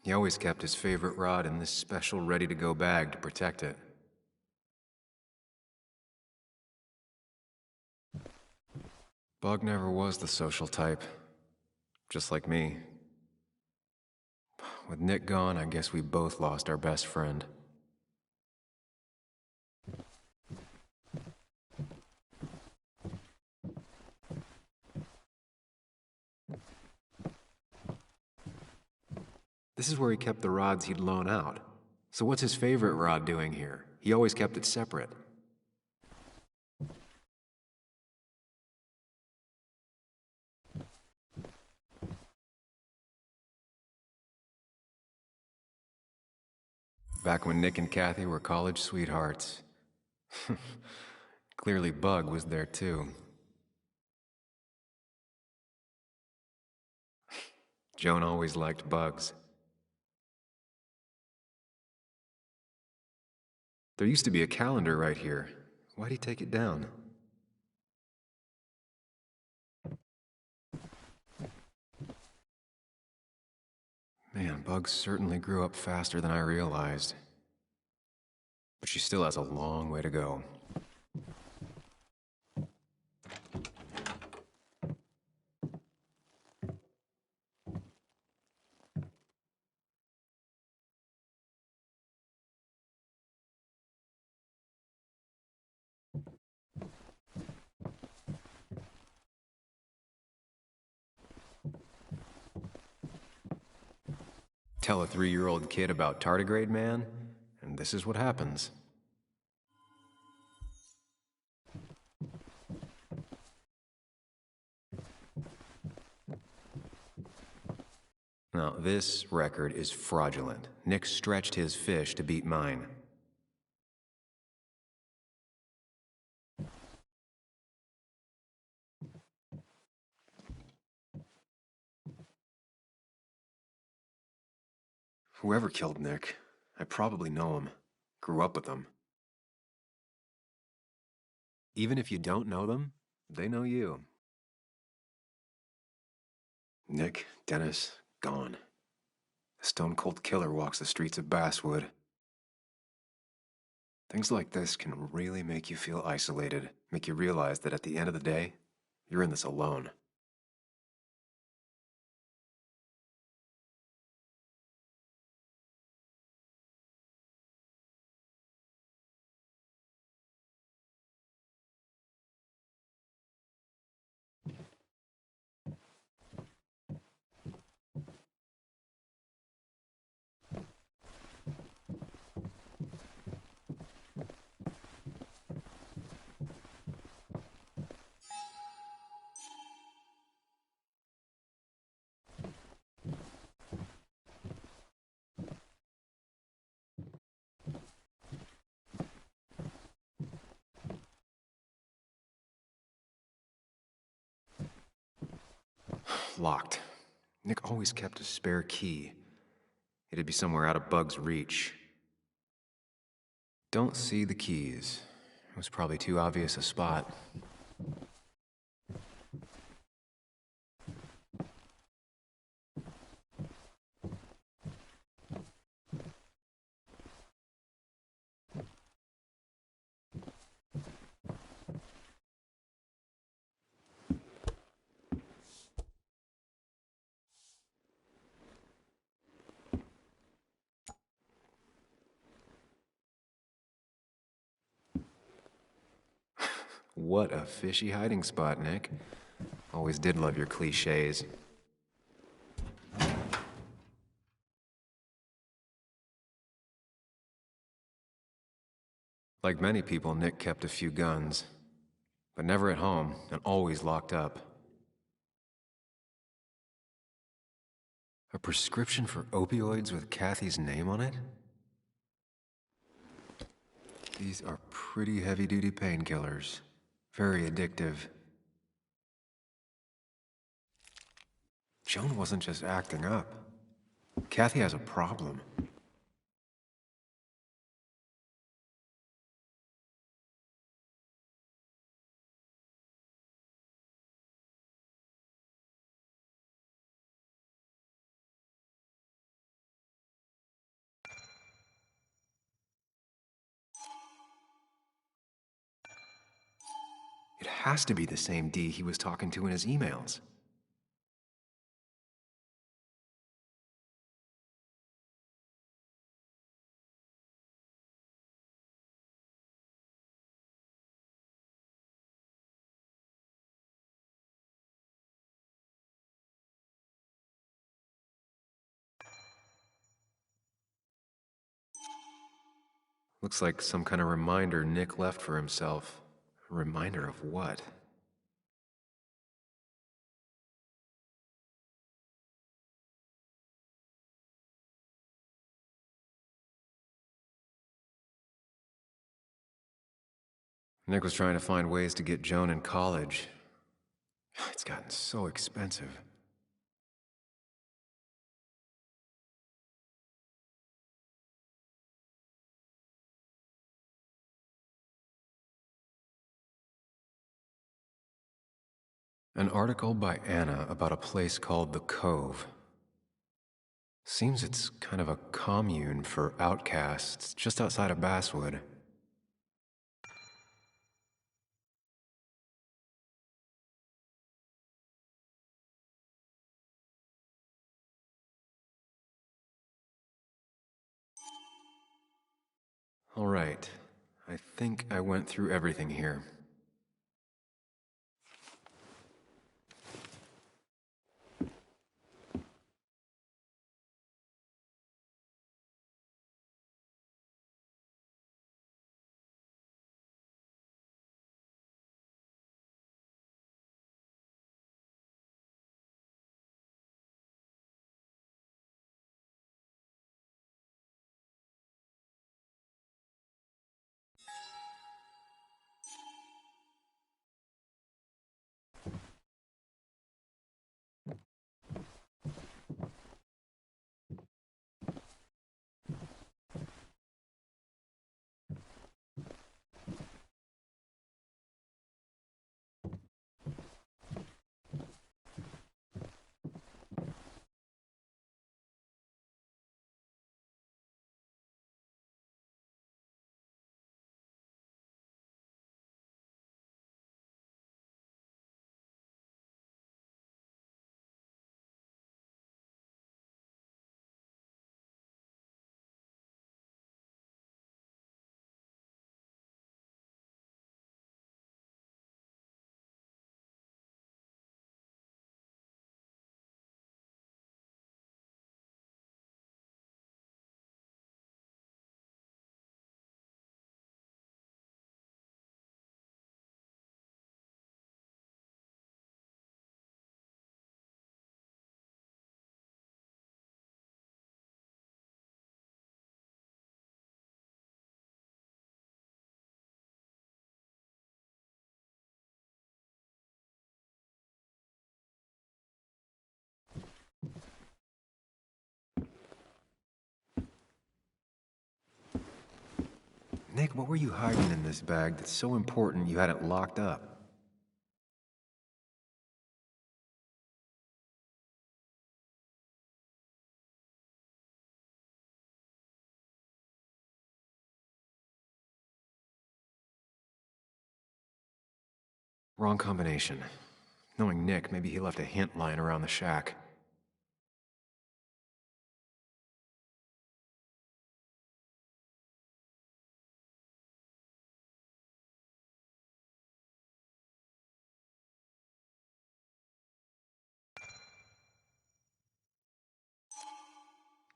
He always kept his favorite rod in this special ready-to-go bag to protect it. Bug never was the social type. Just like me. With Nick gone, I guess we both lost our best friend. This is where he kept the rods he'd loan out. So what's his favorite rod doing here? He always kept it separate. Back when Nick and Kathy were college sweethearts. Clearly Bug was there too. Joan always liked bugs. There used to be a calendar right here. Why'd he take it down? Man, Bug certainly grew up faster than I realized. But she still has a long way to go. Tell a 3-year-old kid about tardigrade man, and this is what happens. Now, this record is fraudulent. Nick stretched his fish to beat mine. Whoever killed Nick, I probably know him. Grew up with them. Even if you don't know them, they know you. Nick, Dennis, gone. The stone-cold killer walks the streets of Basswood. Things like this can really make you feel isolated, make you realize that at the end of the day, you're in this alone. Locked. Nick always kept a spare key. It'd be somewhere out of Bug's reach. Don't see the keys. It was probably too obvious a spot. What a fishy hiding spot, Nick. Always did love your cliches. Like many people, Nick kept a few guns, but never at home and always locked up. A prescription for opioids with Kathy's name on it? These are pretty heavy-duty painkillers. Very addictive. Joan wasn't just acting up. Kathy has a problem. It has to be the same D he was talking to in his emails. Looks like some kind of reminder Nick left for himself. A reminder of what? Nick was trying to find ways to get Joan in college. It's gotten so expensive. An article by Anna about a place called The Cove. Seems it's kind of a commune for outcasts just outside of Basswood. All right. I think I went through everything here. Nick, what were you hiding in this bag that's so important you had it locked up? Wrong combination. Knowing Nick, maybe he left a hint lying around the shack.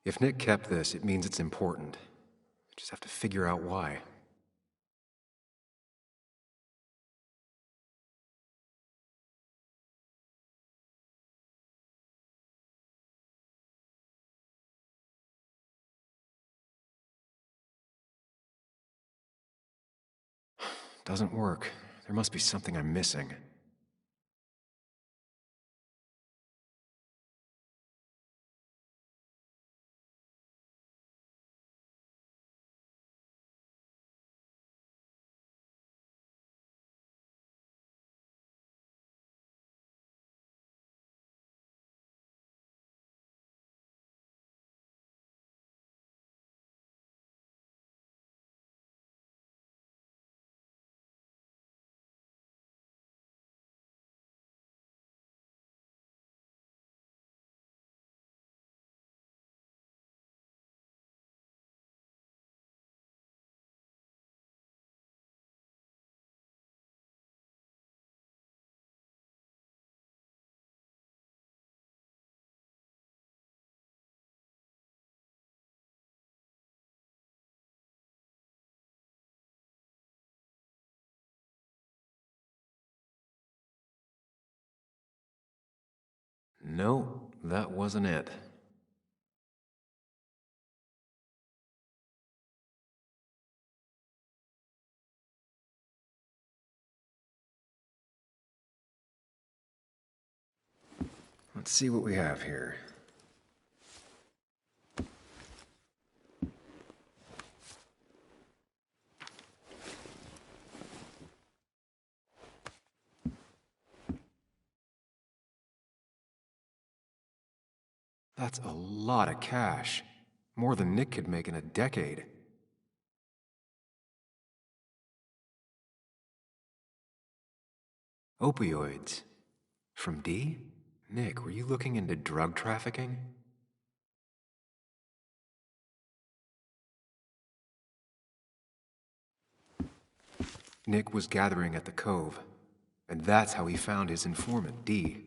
If Nick kept this, it means it's important. Just have to figure out why. Doesn't work. There must be something I'm missing. No, that wasn't it. Let's see what we have here. That's a lot of cash. More than Nick could make in a decade. Opioids. From D? Nick, were you looking into drug trafficking? Nick was gathering at the Cove, and that's how he found his informant, D.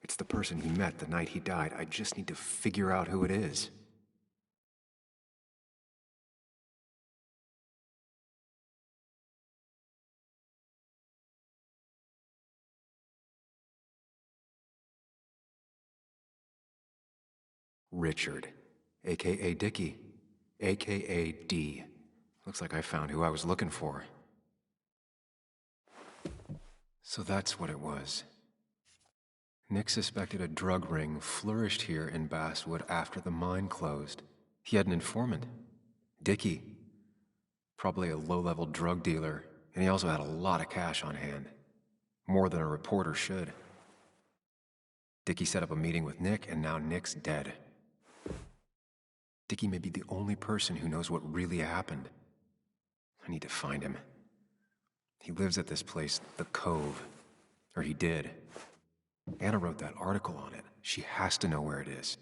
It's the person he met the night he died. I just need to figure out who it is. Richard, a.k.a. Dickie, a.k.a. D. Looks like I found who I was looking for. So that's what it was. Nick suspected a drug ring flourished here in Basswood after the mine closed. He had an informant, Dickie. Probably a low-level drug dealer, and he also had a lot of cash on hand. More than a reporter should. Dickie set up a meeting with Nick, and now Nick's dead. Dickie may be the only person who knows what really happened. I need to find him. He lives at this place, the Cove. Or he did. Anna wrote that article on it. She has to know where it is.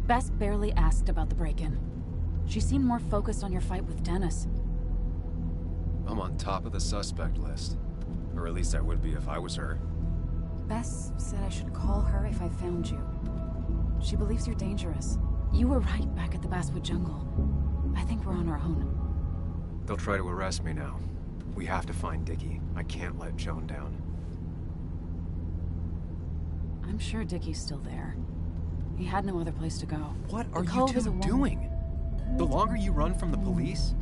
Bess barely asked about the break-in. She seemed more focused on your fight with Dennis. I'm on top of the suspect list. Or at least I would be if I was her. Bess said I should call her if I found you. She believes you're dangerous. You were right back at the Basswood jungle. I think we're on our own. They'll try to arrest me now. We have to find Dickie. I can't let Joan down. I'm sure Dickie's still there. He had no other place to go. What are you two doing? The longer you run from the police,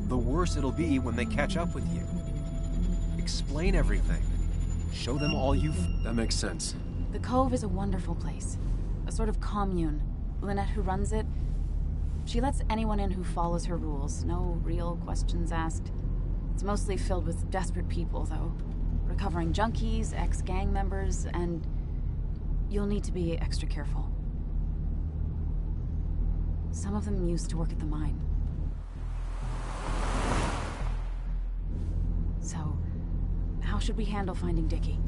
the worse it'll be when they catch up with you. Explain everything. Show them all That makes sense. The Cove is a wonderful place. A sort of commune. Lynette, who runs it, she lets anyone in who follows her rules. No real questions asked. It's mostly filled with desperate people, though. Recovering junkies, ex-gang members, and you'll need to be extra careful. Some of them used to work at the mine. So, how should we handle finding Dickie?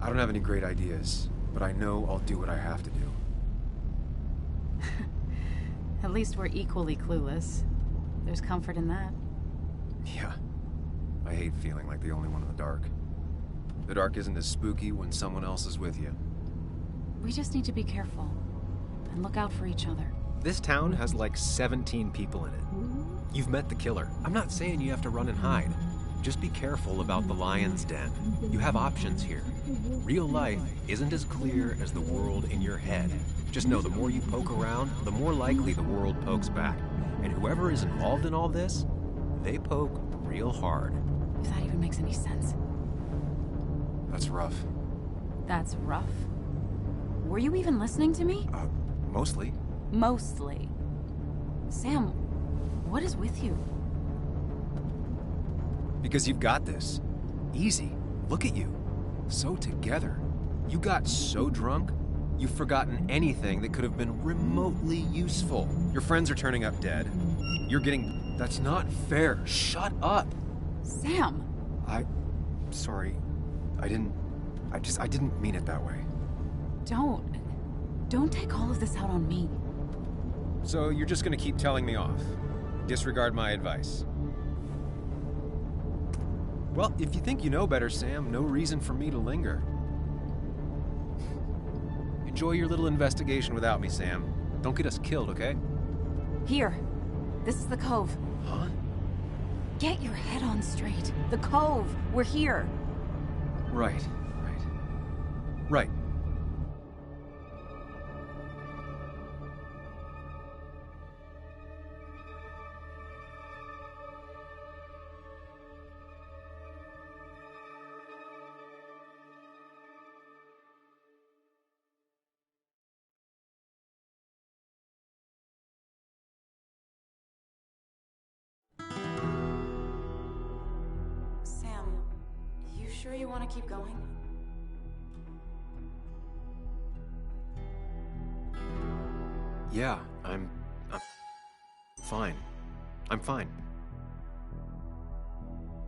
I don't have any great ideas, but I know I'll do what I have to do. At least we're equally clueless. There's comfort in that. Yeah. I hate feeling like the only one in the dark. The dark isn't as spooky when someone else is with you. We just need to be careful and look out for each other. This town has like 17 people in it. You've met the killer. I'm not saying you have to run and hide. Just be careful about the lion's den. You have options here. Real life isn't as clear as the world in your head. Just know the more you poke around, the more likely the world pokes back. And whoever is involved in all this, they poke real hard. If that even makes any sense. That's rough. That's rough? Were you even listening to me? Mostly. Mostly. Sam, what is with you? Because you've got this. Easy. Look at you. So together. You got so drunk, you've forgotten anything that could have been remotely useful. Your friends are turning up dead. You're getting... That's not fair. Shut up. Sam! Sorry. I didn't mean it that way. Don't take all of this out on me. So you're just gonna keep telling me off? Disregard my advice? Well, if you think you know better, Sam, no reason for me to linger. Enjoy your little investigation without me, Sam. Don't get us killed, okay? Here. This is the Cove. Huh? Get your head on straight. The Cove. We're here. Right. Right. Sam, you sure you want to keep going? Yeah, I'm fine. I'm fine.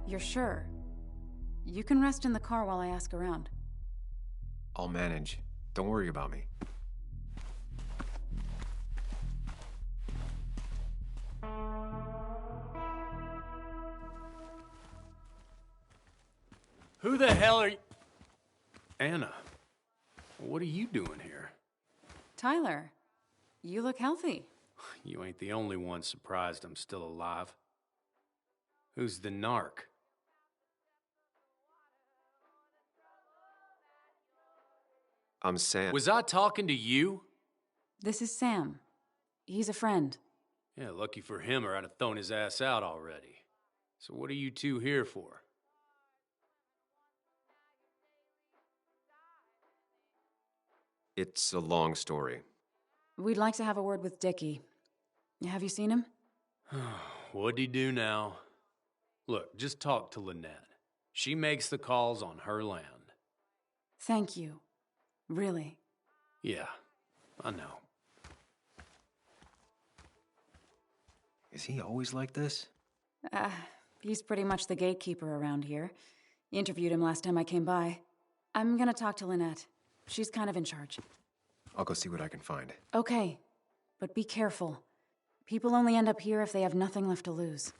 You're sure? You can rest in the car while I ask around. I'll manage. Don't worry about me. Who the hell are you? Anna, what are you doing here? Tyler, you look healthy. You ain't the only one surprised I'm still alive. Who's the narc? I'm Sam. Was I talking to you? This is Sam. He's a friend. Yeah, lucky for him or I'd have thrown his ass out already. So what are you two here for? It's a long story. We'd like to have a word with Dickie. Have you seen him? What'd he do now? Look, just talk to Lynette. She makes the calls on her land. Thank you. Really. Yeah, I know. Is he always like this? He's pretty much the gatekeeper around here. Interviewed him last time I came by. I'm gonna talk to Lynette. She's kind of in charge. I'll go see what I can find. Okay, but be careful. People only end up here if they have nothing left to lose.